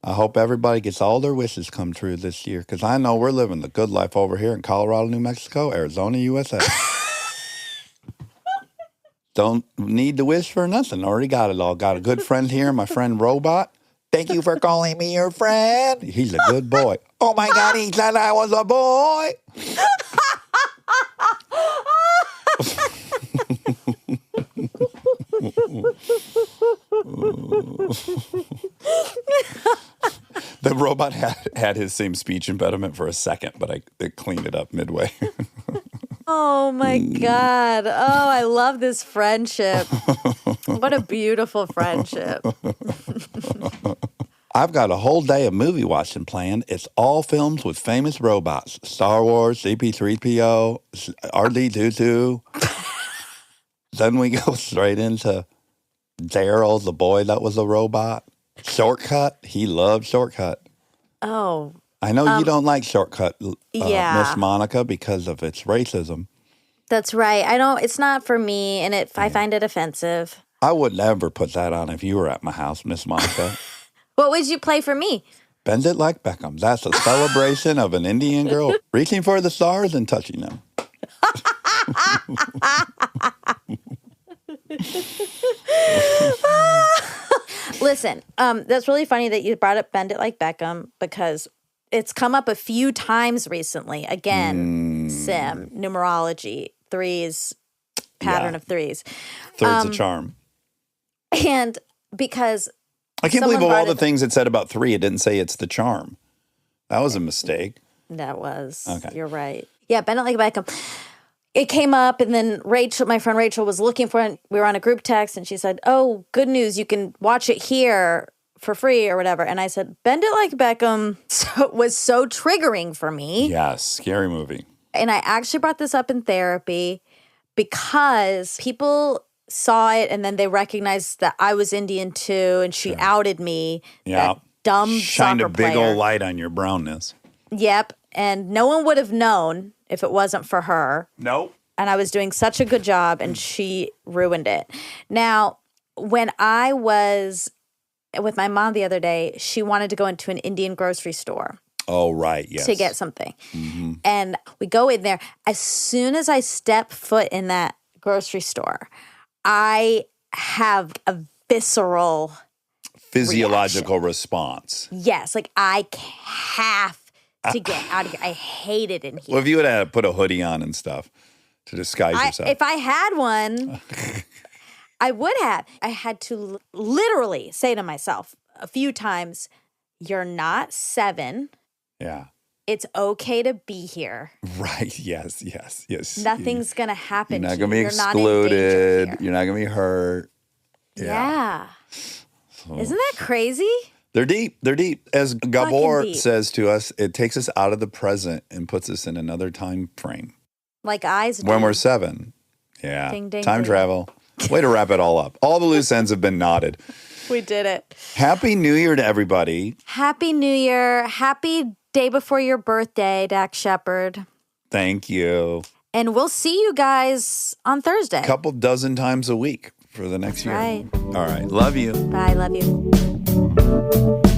I hope everybody gets all their wishes come true this year, because I know we're living the good life over here in Colorado, New Mexico, Arizona, USA. Don't need to wish for nothing. Already got it all. Got a good friend here, my friend Robot. Thank you for calling me your friend. He's a good boy. Oh my God, he said I was a boy. The robot had his same speech impediment for a second, but I cleaned it up midway. Oh my God. Oh, I love this friendship. What a beautiful friendship. I've got a whole day of movie watching planned. It's all films with famous robots. Star Wars, CP3PO, RD22. Then we go straight into Daryl, the boy that was a robot. Shortcut. He loved Shortcut. Oh. I know you don't like Shortcut, yeah. Miss Monica, because of its racism. That's right. It's not for me, and I find it offensive. I would never put that on if you were at my house, Miss Monica. What would you play for me? Bend It Like Beckham. That's a celebration of an Indian girl reaching for the stars and touching them. Listen, that's really funny that you brought up Bend It Like Beckham, because it's come up a few times recently. Again, sim, numerology, threes, pattern of threes. Third's a charm. And because I can't believe of someone all brought the things it said about three, it didn't say it's the charm. That was a mistake. That was. Okay. You're right. Yeah, Bend It Like Beckham. It came up, and then Rachel, my friend Rachel, was looking for it. We were on a group text, and she said, "Oh, good news! You can watch it here for free or whatever." And I said, "Bend It Like Beckham" was so triggering for me. Yes, scary movie. And I actually brought this up in therapy because people saw it and then they recognized that I was Indian too, and she outed me. Yeah. That dumb Shined soccer a big player. old light on your brownness. Yep. And no one would have known if it wasn't for her. Nope. And I was doing such a good job and she ruined it. Now, when I was with my mom the other day, she wanted to go into an Indian grocery store Oh, right. Yes. to get something. And we go in there. As soon as I step foot in that grocery store, I have a visceral, physiological response. yes, like I have to get out of here. I hate it in here. Well, if you would have put a hoodie on and stuff to disguise yourself. If I had one, I would have. I had to literally say to myself a few times, you're not 7. Yeah. It's okay to be here. Right. Yes. Yes. Yes. Nothing's going to happen You're not to going to you. be You're not in danger excluded. here. You're not going to be hurt. Yeah. Isn't that crazy? They're deep. They're deep. As Gabor deep. says to us, it takes us out of the present and puts us in another time frame. Like eyes do. When we're 7. Yeah. Ding, ding, time ding. travel. Way to wrap it all up. All the loose ends have been knotted. We did it. Happy New Year to everybody. Happy New Year. Happy day before your birthday, Dax Shepard. Thank you. And we'll see you guys on Thursday. Couple dozen times a week for the next year. Right. All right. Love you. Bye. Love you.